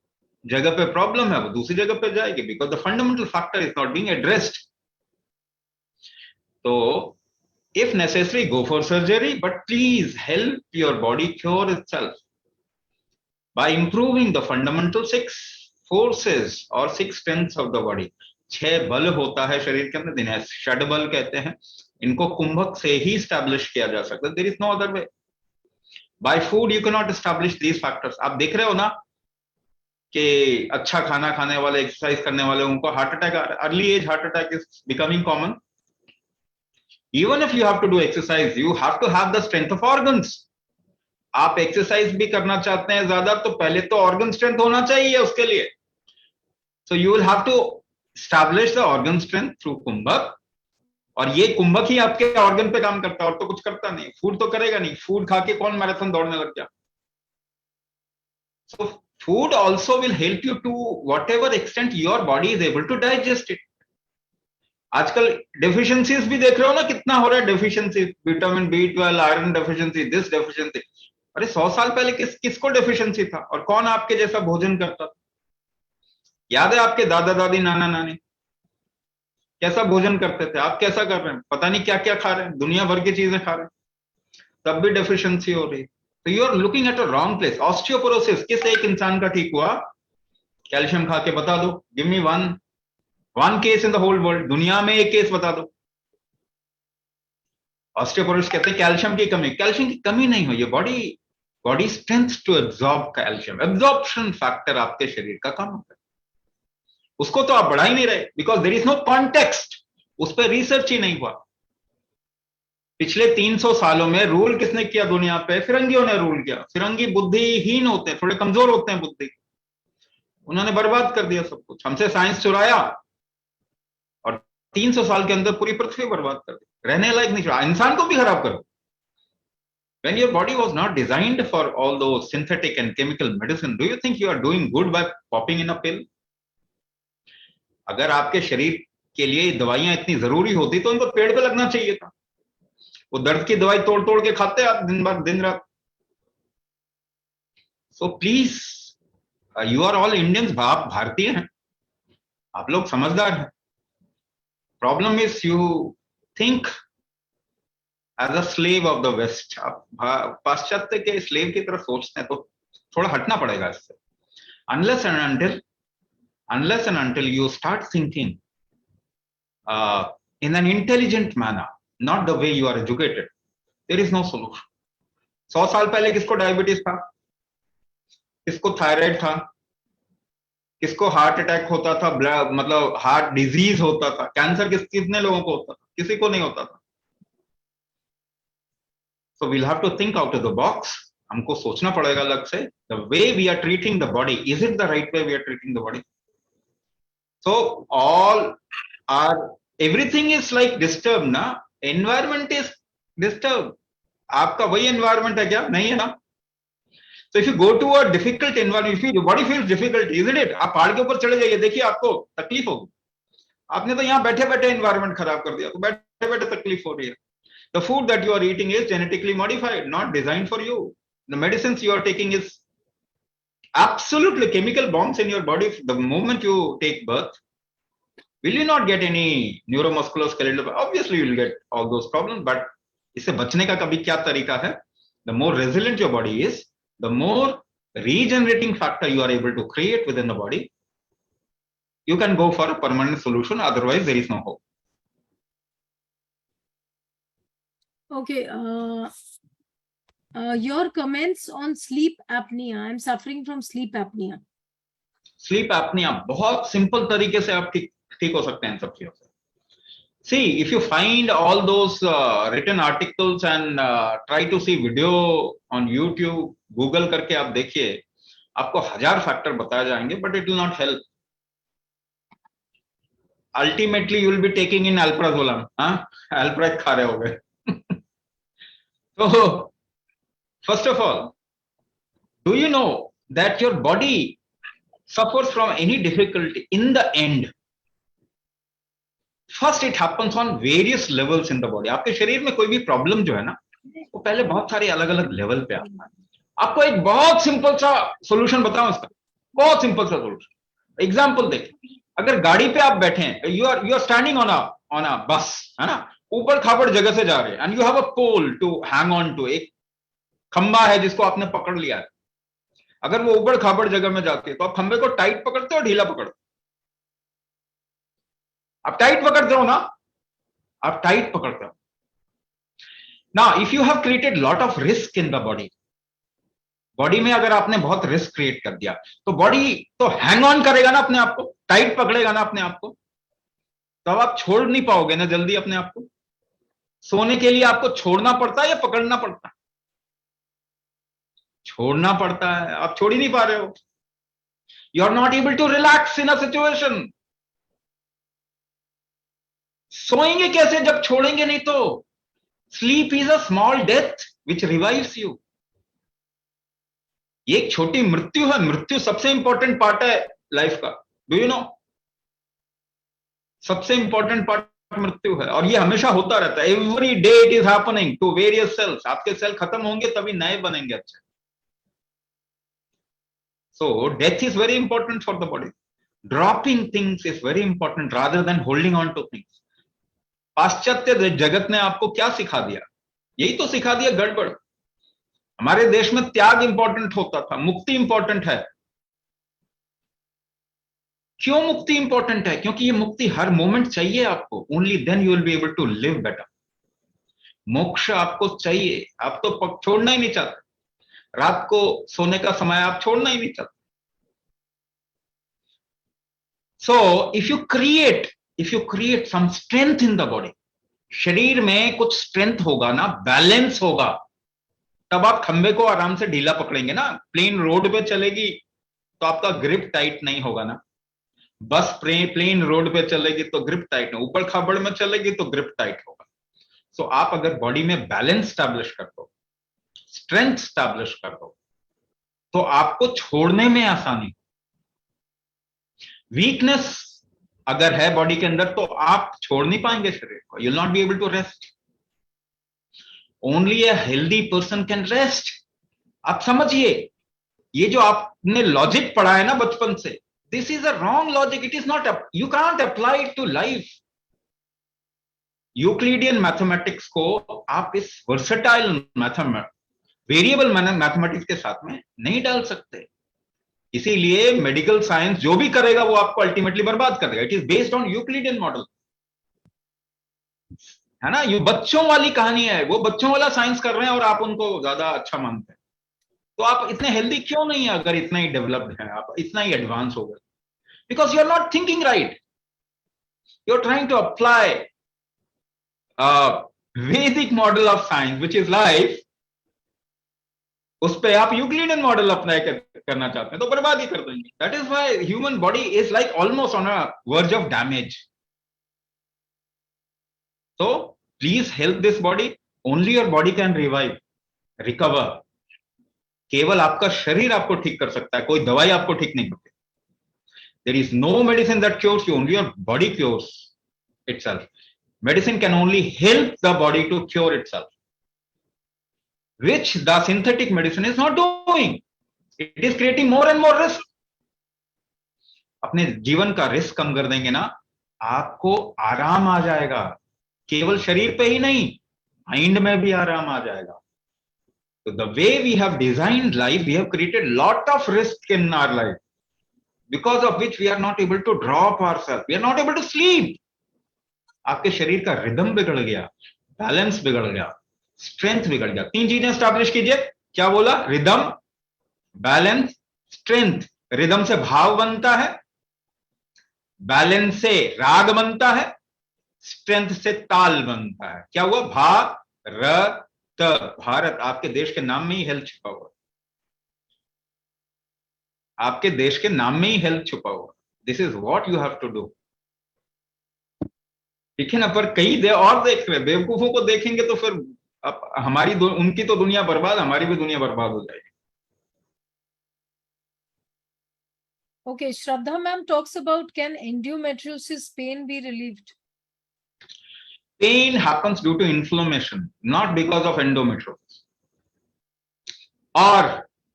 जगह पे प्रॉब्लम है वो दूसरी जगह पे जाएगी, because the fundamental factor is not being addressed. तो if necessary go for surgery, but please help your body cure itself by improving the fundamental 6 forces or 6 strengths of the body। 6 बल होता है शरीर के अंदर, जिन्हें षड बल कहते हैं, इनको कुंभक से ही स्टैब्लिश किया जा सकता है, there is no other way. By food you can not establish these factors. आप देख रहे हो ना कि अच्छा खाना खाने वाले, एक्सरसाइज करने वाले, उनको हार्ट अटैक आ रहा है, early age heart attack is becoming common. Even if you have to do exercise, you have to have the strength of organs। आप एक्सरसाइज भी करना चाहते हैं ज्यादा, तो पहले तो ऑर्गन स्ट्रेंथ होना चाहिए उसके लिए। So you will have to establish the organ strength through कुंभक, और ये कुंभक ही आपके ऑर्गन पे काम करता है, और तो कुछ करता नहीं। फूड तो करेगा नहीं, फूड खा के कौन मैराथन दौड़ने लग गया? So food also will help you to whatever extent your body is able to digest it। आजकल डेफिशिएंसीज भी देख रहे हो ना, कितना हो रहा है deficiency, vitamin B12, iron deficiency, this deficiency. अरे 100 साल पहले किसको डेफिशिएंसी था, और कौन आपके जैसा भोजन करता था? याद है आपके दादा दादी, नाना नानी कैसा भोजन करते थे? आप कैसा कर रहे हैं? पता नहीं क्या क्या खा रहे हैं, दुनिया भर की चीजें खा रहे हैं, तब भी डेफिशिएंसी हो रही है। तो you are looking at a wrong place. Osteoporosis किस एक इंसान का ठीक हुआ? कैल्शियम खा के बता दो, give me one case in the whole world, दुनिया में एक केस बता दो। ऑस्टियोपोरोसिस कहते हैं कैल्शियम की कमी। कैल्शियम की कमी नहीं हुई है, body strength to absorb calcium, absorption factor आपके शरीर का कम होता है, उसको तो आप बढ़ा ही नहीं रहे, because there is no context, उस पर रिसर्च ही नहीं हुआ। पिछले 300 सालों में रूल किसने किया दुनिया पे? फिरंगियों ने रूल किया। फिरंगी बुद्धिहीन होते हैं, थोड़े कमजोर होते हैं बुद्धि, उन्होंने बर्बाद कर दिया सब कुछ, हमसे साइंस चुराया, और 300 साल के अंदर पूरी पृथ्वी बर्बाद कर दी, रहने लायक नहीं छोड़ा, इंसान को भी खराब करो। When your body was not designed for all those synthetic and chemical medicine, do you think you are doing good by popping in a pill? अगर आपके शरीर के लिए दवाइयां इतनी जरूरी होती तो उनको पेड़ पे लगना चाहिए था। वो दर्द की दवाई तोड़ तोड़ के खाते आप दिन भर दिन रात। So please, you are all Indians, आप भारतीय हैं, आप लोग समझदार हैं। Problem is you think as a slave of the West. आप पाश्चात्य के स्लेव की तरह सोचते हैं, तो थोड़ा हटना पड़ेगा इससे। Unless and until you start thinking in an intelligent manner, not the way you are educated, there is no solution. 100 साल पहले किसको डायबिटीज था, किसको थायराइड था, किसको हार्ट अटैक होता था, मतलब हार्ट डिजीज होता था, कैंसर कितने लोगों को होता था? किसी को नहीं होता था। So we'll have to think out of the box. हमको सोचना पड़ेगा अलग से। The way we are treating the body, is it the right way we are treating the body? So everything is like disturbed ना, environment is disturbed. आपका वही environment है क्या? नहीं है ना। So if you go to a difficult environment, if your body feels difficult, isn't it? आप पहाड़ के ऊपर चले जाइए, देखिए आपको तकलीफ होगी। आपने तो यहाँ बैठे बैठे environment खराब कर दिया, तो बैठे बैठे तकलीफ हो रही है। The food that you are eating is genetically modified, not designed for you. The medicines you are taking is absolutely chemical bombs in your body. The moment you take birth, will you not get any neuromusculoskeletal? Obviously, you will get all those problems. But इससे बचने का कभी क्या तरीका है? The more resilient your body is, the more regenerating factor you are able to create within the body, you can go for a permanent solution. Otherwise, there is no hope. Okay. Your comments on sleep apnea. I'm suffering from sleep apnea. Sleep apnea बहुत सिंपल तरीके से आप ठीक हो सकते हैं इन सब चीजों से। See, if you find all those written articles and try to see video on YouTube, Google करके आप देखिए, आपको 1000 फैक्टर बताए जाएंगे, but it will not help. Ultimately, you will be taking in alprazolam, alprazolam खा रहे होगे। So, first of all, do you know that your body suffers from any difficulty in the end? First, it happens on various levels in the body. आपके शरीर में कोई भी प्रॉब्लम जो है ना, वो पहले बहुत सारे अलग अलग लेवल पे आता है। आपको एक बहुत सिंपल सा सॉल्यूशन बताऊं इसका, बहुत सिंपल सा सॉल्यूशन। एग्जांपल देखिए, अगर गाड़ी पे आप बैठे हैं, you are standing on a bus, है ना, ऊपर खाबड़ जगह से जा रहे हैं, and you have a pole to hang on to, एक खंबा है जिसको आपने पकड़ लिया है। अगर वो ऊबड़ खाबड़ जगह में जाती है तो आप खंबे को टाइट पकड़ते हो, ढीला पकड़ते हो? आप टाइट पकड़ते हो ना, आप टाइट पकड़ते हो। Now if you have created lot of risk in the body में अगर आपने बहुत रिस्क क्रिएट कर दिया, तो बॉडी तो हैंग ऑन करेगा ना अपने आप को, टाइट पकड़ेगा ना अपने आप को, तो अब आप छोड़ नहीं पाओगे ना जल्दी अपने आप को। सोने के लिए आपको छोड़ना पड़ता है या पकड़ना पड़ता है? छोड़ना पड़ता है, आप छोड़ ही नहीं पा रहे हो। You are not able to relax in a situation. सोएंगे कैसे जब छोड़ेंगे नहीं तो? Sleep is a small death which revives you. ये एक छोटी मृत्यु है। मृत्यु सबसे इंपॉर्टेंट पार्ट है लाइफ का, डू यू नो? सबसे इंपॉर्टेंट पार्ट मृत्यु है, और ये हमेशा होता रहता है। Every day it is happening to various cells. आपके सेल खत्म होंगे तभी नए बनेंगे अच्छे। So death is very important for the body. Dropping things is very important rather than holding on to things. पाश्चात्य जगत ने आपको क्या सिखा दिया? यही तो सिखा दिया गड़बड़। हमारे देश में त्याग इंपॉर्टेंट होता था, मुक्ति इंपॉर्टेंट है। क्यों मुक्ति इंपॉर्टेंट है? क्योंकि ये मुक्ति हर मोमेंट चाहिए आपको। Only then you will be able to live better. मोक्ष आपको चाहिए, आप तो छोड़ना ही नहीं चाहते। रात को सोने का समय आप छोड़ना ही नहीं चाहते। So if you create some strength in the body, शरीर में कुछ स्ट्रेंथ होगा ना, बैलेंस होगा, तब आप खंबे को आराम से ढीला पकड़ेंगे ना। प्लेन रोड पे चलेगी तो आपका ग्रिप टाइट नहीं होगा ना। बस प्लेन रोड पे चलेगी तो ग्रिप टाइट नहीं, ऊपर खाबड़ में चलेगी तो ग्रिप टाइट होगा। सो आप अगर बॉडी में बैलेंस स्टैब्लिश कर दो, स्ट्रेंथ स्टैब्लिश कर दो तो आपको छोड़ने में आसानी। वीकनेस अगर है बॉडी के अंदर तो आप छोड़ नहीं पाएंगे शरीर को, you will not be able to rest. Only a healthy person can rest. आप समझिए, ये जो आपने लॉजिक पढ़ा है ना बचपन से, this is a wrong logic, it is not, you can't apply it to life. Euclidean mathematics को आप इस वर्सेटाइल वेरिएबल मैथमेटिक्स के साथ में नहीं डाल सकते। इसीलिए मेडिकल साइंस जो भी करेगा वो आपको अल्टीमेटली बर्बाद कर देगा। It is based on Euclidean model, है ना। ये बच्चों वाली कहानी है, वो बच्चों वाला साइंस कर रहे हैं और आप उनको ज्यादा अच्छा मानते हैं। तो आप इतने हेल्दी क्यों नहीं है अगर इतना ही डेवलप्ड है, आप इतना ही एडवांस हो गए? Because you are not thinking right, you are trying to apply Vedic model of science which is life, उस पे आप यूक्लिडियन मॉडल अप्लाई करना चाहते हैं तो बर्बादी कर देंगे। That is why human body is like almost on a verge of damage. So please help this body. Only your body can revive, recover. केवल आपका शरीर आपको ठीक कर सकता है, कोई दवाई आपको ठीक नहीं करती। There is no medicine that cures you, only your body cures itself. Medicine can only help the body to cure itself, which the synthetic medicine is not doing. It is creating more and more risk. अपने जीवन का रिस्क कम कर देंगे ना, आपको आराम आ जाएगा। केवल शरीर पे ही नहीं, माइंड में भी आराम आ जाएगा। तो the way we have designed life, we have created lot of risk in our life, because of which we are not able to drop ourself, we are not able to sleep. आपके शरीर का रिदम बिगड़ गया, बैलेंस बिगड़ गया, स्ट्रेंथ बिगड़ गया। 3 चीजें स्टैब्लिश कीजिए। क्या बोला? Rhythm, balance, strength. रिदम से भाव बनता है, बैलेंस से राग बनता है, स्ट्रेंथ से ताल बनता है। क्या हुआ? भारत। भारत, आपके देश के नाम में ही हेल्थ छुपा हुआ, आपके देश के नाम में ही हेल्थ छुपा हुआ। This is what you have to do. ठीक है ना। पर कई और देख रहे बेवकूफों को देखेंगे तो फिर हमारी उनकी तो दुनिया बर्बाद, हमारी भी दुनिया बर्बाद हो जाएगी। Okay, Shraddha ma'am talks about, can endometriosis pain be relieved? Pain happens due to inflammation, not because of endometriosis or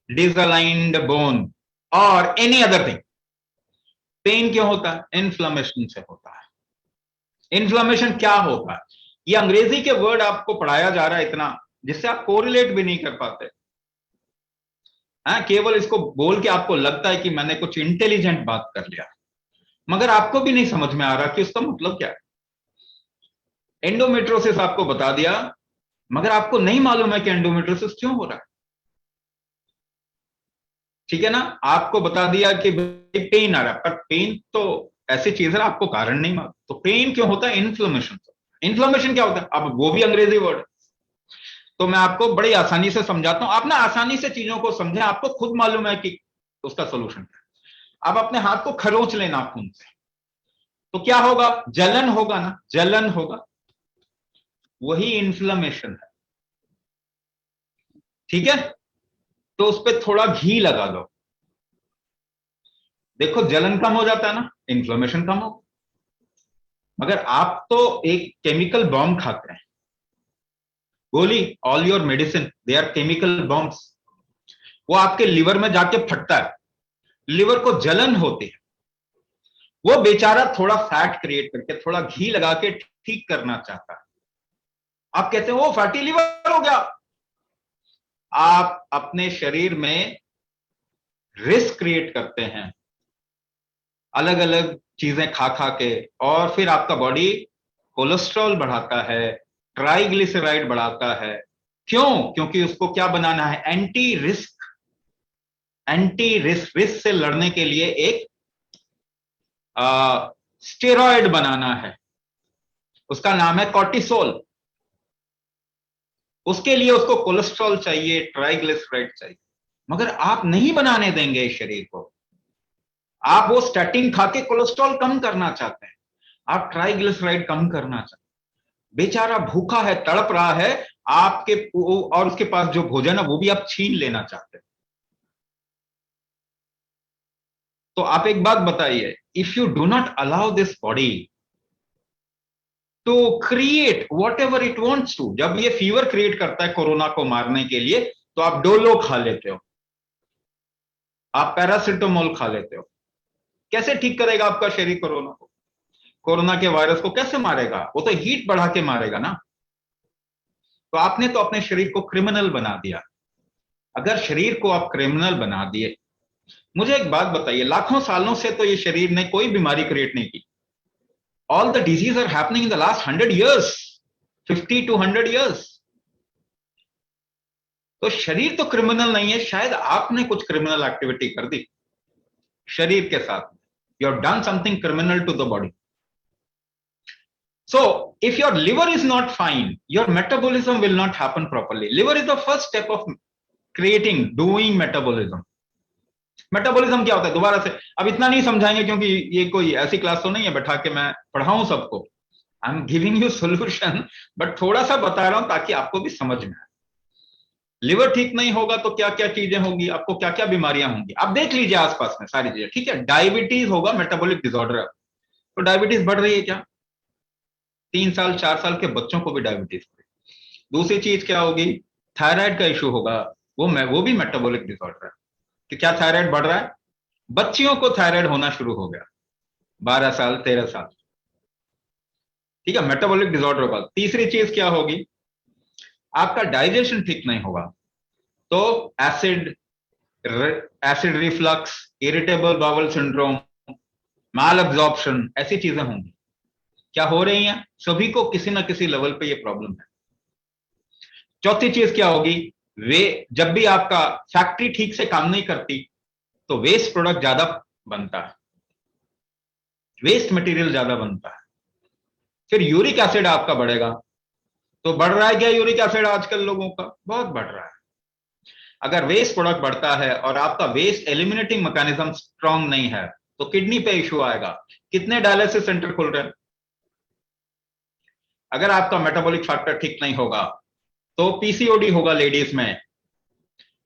disaligned bone or any other thing. Pain क्यों होता है? इन्फ्लेमेशन से होता है। इन्फ्लेमेशन क्या होता है? ये अंग्रेजी के वर्ड आपको पढ़ाया जा रहा है इतना, जिससे आप कोरिलेट भी नहीं कर पाते। केवल इसको बोल के आपको लगता है कि मैंने कुछ इंटेलिजेंट बात कर लिया, मगर आपको भी नहीं समझ में आ रहा कि उसका मतलब क्या है। एंडोमेट्रोसिस आपको बता दिया, मगर आपको नहीं मालूम है कि एंडोमेट्रोसिस क्यों हो रहा है। ठीक है ना। आपको बता दिया कि पेन आ रहा है, पर पेन तो ऐसी चीज है आपको कारण नहीं मालूम। तो पेन क्यों होता है? इन्फ्लेमेशन। इन्फ्लेमेशन क्या होता है? अब वो भी अंग्रेजी वर्ड है, तो मैं आपको बड़ी आसानी से समझाता हूं। आप ना आसानी से चीजों को समझें, आपको खुद मालूम है कि उसका सोल्यूशन क्या है। आप अपने हाथ को खरोच लें नाखून से, तो क्या होगा? जलन होगा ना, जलन होगा, वही इन्फ्लेमेशन है। ठीक है। तो उस पर थोड़ा घी लगा दो, देखो जलन कम हो जाता है ना, इन्फ्लेमेशन कम हो। मगर आप तो एक केमिकल बॉम्ब खाते हैं, गोली, all your medicine they are chemical bombs. वो आपके लिवर में जाके फटता है, लिवर को जलन होती है, वो बेचारा थोड़ा फैट क्रिएट करके, थोड़ा घी लगा के ठीक करना चाहता है। आप कहते हैं वो फैटी लिवर हो गया। आप अपने शरीर में रिस्क क्रिएट करते हैं अलग अलग चीजें खा खा के, और फिर आपका बॉडी कोलेस्ट्रॉल बढ़ाता है, ट्राइग्लिसराइड बढ़ाता है। क्यों? क्योंकि उसको क्या बनाना है? एंटी रिस्क रिस्क से लड़ने के लिए एक स्टेरॉयड बनाना है, उसका नाम है कॉर्टिसोल। उसके लिए उसको कोलेस्ट्रॉल चाहिए, ट्राइग्लिसराइड चाहिए, मगर आप नहीं बनाने देंगे इस शरीर को। आप वो स्टैटिन खा के कोलेस्ट्रॉल कम करना चाहते हैं, आप ट्राइग्लिसराइड कम करना चाहते हैं। बेचारा भूखा है, तड़प रहा है, आपके और उसके पास जो भोजन है वो भी आप छीन लेना चाहते हैं। तो आप एक बात बताइए, if you do not allow this body to create whatever it wants to, जब ये फीवर क्रिएट करता है कोरोना को मारने के लिए, तो आप डोलो खा लेते हो, आप पैरासिटामोल खा लेते हो, कैसे ठीक करेगा आपका शरीर कोरोना को? कोरोना के वायरस को कैसे मारेगा? वो तो हीट बढ़ा के मारेगा ना। तो आपने तो अपने शरीर को क्रिमिनल बना दिया। अगर शरीर को आप क्रिमिनल बना दिए, मुझे एक बात बताइए, लाखों सालों से तो ये शरीर ने कोई बीमारी क्रिएट नहीं की। All the disease are happening in the last 100 years, 50 to 100 years। तो शरीर तो क्रिमिनल नहीं है, शायद आपने कुछ क्रिमिनल एक्टिविटी कर दी शरीर के साथ। You have done something criminal to the body. So if your liver is not fine, your metabolism will not happen properly. Liver is the first step of doing metabolism. Metabolism क्या होता है? दोबारा से अब इतना नहीं समझाएंगे, क्योंकि ये कोई ऐसी क्लास तो नहीं है बैठा के मैं पढ़ाऊं सबको। I am giving you solution, but थोड़ा सा बता रहा हूं ताकि आपको भी समझ में आए। लिवर ठीक नहीं होगा तो क्या क्या चीजें होंगी, आपको क्या क्या बीमारियां होंगी, आप देख लीजिए आसपास में सारी चीजें, ठीक है? डायबिटीज होगा, मेटाबॉलिक डिसऑर्डर। तो डायबिटीज बढ़ रही है क्या? 3 साल 4 साल के बच्चों को भी डायबिटीज। दूसरी चीज क्या होगी? थायराइड का इशू होगा, वो भी मेटाबॉलिक डिसऑर्डर है। कि क्या थायराइड बढ़ रहा है? बच्चियों को थायराइड होना शुरू हो गया, 12 साल 13 साल, ठीक है? मेटाबॉलिक डिसऑर्डर होगा। तीसरी चीज क्या होगी? आपका डाइजेशन ठीक नहीं होगा, तो acid reflux, irritable bowel syndrome, malabsorption, ऐसी चीजें होंगी। क्या हो रही हैं? सभी को किसी ना किसी लेवल पे ये प्रॉब्लम है। चौथी चीज क्या होगी? जब भी आपका फैक्ट्री ठीक से काम नहीं करती तो वेस्ट प्रोडक्ट ज्यादा बनता है, वेस्ट मटेरियल ज्यादा बनता है, फिर यूरिक एसिड आपका बढ़ेगा। तो बढ़ रहा है क्या यूरिक एसिड आजकल लोगों का? बहुत बढ़ रहा है। अगर वेस्ट प्रोडक्ट बढ़ता है और आपका वेस्ट एलिमिनेटिंग मैकेनिज्म स्ट्रांग नहीं है तो किडनी पे इश्यू आएगा। कितने डायलिसिस सेंटर खुल रहे हैं? अगर आपका मेटाबॉलिक फैक्टर ठीक नहीं होगा तो पीसीओडी होगा लेडीज में,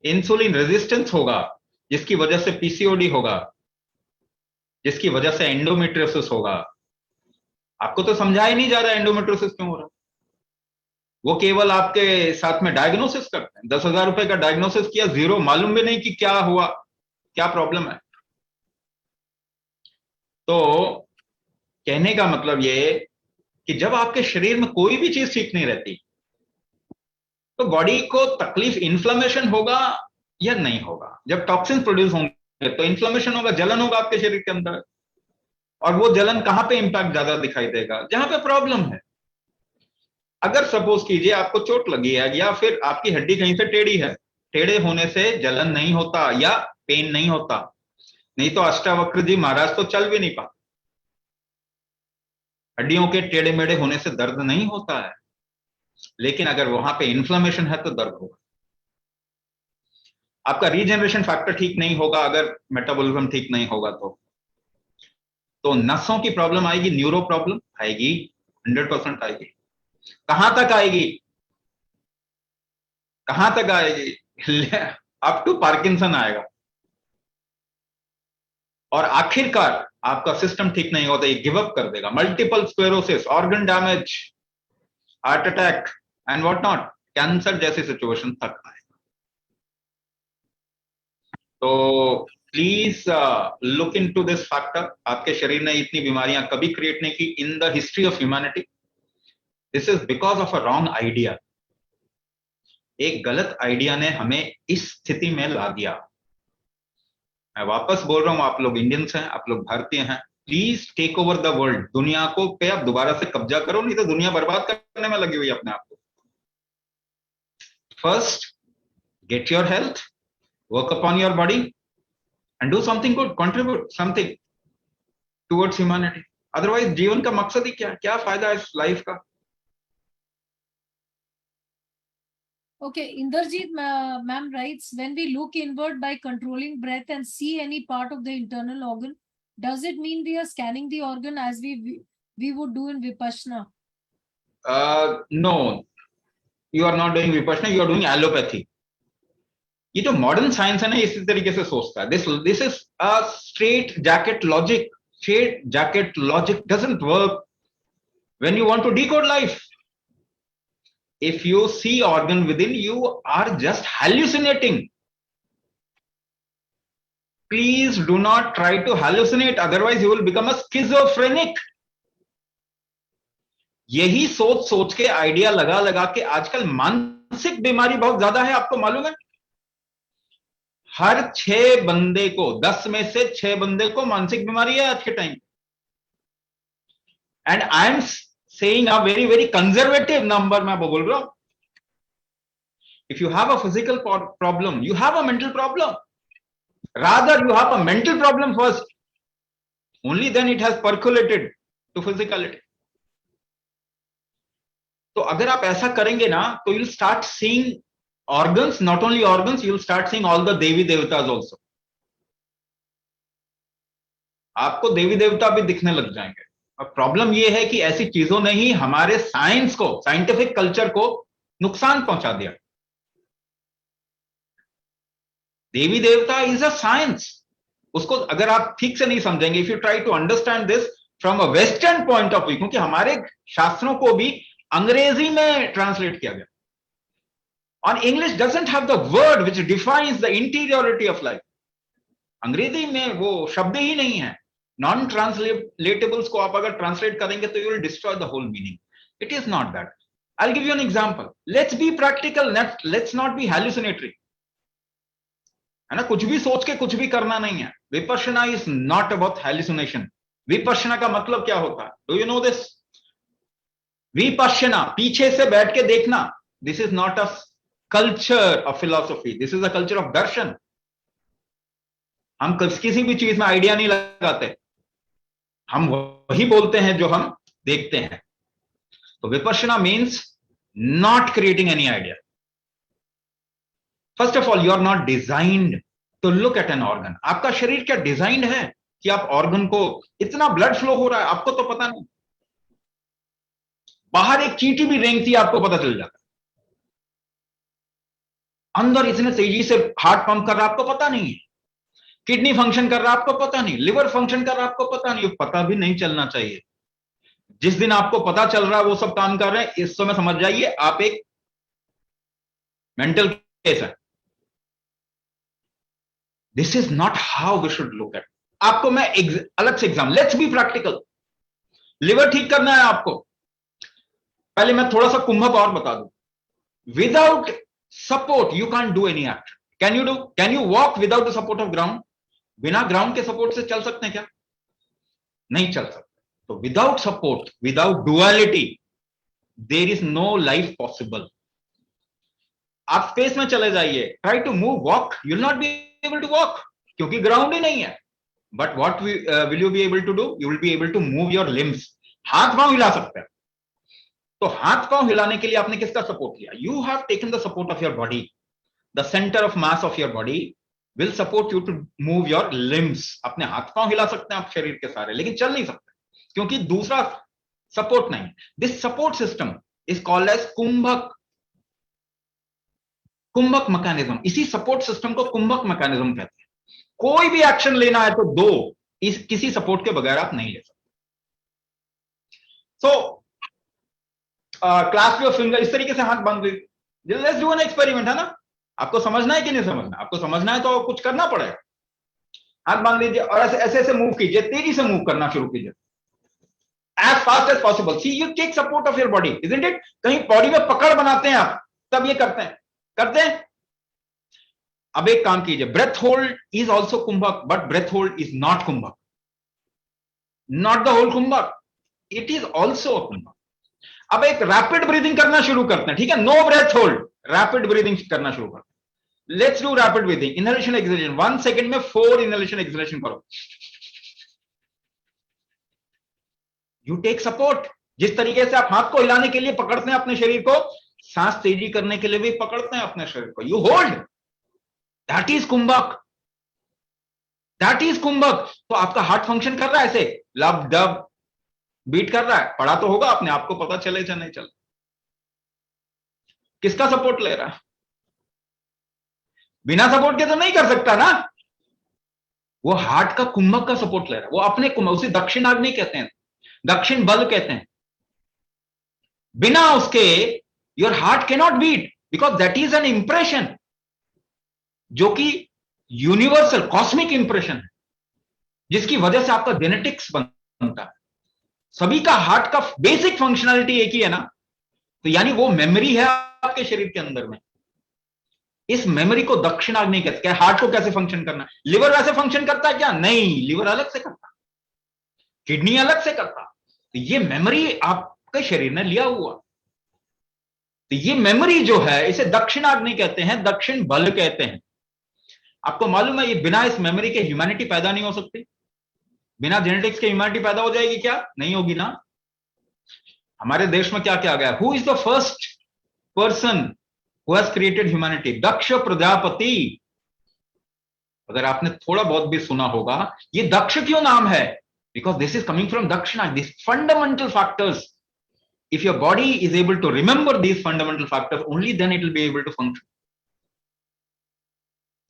इंसुलिन रेजिस्टेंस होगा, जिसकी वजह से पीसीओडी होगा, जिसकी वजह से एंडोमेट्रियोसिस होगा। आपको तो समझाया नहीं जा रहा है एंडोमेट्रियोसिस क्यों हो रहा है। वो केवल आपके साथ में डायग्नोसिस करते हैं, 10,000 रुपए का डायग्नोसिस किया, जीरो, मालूम भी नहीं कि क्या हुआ, क्या प्रॉब्लम है। तो कहने का मतलब ये कि जब आपके शरीर में कोई भी चीज ठीक नहीं रहती तो बॉडी को तकलीफ, इन्फ्लेमेशन होगा या नहीं होगा? जब टॉक्सिन प्रोड्यूस होंगे तो इन्फ्लेमेशन होगा, जलन होगा आपके शरीर के अंदर। और वो जलन कहां पे इंपैक्ट ज्यादा दिखाई देगा? जहां पे प्रॉब्लम है। अगर सपोज कीजिए आपको चोट लगी है या फिर आपकी हड्डी कहीं से टेढ़ी है, टेढ़े होने से जलन नहीं होता या पेन नहीं होता, नहीं तो अष्टावक्र जी महाराज तो चल भी नहीं पाते। हड्डियों के टेढ़े मेढ़े होने से दर्द नहीं होता है, लेकिन अगर वहां पे इन्फ्लेमेशन है तो दर्द होगा। आपका रीजनरेशन फैक्टर ठीक नहीं होगा, अगर मेटाबॉलिज्म ठीक नहीं होगा तो नसों की प्रॉब्लम आएगी, न्यूरो प्रॉब्लम आएगी, 100% आएगी। कहां तक आएगी? कहां तक आएगी? अप टू पार्किंसन आएगा। और आखिरकार आपका सिस्टम ठीक नहीं होता, ये गिव अप कर देगा। Multiple sclerosis, organ damage, heart attack and what not, cancer जैसी सिचुएशन तक आएगा। तो please look into this factor. आपके शरीर ने इतनी बीमारियां कभी क्रिएट नहीं की in the history of humanity. This is because of a wrong idea. एक गलत आइडिया ने हमें इस स्थिति में ला दिया। मैं वापस बोल रहा हूं, आप लोग इंडियंस हैं, आप लोग भारतीय हैं, please take over the world. दुनिया को पे आप दोबारा से कब्जा करो, नहीं तो दुनिया बर्बाद करने में लगी हुई है अपने आप को। First get your health, work upon your body and do something good, contribute something towards humanity. Otherwise जीवन का मकसद ही क्या फायदा है इस लाइफ का? Okay, Inderjeet ma'am writes, when we look inward by controlling breath and see any part of the internal organ, does it mean we are scanning the organ as we would do in Vipassana? No, you are not doing Vipassana, you are doing allopathy. ये जो मॉडर्न साइंस है ना, इसी तरीके से सोचता है। This is a straitjacket logic. Straitjacket logic doesn't work when you want to decode life. If you see organ within, you are just hallucinating. Please do not try to hallucinate, otherwise you will become a schizophrenic. यही सोच सोच के, आइडिया लगा लगा के आजकल मानसिक बीमारी बहुत ज्यादा है। आपको मालूम है, हर 6 बंदे को, 10 में से 6 बंदे को मानसिक बीमारी है आज के time. And I am saying a very very conservative number, मैं बोल रहा हूं। If you have a physical problem, you have a mental problem. Rather, you have a mental problem first. Only then it has percolated to physicality. तो अगर आप ऐसा करेंगे ना, तो you'll start seeing organs, not only organs, you'll start seeing all the Devi देवतास also. आपको देवी देवता भी दिखने लग जाएंगे। और प्रॉब्लम ये है कि ऐसी चीजों ने ही हमारे साइंस को, साइंटिफिक कल्चर को नुकसान पहुंचा दिया। देवी देवता इज अ साइंस। उसको अगर आप ठीक से नहीं समझेंगे, if you try to understand this from a western point of view, क्योंकि हमारे शास्त्रों को भी अंग्रेजी में ट्रांसलेट किया गया, और English doesn't have the word which defines the interiority of life. अंग्रेजी में वो शब्द ही नहीं है। नॉन ट्रांसलेटेबल्स को आप अगर ट्रांसलेट करेंगे तो you will destroy the whole meaning. It is not that. I will give you an example. Let's be practical, let's not be hallucinatory, है ना। कुछ भी सोच के कुछ भी करना नहीं है। Vipassana is not about hallucination. Vipassana का मतलब क्या होता है? Do you know this? Vipassana, पीछे से बैठ के देखना। This is not a culture of philosophy, this is a culture of darshan. हम किसी भी चीज में आइडिया नहीं लगाते, हम वही बोलते हैं जो हम देखते हैं। तो Vipassana means not creating any idea. First of all, you are not designed to look at an organ. आपका शरीर क्या डिजाइन्ड है कि आप ऑर्गन को, इतना ब्लड फ्लो हो रहा है, आपको तो पता नहीं। बाहर एक चींटी भी रेंगती है, आपको पता चल जाता है। अंदर इतने तेजी से हार्ट पंप कर रहा है, आपको पता नहीं है। किडनी फंक्शन कर रहा है, आपको पता नहीं। लिवर फंक्शन कर रहा है, आपको पता नहीं। पता भी नहीं चलना चाहिए। जिस दिन आपको पता चल रहा है वो सब काम कर रहे हैं, इस समय समझ जाइए आप एक मेंटल केस है। This is not how we should look at. आपको मैं अलग से exam, let's be practical. Liver ठीक करना है आपको। पहले मैं थोड़ा सा कुंभक और बता दूं। Without support you can do any act. Can you walk without the support of ground? बिना ग्राउंड के सपोर्ट से चल सकते हैं क्या? नहीं चल सकते। तो without support, without duality, there is no life possible. आप स्पेस में चले जाइए, try to move, walk, you will not be able to walk, क्योंकि ग्राउंड ही नहीं है। But what will you be able to do? You will be able to move your limbs. हाथ पांव हिला सकते हैं। तो हाथ पांव हिलाने के लिए आपने किसका सपोर्ट लिया? You have taken the support of your body. The centre of mass of your body will support you to move your limbs. अपने हाथ पांव हिला सकते हैं आप शरीर के सारे, लेकिन चल नहीं सकते क्योंकि दूसरा सपोर्ट नहीं। This support system is called as kumbhak mechanism. इसी सपोर्ट सिस्टम को कुंभक मैकेनिज्म कहते हैं। कोई भी एक्शन लेना है तो किसी सपोर्ट के बगैर आप नहीं ले सकते। सो क्लास योर फिंगर, इस तरीके से हाथ बांध लीजिए। लेट्स डू एन एक्सपेरिमेंट, है ना। आपको समझना है कि नहीं समझना? आपको समझना है तो कुछ करना पड़ेगा। हाथ बांध लीजिए और ऐसे ऐसे मूव कीजिए, तेजी से मूव करना शुरू कीजिए, as fast as possible. See you take support of your body, isn't it? कहीं बॉडी में पकड़ बनाते हैं आप, तब ये करते हैं। अब एक काम कीजिए, breath hold is also kumbhak, but breath hold is not kumbhak, not the whole kumbhak, it is also kumbhak. अब एक रैपिड ब्रीदिंग करना शुरू करते हैं, ठीक है? No breath hold, rapid breathing करना शुरू करते हैं। Let's do rapid breathing, inhalation exhalation. 1 second में 4 इनहेलेशन एक्सहेलेशन करो। You take support. जिस तरीके से आप हाथ को हिलाने के लिए पकड़ते हैं अपने शरीर को, सांस तेजी करने के लिए भी पकड़ते हैं अपने शरीर को। You hold, that is kumbhak, that is kumbhak. तो आपका हार्ट फंक्शन कर रहा है, ऐसे लब डब बीट कर रहा है। पढ़ा तो होगा आपने, आपको पता चले या नहीं चले। किसका सपोर्ट ले रहा है? बिना सपोर्ट के तो नहीं कर सकता ना। वो हार्ट का कुंभक का सपोर्ट ले रहा है, वो अपने कुंभक, उसे दक्षिणाग्नि कहते हैं, दक्षिण बल कहते हैं। बिना उसके your heart cannot beat, because that is an impression जो कि यूनिवर्सल कॉस्मिक इंप्रेशन है, जिसकी वजह से आपका जेनेटिक्स बनता है। सभी का हार्ट का बेसिक फंक्शनैलिटी एक ही है ना, तो यानी वो मेमोरी है आपके शरीर के अंदर में। इस मेमोरी को दक्षिणाग्नि कहते हैं। हार्ट को कैसे फंक्शन करना, लिवर वैसे फंक्शन करता है क्या? नहीं, लिवर अलग से करता, किडनी अलग से करता। तो ये मेमोरी आपके शरीर ने लिया हुआ, तो ये मेमोरी जो है इसे दक्षिणाग्नि कहते हैं, दक्षिण बल कहते हैं। आपको मालूम है, ये बिना इस मेमोरी के ह्यूमैनिटी पैदा नहीं हो सकती। बिना जेनेटिक्स के ह्यूमैनिटी पैदा हो जाएगी क्या? नहीं होगी ना। हमारे देश में क्या क्या गया? Who is the first person who has created humanity? Daksha Prajapati. अगर आपने थोड़ा बहुत भी सुना होगा, ये दक्ष क्यों नाम है? Because this is coming from dakshina, this fundamental factors. If your body is able to remember these fundamental factors, only then it will be able to function.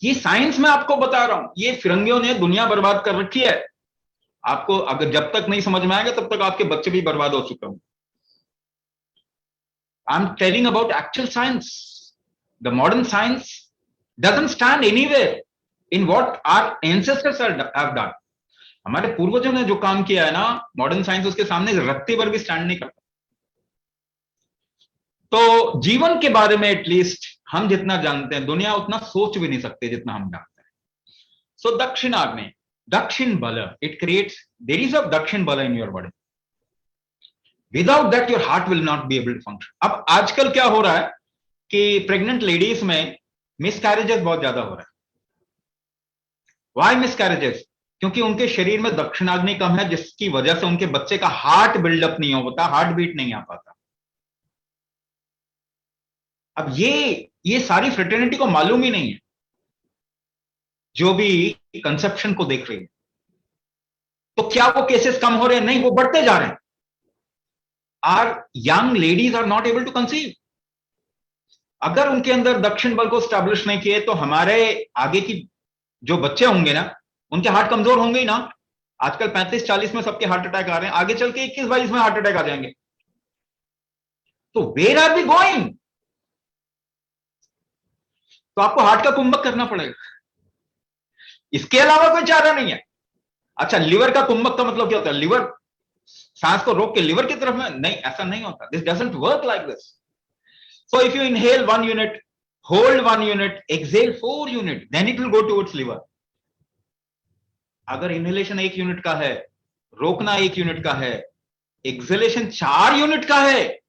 ये साइंस में आपको बता रहा हूं, ये फिरंगियों ने दुनिया बर्बाद कर रखी है। आपको अगर जब तक नहीं समझ में आएगा तब तक आपके बच्चे भी बर्बाद हो चुके होंगे। I'm telling about actual science. The modern science doesn't stand anywhere in what our ancestors have done. हमारे पूर्वजों ने जो काम किया है ना, मॉडर्न साइंस उसके सामने रत्ती भर भी स्टैंड नहीं करता। तो जीवन के बारे में एटलीस्ट हम जितना जानते हैं, दुनिया उतना सोच भी नहीं सकते जितना हम जानते हैं। सो दक्षिणाग्नि, दक्षिण बल, it creates, there is a दक्षिण बल in your body. Without that your heart will not be able to function. अब आजकल क्या हो रहा है कि प्रेग्नेंट लेडीज में मिसकैरेजेस बहुत ज्यादा हो रहा है। Why miscarriages? क्योंकि उनके शरीर में दक्षिणाग्नि कम है, जिसकी वजह से उनके बच्चे का हार्ट बिल्डअप नहीं हो पाता, हार्ट बीट नहीं आ पाता। अब ये सारी फ्रेटर्निटी को मालूम ही नहीं है, जो भी कंसेप्शन को देख रही है। तो क्या वो केसेस कम हो रहे हैं? नहीं, वो बढ़ते जा रहे हैं। Are young ladies are not able to conceive. अगर उनके अंदर दक्षिण बल को स्टैब्लिश नहीं किए तो हमारे आगे की जो बच्चे होंगे ना, उनके हार्ट कमजोर होंगे ही ना। आजकल 35-40 में सबके हार्ट अटैक आ रहे हैं, आगे चल के 21-22 में हार्ट अटैक आ जाएंगे। तो वेयर आर वी गोइंग? तो आपको हार्ट का कुंभक करना पड़ेगा, इसके अलावा कोई चारा नहीं है। अच्छा, लिवर का कुंभक का मतलब क्या होता है? लिवर सांस को रोक के लिवर की तरफ में नहीं, ऐसा नहीं होता। This doesn't work like this. So if you inhale 1 unit, hold 1 unit, exhale 4 unit, then it will go towards liver. अगर इनहेलेशन 1 यूनिट का है, रोकना 1 यूनिट का है, एक्सहेलेशन 4 यूनिट का है,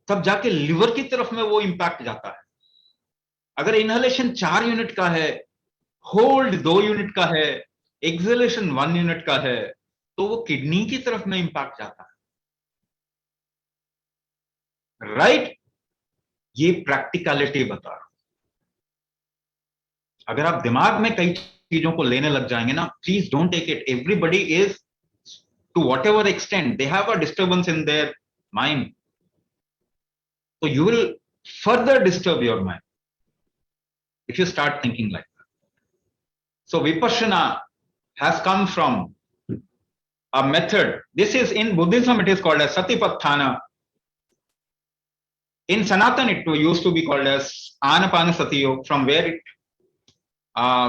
तब जाके लिवर की तरफ में वो इंपैक्ट जाता है। अगर इनहेलेशन 4 यूनिट का है, होल्ड 2 यूनिट का है, एक्सहेलेशन 1 यूनिट का है, तो वो किडनी की तरफ में इंपैक्ट जाता है। राइट? ये प्रैक्टिकलिटी बता रहा हूं। अगर आप दिमाग में कई चीजों को लेने लग जाएंगे ना, please don't take it. Everybody is, to whatever extent they have a disturbance in their mind, so you will further disturb your mind if you start thinking like that. So vipassana has come from a method. This is in Buddhism, it is called as satipatthana. In Sanatan it used to be called as anapanasati yoga, from where it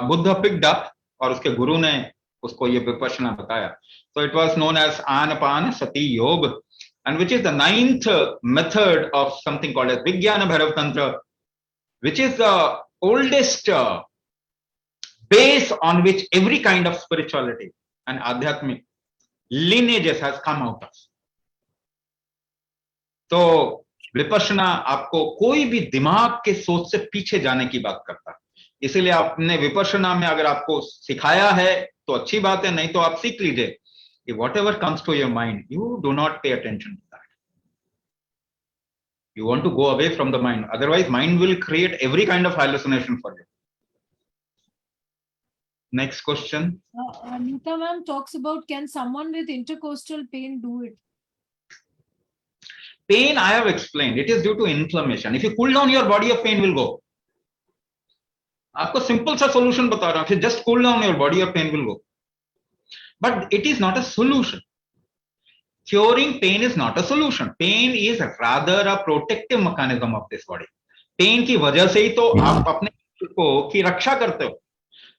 Buddha picked up, और उसके गुरु ने उसको ये विपश्यना बताया. So it was known as anapanasati yoga, and which is the 9th method of something called as Vijnana Bhairav Tantra, which is the oldest base on which every kind of spirituality and adhyatmic lineages has come out of. तो विपश्यना आपको कोई भी दिमाग के सोच से पीछे जाने की बात करता है. इसीलिए आपने विपश्यना में अगर आपको सिखाया है तो अच्छी बात है, नहीं तो आप सीख लीजिए. Whatever comes to your mind, you do not pay attention to that. You want to go away from the mind. Otherwise, mind will create every kind of hallucination for you. Next question. Anita ma'am talks about, can someone with intercostal pain do it? Pain, I have explained, it is due to inflammation. If you cool down your body, your pain will go. आपको सिंपल सा सोल्यूशन बता रहा हूं, just cool down your body, your pain will go. But it is not a solution. Curing pain is not a solution. Pain is rather a protective mechanism of this body. Pain की वजह से ही तो आप अपने को की रक्षा करते हो.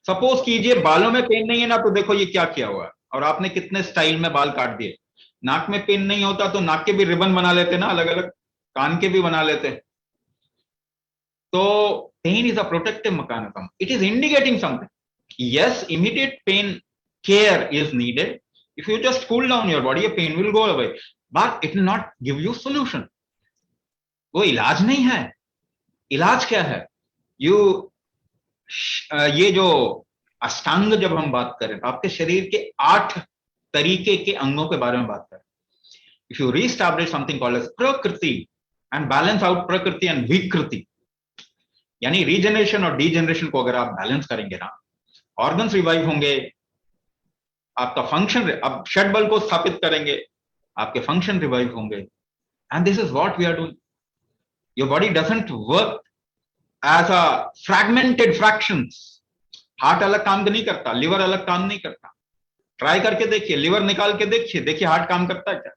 सपोज कीजिए बालों में पेन नहीं है ना, तो देखो ये क्या किया हुआ है, और आपने कितने स्टाइल में बाल काट दिए. नाक में पेन नहीं होता तो नाक के भी रिबन बना लेते ना, अलग अलग, कान के भी बना लेते. तो pain is a protective mechanism. It is indicating something. Yes, immediate pain care is needed. If you just cool down your body, your pain will go away. But it will not give you solution. वो इलाज नहीं है. इलाज क्या है? ये जो अष्टांग जब हम बात करें, आपके शरीर के 8 तरीके के अंगों के बारे में बात करें. If you reestablish something called as prakriti and balance out prakriti and vikriti, यानी रीजनरेशन और डीजनरेशन को अगर आप बैलेंस करेंगे ना, ऑर्गन्स रिवाइव होंगे, आपका फंक्शन, अब षड बल को स्थापित करेंगे, आपके फंक्शन रिवाइव होंगे. And this is what we are doing. Your body doesn't work as a fragmented fractions. Heart अलग काम नहीं करता, लिवर अलग काम नहीं करता. ट्राई करके देखिए, लिवर निकाल के देखिए, देखिए हार्ट काम करता है क्या?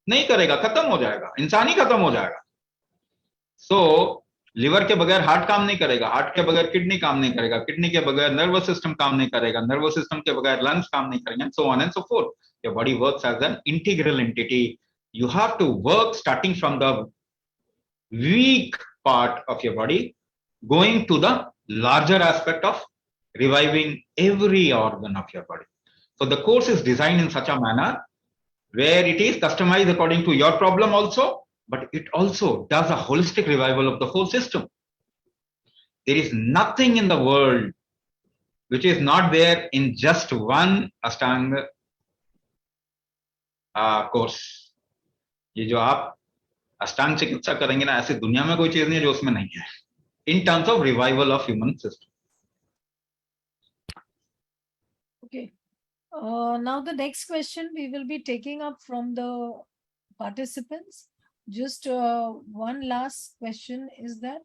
नहीं करेगा, खत्म हो जाएगा, इंसान ही खत्म हो जाएगा. सो लिवर के बगैर हार्ट काम नहीं करेगा, हार्ट के बगैर किडनी काम नहीं करेगा, किडनी के बगैर नर्वस सिस्टम काम नहीं करेगा, नर्वस सिस्टम के बगैर लंग्स काम नहीं करेंगे, so on and so forth. Your body works as an integral entity. You have to work starting from the weak part of your body going to the larger aspect of reviving every organ of your body. So the course is designed in such a manner where it is customized according to your problem also, but it also does a holistic revival of the whole system. There is nothing in the world which is not there in just one Ashtanga course. ये जो आप अष्टांग चिकित्सा करेंगे ना, ऐसे दुनिया में कोई चीज नहीं है जो उसमें नहीं है, in terms of revival of human system. Okay. Now the next question we will be taking up from the participants. Just one last question is that.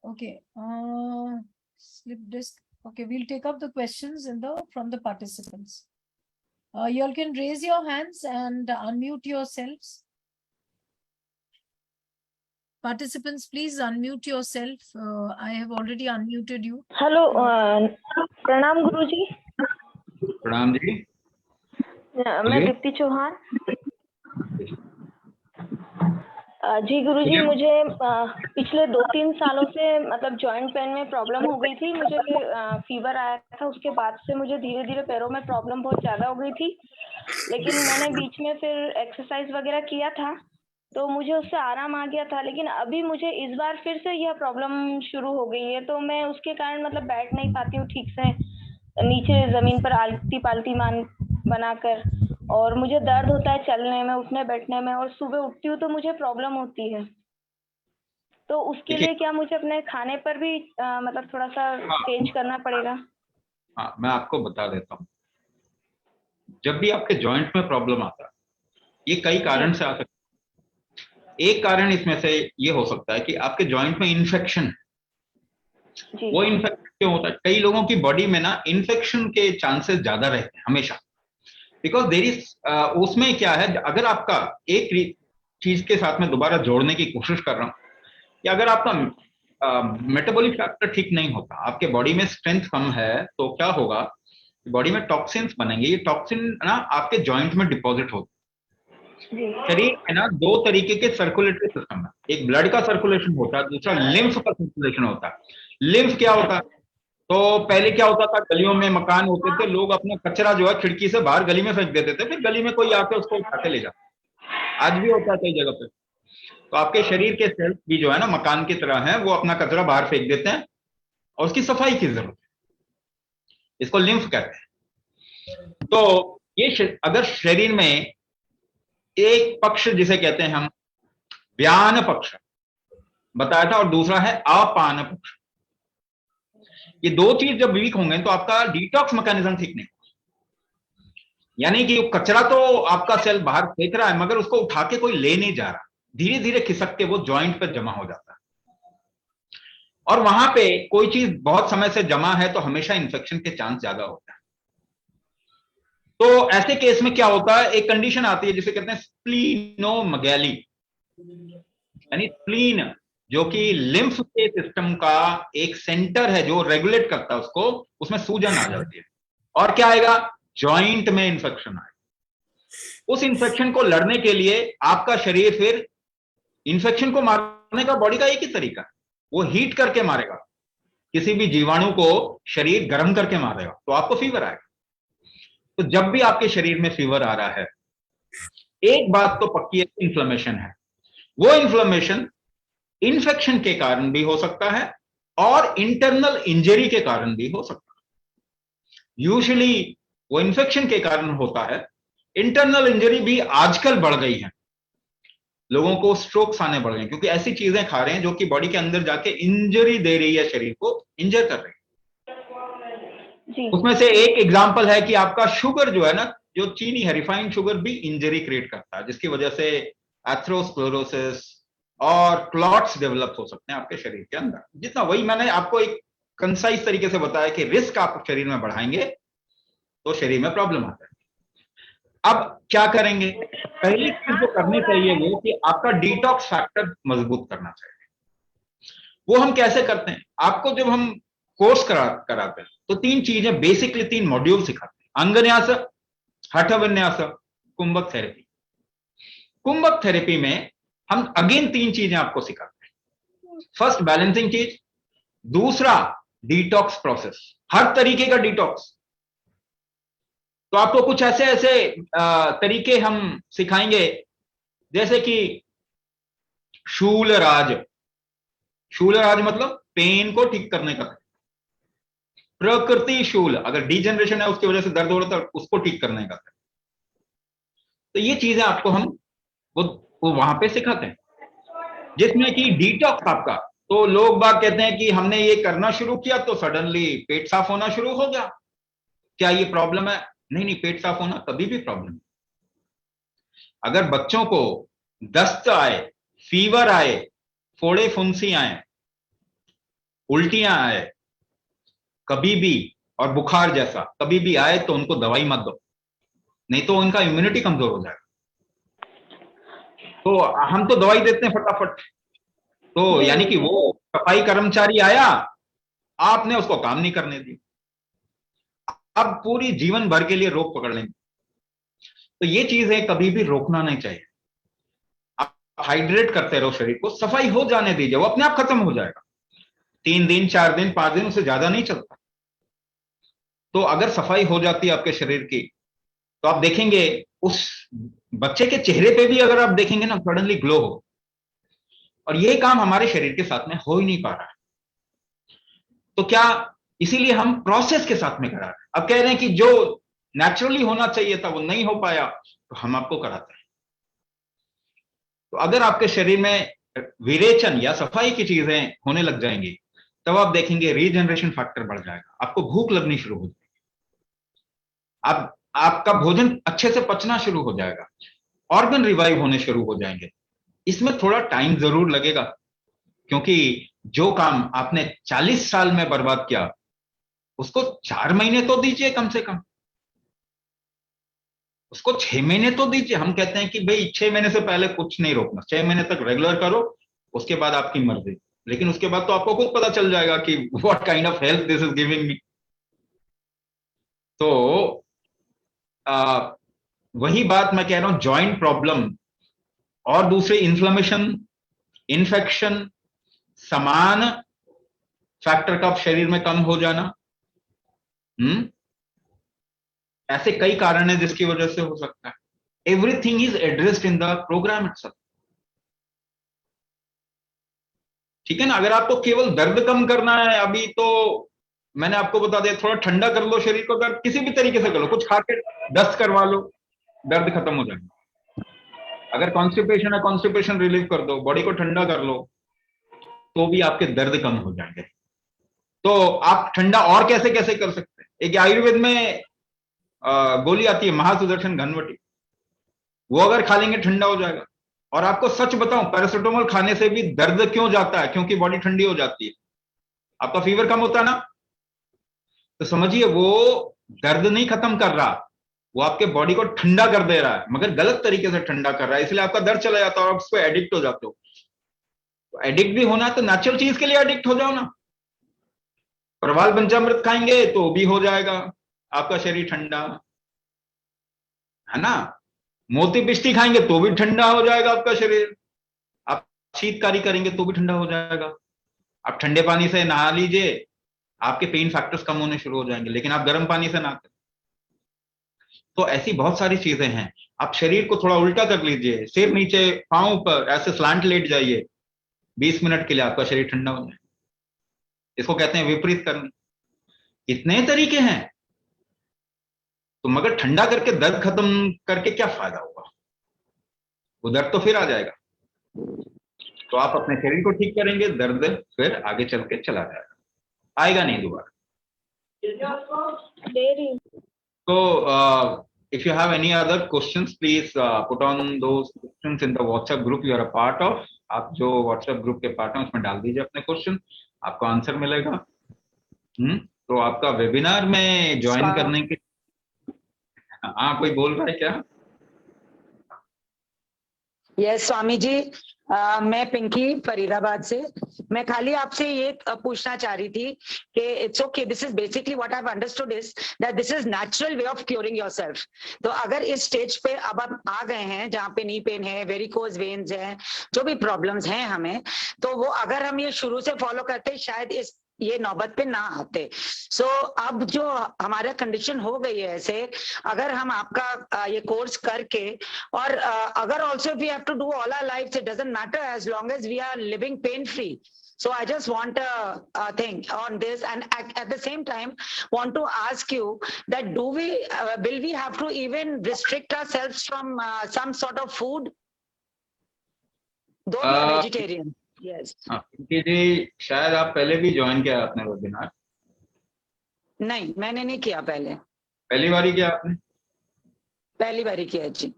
Okay. Slip disk. Okay, we'll take up the questions from the participants. You all can raise your hands and unmute yourselves. Participants, please unmute yourself. I have already unmuted you. Hello, प्रणाम गुरुजी. प्रणाम जी. मैं दीप्ति चौहान. जी गुरुजी, मुझे पिछले 2-3 सालों से मतलब जॉइंट पेन में प्रॉब्लम हो गई थी. मुझे फीवर आया था, उसके बाद से मुझे धीरे धीरे पैरों में प्रॉब्लम बहुत ज़्यादा हो गई थी. लेकिन मैंने बीच में फिर एक्सरसाइज वगैरह किया था तो मुझे उससे आराम आ गया था. लेकिन अभी मुझे इस बार फिर से यह प्रॉब्लम शुरू हो गई है, तो मैं उसके कारण मतलब बैठ नहीं पाती हूँ ठीक से, नीचे जमीन पर आलती पालती बनाकर, और मुझे दर्द होता है चलने में, उठने बैठने में, और सुबह उठती हूँ तो मुझे प्रॉब्लम होती है. तो उसके लिए क्या मुझे अपने खाने पर भी मतलब थोड़ा सा चेंज करना पड़ेगा? हाँ, मैं आपको बता देता हूँ. जब भी आपके जॉइंट में प्रॉब्लम आता है, ये कई कारण से आ सकता है. एक कारण इसमें से ये हो सकता है कि आपके जॉइंट में इन्फेक्शन. वो इन्फेक्शन क्यों होता है? कई लोगों की बॉडी में ना इन्फेक्शन के चांसेस ज्यादा रहते हैं हमेशा, बिकॉज देयर इज उसमें क्या है, अगर आपका एक चीज के साथ में दोबारा जोड़ने की कोशिश कर रहा हूँ, कि अगर आपका मेटाबॉलिक फैक्टर ठीक नहीं होता, आपके बॉडी में स्ट्रेंथ कम है, तो क्या होगा, बॉडी में टॉक्सिन्स बनेंगे. ये टॉक्सिन ना आपके जॉइंट में डिपॉजिट होते. शरीर में ना 2 तरीके के सर्कुलेटरी सिस्टम है. एक ब्लड का सर्कुलेशन होता है, दूसरा लिम्फ का सर्कुलेशन होता है. लिम्फ क्या होता है? तो पहले क्या होता था, गलियों में मकान होते थे, लोग अपना कचरा जो है खिड़की से बाहर गली में फेंक देते थे, फिर गली में कोई आके उसको उठा के ले जाता. आज भी होता है कई जगह पे. तो आपके शरीर के सेल्स भी जो है ना मकान की तरह है, वो अपना कचरा बाहर फेंक देते हैं और उसकी सफाई की जरूरत है. इसको लिम्फ कहते हैं. तो ये अगर शरीर में एक पक्ष जिसे कहते हैं हम व्यान पक्ष बताया था, और दूसरा है अपान पक्ष, ये 2 चीज जब वीक होंगे तो आपका डिटॉक्स मैकेनिज्म ठीक नहीं. यानी कि कचरा तो आपका सेल बाहर फेंक रहा है, मगर उसको उठा के कोई ले नहीं जा रहा, धीरे धीरे खिसक के वो जॉइंट पर जमा हो जाता है। और वहां पे कोई चीज बहुत समय से जमा है तो हमेशा इन्फेक्शन के चांस ज्यादा होता है। तो ऐसे केस में क्या होता है, एक कंडीशन आती है जिसे कहते हैं स्प्लीनोमेगाली, यानी स्प्लीन जो कि लिम्फ के सिस्टम का एक सेंटर है जो रेगुलेट करता है उसको, उसमें सूजन आ जाती है और क्या आएगा, जॉइंट में इंफेक्शन आएगा। उस इंफेक्शन को लड़ने के लिए आपका शरीर फिर, इंफेक्शन को मारने का बॉडी का एक ही तरीका है, वो हीट करके मारेगा। किसी भी जीवाणु को शरीर गर्म करके मारेगा तो आपको फीवर आएगा। तो जब भी आपके शरीर में फीवर आ रहा है, एक बात तो पक्की है, इन्फ्लेमेशन है। वो इन्फ्लेमेशन इन्फेक्शन के कारण भी हो सकता है और इंटरनल इंजरी के कारण भी हो सकता है। यूजुअली वो इन्फेक्शन के कारण होता है। इंटरनल इंजरी भी आजकल बढ़ गई है, लोगों को स्ट्रोक्स आने बढ़ गए क्योंकि ऐसी चीजें खा रहे हैं जो कि बॉडी के अंदर जाके इंजरी दे रही है, शरीर को इंजर कर रही है। उसमें से एक एग्जांपल है कि आपका शुगर जो है ना, जो चीनी है, रिफाइंड शुगर भी इंजरी क्रिएट करता है, जिसकी वजह से एथेरोस्क्लेरोसिस और क्लॉट्स डेवलप हो सकते हैं आपके शरीर के अंदर। जितना, वही मैंने आपको एक कंसाइज तरीके से बताया कि रिस्क आप शरीर में बढ़ाएंगे तो शरीर में प्रॉब्लम आता है। अब क्या करेंगे, पहली चीज जो करनी चाहिए वो कि आपका डिटॉक्स फैक्टर मजबूत करना चाहिए। वो हम कैसे करते हैं, आपको जब हम कोर्स कराते हैं तो 3 चीजें बेसिकली, 3 मॉड्यूल सिखाते हैं, अंगन्यास, हठ विन्यास, कुंभक थेरेपी। कुंभक थेरेपी में हम अगेन 3 चीजें आपको सिखाते हैं। फर्स्ट बैलेंसिंग चीज, दूसरा डिटॉक्स प्रोसेस, हर तरीके का डिटॉक्स। तो आपको कुछ ऐसे ऐसे तरीके हम सिखाएंगे, जैसे कि शूलराज। शूलराज मतलब पेन को ठीक करने का। प्रकृति शूल, अगर डिजेनरेशन है उसकी वजह से दर्द हो रहा था, उसको ठीक करने का। तो ये चीजें आपको हम वो वहां पे सिखाते हैं, जिसमें कि डिटॉक्स आपका। तो लोग बात कहते हैं कि हमने ये करना शुरू किया तो सडनली पेट साफ होना शुरू हो गया, क्या ये प्रॉब्लम है? नहीं नहीं, पेट साफ होना कभी भी प्रॉब्लम है। अगर बच्चों को दस्त आए, फीवर आए, फोड़े फुंसी आए, उल्टियां आए कभी भी, और बुखार जैसा कभी भी आए, तो उनको दवाई मत दो, नहीं तो उनका इम्यूनिटी कमजोर हो जाएगा। तो हम तो दवाई देते हैं फटाफट। तो यानी कि वो सफाई कर्मचारी आया, आपने उसको काम नहीं करने दिया, अब पूरी जीवन भर के लिए रोग पकड़ लेंगे। तो ये चीजें कभी भी रोकना नहीं चाहिए। आप हाइड्रेट करते रहो शरीर को, सफाई हो जाने दीजिए, वो अपने आप खत्म हो जाएगा। 3 दिन, 4 दिन, 5 दिन, उससे ज्यादा नहीं चलता। तो अगर सफाई हो जाती है आपके शरीर की, तो आप देखेंगे उस बच्चे के चेहरे पे भी, अगर आप देखेंगे ना, सडनली ग्लो हो। और ये काम हमारे शरीर के साथ में हो ही नहीं पा रहा है। तो क्या, इसीलिए हम प्रोसेस के साथ में करा रहे हैं। अब कह रहे हैं कि जो नेचुरली होना चाहिए था वो नहीं हो पाया, तो हम आपको कराते हैं। तो अगर आपके शरीर में विरेचन या सफाई की चीजें होने लग जाएंगी, तब आप देखेंगे रीजनरेशन फैक्टर बढ़ जाएगा, आपको भूख लगनी शुरू हो जाएगी, आपका भोजन अच्छे से पचना शुरू हो जाएगा, ऑर्गन रिवाइव होने शुरू हो जाएंगे। इसमें थोड़ा टाइम जरूर लगेगा, क्योंकि जो काम आपने 40 साल में बर्बाद किया, उसको 4 महीने तो दीजिए कम से कम, उसको 6 महीने तो दीजिए। हम कहते हैं कि भाई 6 महीने से पहले कुछ नहीं रोकना, 6 महीने तक रेगुलर करो, उसके बाद आपकी मर्जी। लेकिन उसके बाद तो आपको खुद पता चल जाएगा कि what kind of health this is giving me. तो वही बात मैं कह रहा हूं, जॉइंट प्रॉब्लम और दूसरे इन्फ्लेमेशन, इन्फेक्शन, समान फैक्टर का शरीर में कम हो जाना, ऐसे कई कारण है जिसकी वजह से हो सकता है। Everything is addressed in the programme itself. ठीक है ना। अगर आपको केवल दर्द कम करना है, अभी तो मैंने आपको बता दिया, थोड़ा ठंडा कर लो शरीर को, अगर किसी भी तरीके से कर लो, कुछ खा के दस्त करवा लो, दर्द खत्म हो जाएगा। अगर कॉन्स्टिपेशन है, कॉन्स्टिपेशन रिलीव कर दो, बॉडी को ठंडा कर लो, तो भी आपके दर्द कम हो जाएंगे। तो आप ठंडा और कैसे कैसे कर सकते हैं। एक आयुर्वेद में गोली आती है महासुदर्शन घनवटी, वो अगर खा लेंगे ठंडा हो जाएगा। और आपको सच बताऊं, पैरासिटामोल खाने से भी दर्द क्यों जाता है? क्योंकि बॉडी ठंडी हो जाती है। आपका फीवर कम होता है ना, तो समझिए वो दर्द नहीं खत्म कर रहा, वो आपके बॉडी को ठंडा कर दे रहा है, मगर गलत तरीके से ठंडा कर रहा है, इसलिए आपका दर्द चला जाता है और उसको एडिक्ट हो जाते हो। तो एडिक्ट भी होना है तो नेचुरल चीज के लिए एडिक्ट हो जाओ ना। प्रवाल पंचामृत खाएंगे तो भी हो जाएगा आपका शरीर ठंडा, है ना। मोती बिस्टी खाएंगे तो भी ठंडा हो जाएगा आपका शरीर। आप शीतकारी करेंगे तो भी ठंडा हो जाएगा। आप ठंडे पानी से नहा लीजिए, आपके पेन फैक्टर्स कम होने शुरू हो जाएंगे, लेकिन आप गर्म पानी से नहाते। तो ऐसी बहुत सारी चीजें हैं। आप शरीर को थोड़ा उल्टा कर लीजिए, सिर नीचे पांव ऊपर ऐसे स्लांट लेट जाइए 20 मिनट के लिए, आपका शरीर ठंडा हो जाए। इसको कहते हैं विपरीत करनी। इतने तरीके हैं, तो मगर ठंडा करके दर्द खत्म करके क्या फायदा होगा? वो दर्द तो फिर आ जाएगा। तो आप अपने शरीर को ठीक करेंगे, दर्द फिर आगे चल के चला जाएगा, आएगा नहीं दोबारा। So if you have any other questions, please put on those questions in the WhatsApp group you are a part of. आप जो WhatsApp ग्रुप के पार्ट हैं उसमें डाल दीजिए अपने क्वेश्चन, आपको आंसर मिलेगा। तो आपका वेबिनार में ज्वाइन करने के, हाँ कोई बोल रहा है क्या? यस स्वामी जी, मैं पिंकी फरीदाबाद से। मैं खाली आपसे ये पूछना चाह रही थी कि it's okay, this is basically what I have understood is that this is natural way of curing yourself. तो अगर इस स्टेज पे अब आप आ गए हैं जहाँ पे नी पेन है, वेरिकोज वेन्स हैं, जो भी प्रॉब्लम्स हैं हमें, तो वो अगर हम ये शुरू से फॉलो करते शायद इस ये नौबत पे ना आते। सो अब जो हमारा कंडीशन हो गई है ऐसे, अगर हम आपका ये कोर्स करके और अगर also we have to do all our life, it doesn't matter as long as we are living pain free. So I just want a thing on this, and at the same time want to ask you that do we will we have to even restrict ourselves from some sort of food, though we are vegetarian? Yes. Pinky ji, शायद आप पहले भी ज्वाइन किया आपने वेबिनार? नहीं, मैंने नहीं किया पहले। पहली बार ही किया आपने? पहली बार ही किया जी।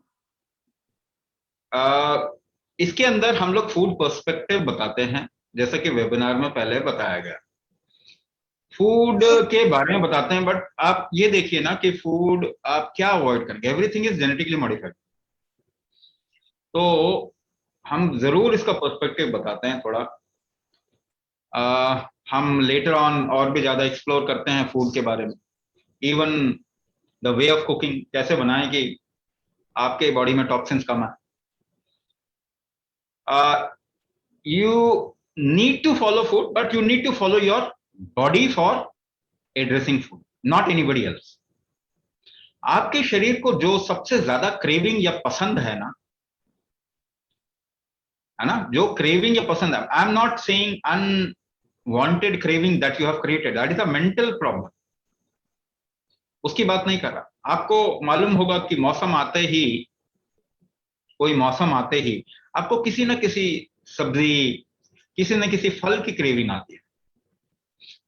इसके अंदर हम लोग फूड पर्सपेक्टिव बताते हैं, जैसा कि वेबिनार में पहले बताया गया। फूड के बारे में बताते हैं, बट आप ये देखिए ना कि फूड आप क्या अवॉइड करेंगे। एवरीथिंग इज जेनेटिकली मॉडिफाइड, तो हम जरूर इसका पर्सपेक्टिव बताते हैं थोड़ा। हम लेटर ऑन और भी ज्यादा एक्सप्लोर करते हैं फूड के बारे में, even the way of cooking, कैसे बनाएं कि आपके बॉडी में टॉक्सिन्स कम आए। You need to follow food, but you need to follow your body for addressing food, not anybody else. आपके शरीर को जो सबसे ज्यादा क्रेविंग या पसंद है ना, जो क्रेविंग या पसंद है, I am not saying unwanted craving that you have created, that is a mental problem, उसकी बात नहीं कर रहा। आपको मालूम होगा कि मौसम आते ही, कोई मौसम आते ही आपको किसी न किसी सब्जी, किसी न किसी फल की क्रेविंग आती है।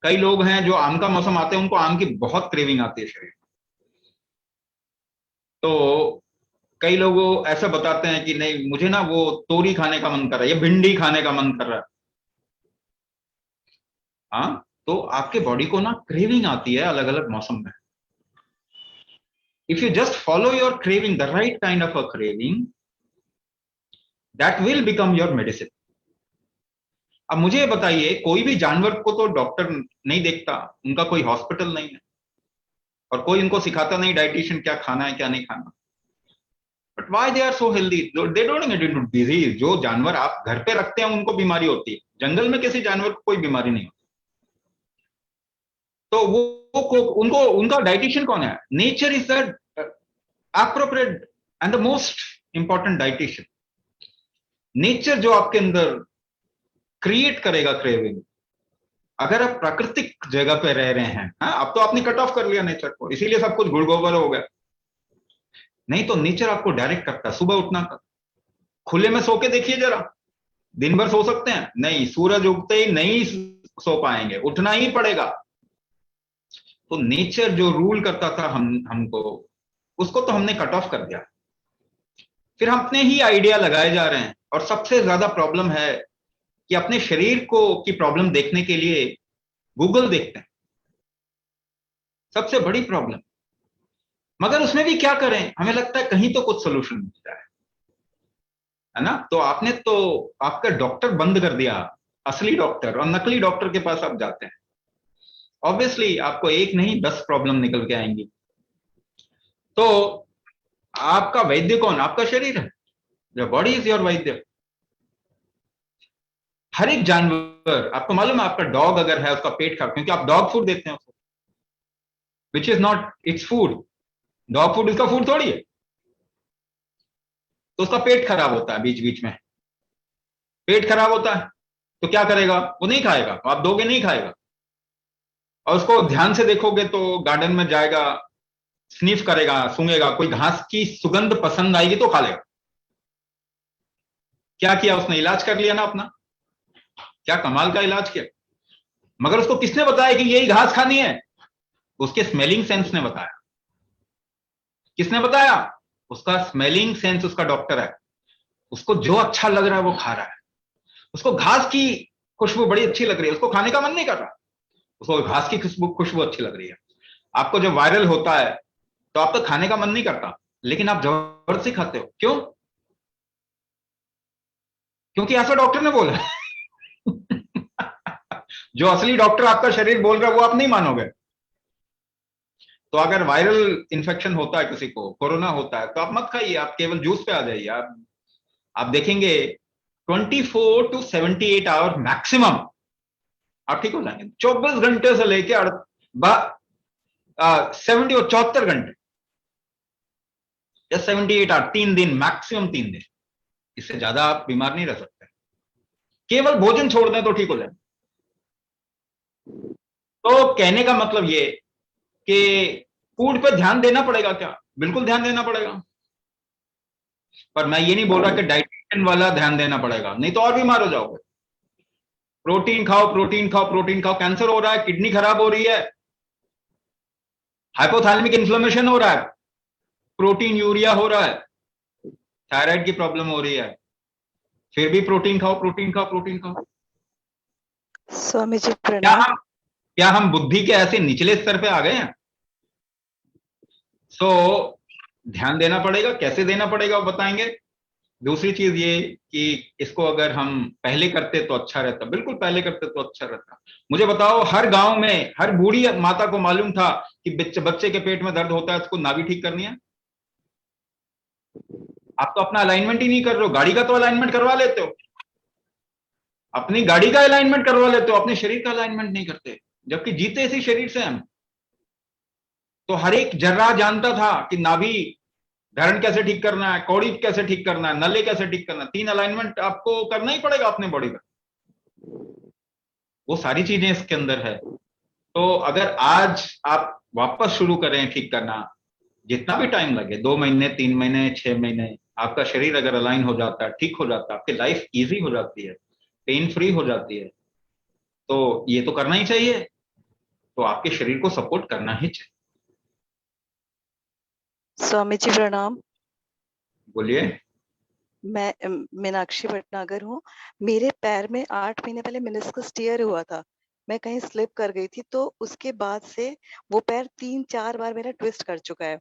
कई लोग हैं जो आम का मौसम आते हैं उनको आम की बहुत क्रेविंग आती है शरीर। तो कई लोग ऐसा बताते हैं कि नहीं, मुझे ना वो तोरी खाने का मन कर रहा है या भिंडी खाने का मन कर रहा है। हाँ, तो आपके बॉडी को ना क्रेविंग आती है अलग अलग मौसम में। If you just follow your craving, the right kind of a craving, that will become your medicine. अब मुझे बताइए, कोई भी जानवर को तो डॉक्टर नहीं देखता, उनका कोई हॉस्पिटल नहीं है, और कोई उनको सिखाता नहीं डाइटिशियन क्या खाना है क्या नहीं खाना। But why they are so healthy? They don't get into disease. जो जानवर आप घर पे रखते हैं उनको बीमारी होती है, जंगल में किसी जानवर को कोई बीमारी नहीं होती। तो वो उनको, उनका डाइटिशियन कौन है? Nature is the appropriate and the most important dietitian. Nature जो आपके अंदर क्रिएट करेगा क्रेविंग। अगर आप प्राकृतिक जगह पे रह रहे हैं, अब तो आपने कट ऑफ कर लिया नेचर को, इसीलिए सब कुछ गुड़ गोबर हो गया। नहीं तो नेचर आपको डायरेक्ट करता है सुबह उठना कर। खुले में सो के देखिए जरा, दिन भर सो सकते हैं? नहीं, सूरज उगते ही नहीं सो पाएंगे, उठना ही पड़ेगा। तो नेचर जो रूल करता था हमको, उसको तो हमने कट ऑफ कर दिया। फिर हम अपने ही आइडिया लगाए जा रहे हैं। और सबसे ज्यादा प्रॉब्लम है कि अपने शरीर को की प्रॉब्लम देखने के लिए गूगल देखते हैं, सबसे बड़ी प्रॉब्लम। मगर उसमें भी क्या करें, हमें लगता है कहीं तो कुछ सोल्यूशन मिलता है ना। तो आपने तो आपका डॉक्टर बंद कर दिया, असली डॉक्टर, और नकली डॉक्टर के पास आप जाते हैं। ऑब्वियसली आपको एक नहीं 10 प्रॉब्लम निकल के आएंगी। तो आपका वैद्य कौन? आपका शरीर है। योर बॉडी इज योर वैद्य। हर एक जानवर, आपको मालूम है, आपका डॉग अगर है उसका पेट खराब, क्योंकि आप डॉग फूड देते हैं उसको, which is not its food. Dog food इसका फूड थोड़ी है। तो उसका पेट खराब होता है बीच बीच में। पेट खराब होता है तो क्या करेगा? वो नहीं खाएगा, तो आप दोगे नहीं खाएगा। और उसको ध्यान से देखोगे तो गार्डन में जाएगा, स्निफ करेगा, सूंघेगा, कोई घास की सुगंध पसंद आएगी तो खा लेगा। क्या किया उसने? इलाज कर लिया ना अपना। क्या कमाल का इलाज किया। मगर उसको किसने बताया कि यही घास खानी है? उसके स्मेलिंग सेंस ने बताया। किसने बताया? उसका स्मेलिंग सेंस, उसका डॉक्टर है। उसको जो अच्छा लग रहा है वो खा रहा है। उसको घास की खुशबू बड़ी अच्छी लग रही है, उसको खाने का मन नहीं कर रहा, उसको घास की खुशबू अच्छी लग रही है। आपको जब वायरल होता है तो आपका खाने का मन नहीं करता, लेकिन आप जबरदस्ती खाते हो। क्यों? क्योंकि ऐसा डॉक्टर ने बोला। जो असली डॉक्टर आपका शरीर बोल रहा है वो आप नहीं मानोगे। तो अगर वायरल इंफेक्शन होता है, किसी को कोरोना होता है, तो आप मत खाइए, आप केवल जूस पे आ जाइए। आप देखेंगे 24 to 78 आवर मैक्सिमम आप ठीक हो जाएंगे। 24 घंटे से लेके 70 और 74 घंटे या 78 आवर, 3 दिन मैक्सिमम, 3 दिन। इससे ज्यादा आप बीमार नहीं रह सकते। केवल भोजन छोड़ दें तो ठीक हो जाए। तो कहने का मतलब ये कि फूड पे ध्यान देना पड़ेगा क्या? बिल्कुल ध्यान देना पड़ेगा। पर मैं ये नहीं बोल रहा कि डाइटिशियन वाला ध्यान देना पड़ेगा, नहीं तो और बीमार हो जाओगे। प्रोटीन खाओ, प्रोटीन खाओ, प्रोटीन खाओ। कैंसर हो रहा है, किडनी खराब हो रही है, हाइपोथैलेमिक इन्फ्लेमेशन हो रहा है, प्रोटीन यूरिया हो रहा है, थायराइड की प्रॉब्लम हो रही है, फिर भी प्रोटीन खाओ, प्रोटीन खाओ, प्रोटीन खाओ। स्वामी जी क्या प्रणाम। हम क्या हम बुद्धि के ऐसे निचले स्तर पे आ गए हैं? सो ध्यान देना पड़ेगा। कैसे देना पड़ेगा वो बताएंगे। दूसरी चीज ये कि इसको अगर हम पहले करते तो अच्छा रहता, बिल्कुल पहले करते तो अच्छा रहता। मुझे बताओ, हर गांव में हर बूढ़ी माता को मालूम था कि बच्चे के पेट में दर्द होता है, उसको नाभि ठीक करनी है। आप तो अपना अलाइनमेंट ही नहीं कर रहे हो। गाड़ी का तो अलाइनमेंट करवा लेते हो, अपनी गाड़ी का अलाइनमेंट करवा लेते हो, अपने शरीर का अलाइनमेंट नहीं करते, जबकि जीते इसी शरीर से हम। तो हर एक जर्रा जानता था कि नाभि धारण कैसे ठीक करना है, कौड़ी कैसे ठीक करना है, नले कैसे ठीक करना है। 3 अलाइनमेंट आपको करना ही पड़ेगा अपने बॉडी का। वो सारी चीजें इसके अंदर है। तो अगर आज आप वापस शुरू करें ठीक करना, जितना भी टाइम लगे, 2 महीने, 3 महीने, 6 महीने, आपका शरीर अगर अलाइन हो जाता है, ठीक हो जाता है, आपकी लाइफ इजी हो जाती है, पेन फ्री हो जाती है, तो ये तो करना ही चाहिए। तो आपके शरीर को सपोर्ट करना ही चाहिए। स्वामी जी प्रणाम। बोलिए। मैं मीनाक्षी भटनागर हूँ। मेरे पैर में 8 महीने पहले मेनिस्कस टियर हुआ था। मैं कहीं स्लिप कर गई थी, तो उसके बाद से वो पैर 3-4 बार मेरा ट्विस्ट कर चुका है।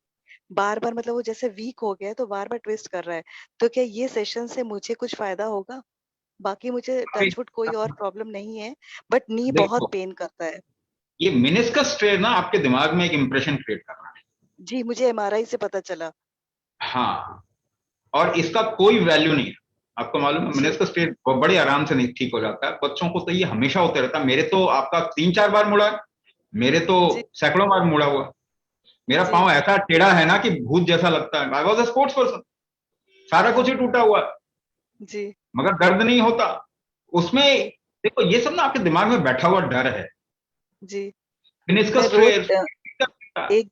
बार-बार मतलब वो जैसे वीक हो गया है, तो बार-बार ट्विस्ट कर रहा है। तो क्या ये सेशन से मुझे कुछ फायदा होगा? बाकी मुझे अभी टच वुड कोई और प्रॉब्लम नहीं है, बट नी बहुत देखो, पेन करता है। ये मेनिस्कस टेयर ना आपके दिमाग में एक इंप्रेशन क्रिएट कर रहा है। जी, मुझे एमआरआई से पता चला। हाँ, और इसका कोई वैल्यू नहीं है। आपको मालूम है, जी, मेनिस्कस टेयर बड़े आराम से नहीं ठीक हो जाता है। बच्चों को तो ये हमेशा होते रहता है। मेरे तो आपका 3-4 बार मुड़ा है, मेरे तो जी, सैकड़ों बार मुड़ा हुआ। मेरा जी, पाँव ऐसा टेढ़ा है ना कि भूत जैसा लगता है। I was a sports person, सारा कुछ ही टूटा हुआ है, जी, मगर दर्द नहीं होता उसमें। जी, देखो, ये सब ना आपके दिमाग में बैठा हुआ डर है। जी। मैं मेनिस्कस रोज टेयर एक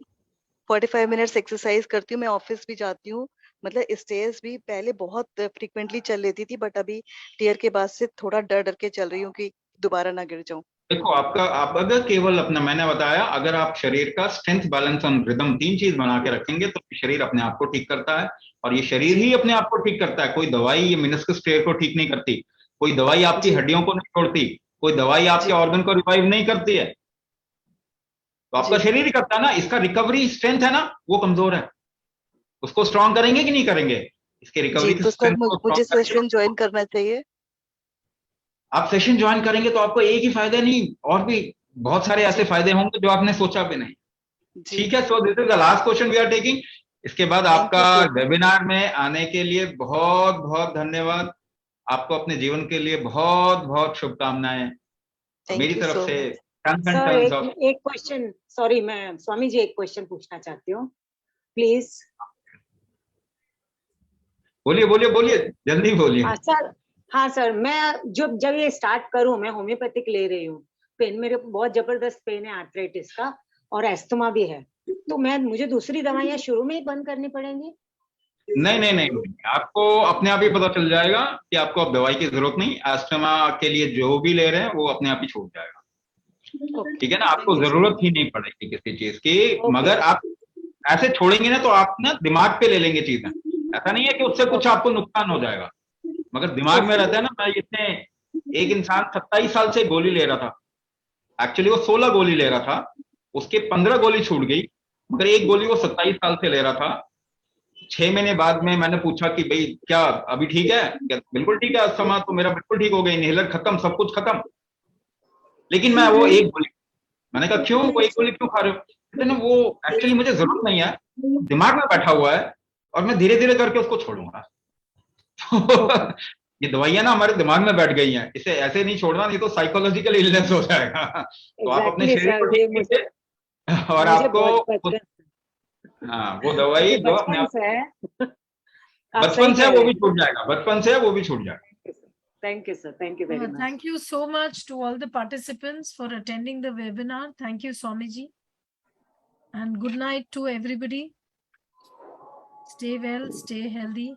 45 मिनट्स एक्सरसाइज करती हूँ। मैं ऑफिस भी जाती हूँ। मतलब स्टेयर्स भी पहले बहुत फ्रीक्वेंटली चल लेती थी, बट अभी टियर के बाद से थोड़ा डर डर के चल रही हूँ कि दोबारा ना गिर जाऊं। देखो आपका, आप अगर केवल अपना, मैंने बताया, अगर आप शरीर का स्ट्रेंथ, बैलेंस और रिदम 3 चीज बना के रखेंगे तो शरीर अपने आप को ठीक करता है। और ये शरीर ही अपने आप को ठीक करता है, कोई दवाई ये मेनिस्कस टेयर को ठीक नहीं करती, कोई दवाई आपकी जी हड्डियों को नहीं तोड़ती, कोई दवाई आपके जी ऑर्गन को रिवाइव नहीं करती है, तो आपका जी शरीर ही करता है ना। इसका रिकवरी स्ट्रेंथ है ना, वो कमजोर है, उसको स्ट्रांग करेंगे कि नहीं करेंगे? इसके जी। रिकवरी की तो सर स्ट्रेंथ को मुझे स्ट्रांग करेंगे। सेशन ज्वाइन करना चाहिए? आप सेशन ज्वाइन करेंगे तो आपको एक ही फायदा नहीं, और भी बहुत सारे ऐसे जी फायदे होंगे जो आपने सोचा भी नहीं। जी। ठीक है, so this is the last question we are taking. इसके बाद थैंक आपका यू सो मच। वेबिनार में आने के लिए बहुत बहुत धन्यवाद। आपको अपने जीवन के लिए बहुत बहुत शुभकामनाएं मेरी थैंक यू तरफ सो से। Much. Tons and sir tons of. एक क्वेश्चन, सॉरी, मैं स्वामी जी एक क्वेश्चन पूछना चाहती हूँ प्लीज। बोलिए बोलिए बोलिए, जल्दी बोलिए। हाँ सर, हाँ सर, मैं जब ये स्टार्ट करूँ, मैं होम्योपैथिक ले रही हूँ, पेन मेरे को बहुत जबरदस्त पेन है आर्थराइटिस का और एस्थमा भी है, तो मुझे दूसरी दवाइयाँ शुरू में ही बंद करनी पड़ेंगी? नहीं नहीं नहीं नहीं, आपको अपने आप ही पता चल जाएगा कि आपको अब दवाई की जरूरत नहीं। एस्टमा के लिए जो भी ले रहे हैं वो अपने आप ही छूट जाएगा। ठीक है ना, आपको थैंक यू सर। जरूरत ही नहीं पड़ेगी किसी चीज की। ओके। मगर आप ऐसे छोड़ेंगे ना तो आप ना दिमाग पे ले लेंगे चीजें। ऐसा नहीं है कि उससे कुछ आपको नुकसान हो जाएगा, मगर दिमाग में रहता है ना। मैं इतने, एक इंसान 27 साल से गोली ले रहा था, एक्चुअली वो 16 गोली ले रहा था, उसके 15 गोली छूट गई, मगर एक गोली वो 27 साल से ले रहा था। 6 महीने बाद में मैंने पूछा कि भाई क्या अभी ठीक है? क्या बिल्कुल ठीक है, अस्थमा तो मेरा बिल्कुल ठीक हो गया, इनहेलर खत्म, सब कुछ खत्म, लेकिन मैं वो एक गोली, मैंने कहा क्यों, वो एक गोली क्यों खा रहे हो? कहते ना वो एक्चुअली मुझे जरूरत नहीं है, दिमाग में बैठा हुआ है और मैं धीरे धीरे करके उसको छोड़ूंगा। ये दवाइयां ना हमारे दिमाग में बैठ गई हैं, इसे ऐसे नहीं छोड़ना, नहीं तो साइकोलॉजिकल इलनेस हो जाएगा। तो आप अपने एग्जैक्टली शरीर को सर, ठीक ये मुझे कीजिए और मुझे आपको बहुत बचपन हाँ वो दवाई मुझे जो अपने बचपन आप, से है। आप सही बचपन से है कह वो रहे भी हैं। छूट जाएगा, बचपन से है वो भी छूट जाएगा। Thank you sir, thank you very much. Thank you so much to all the participants for attending the webinar. Thank you, Swamiji. And good night to everybody. Stay well, stay healthy.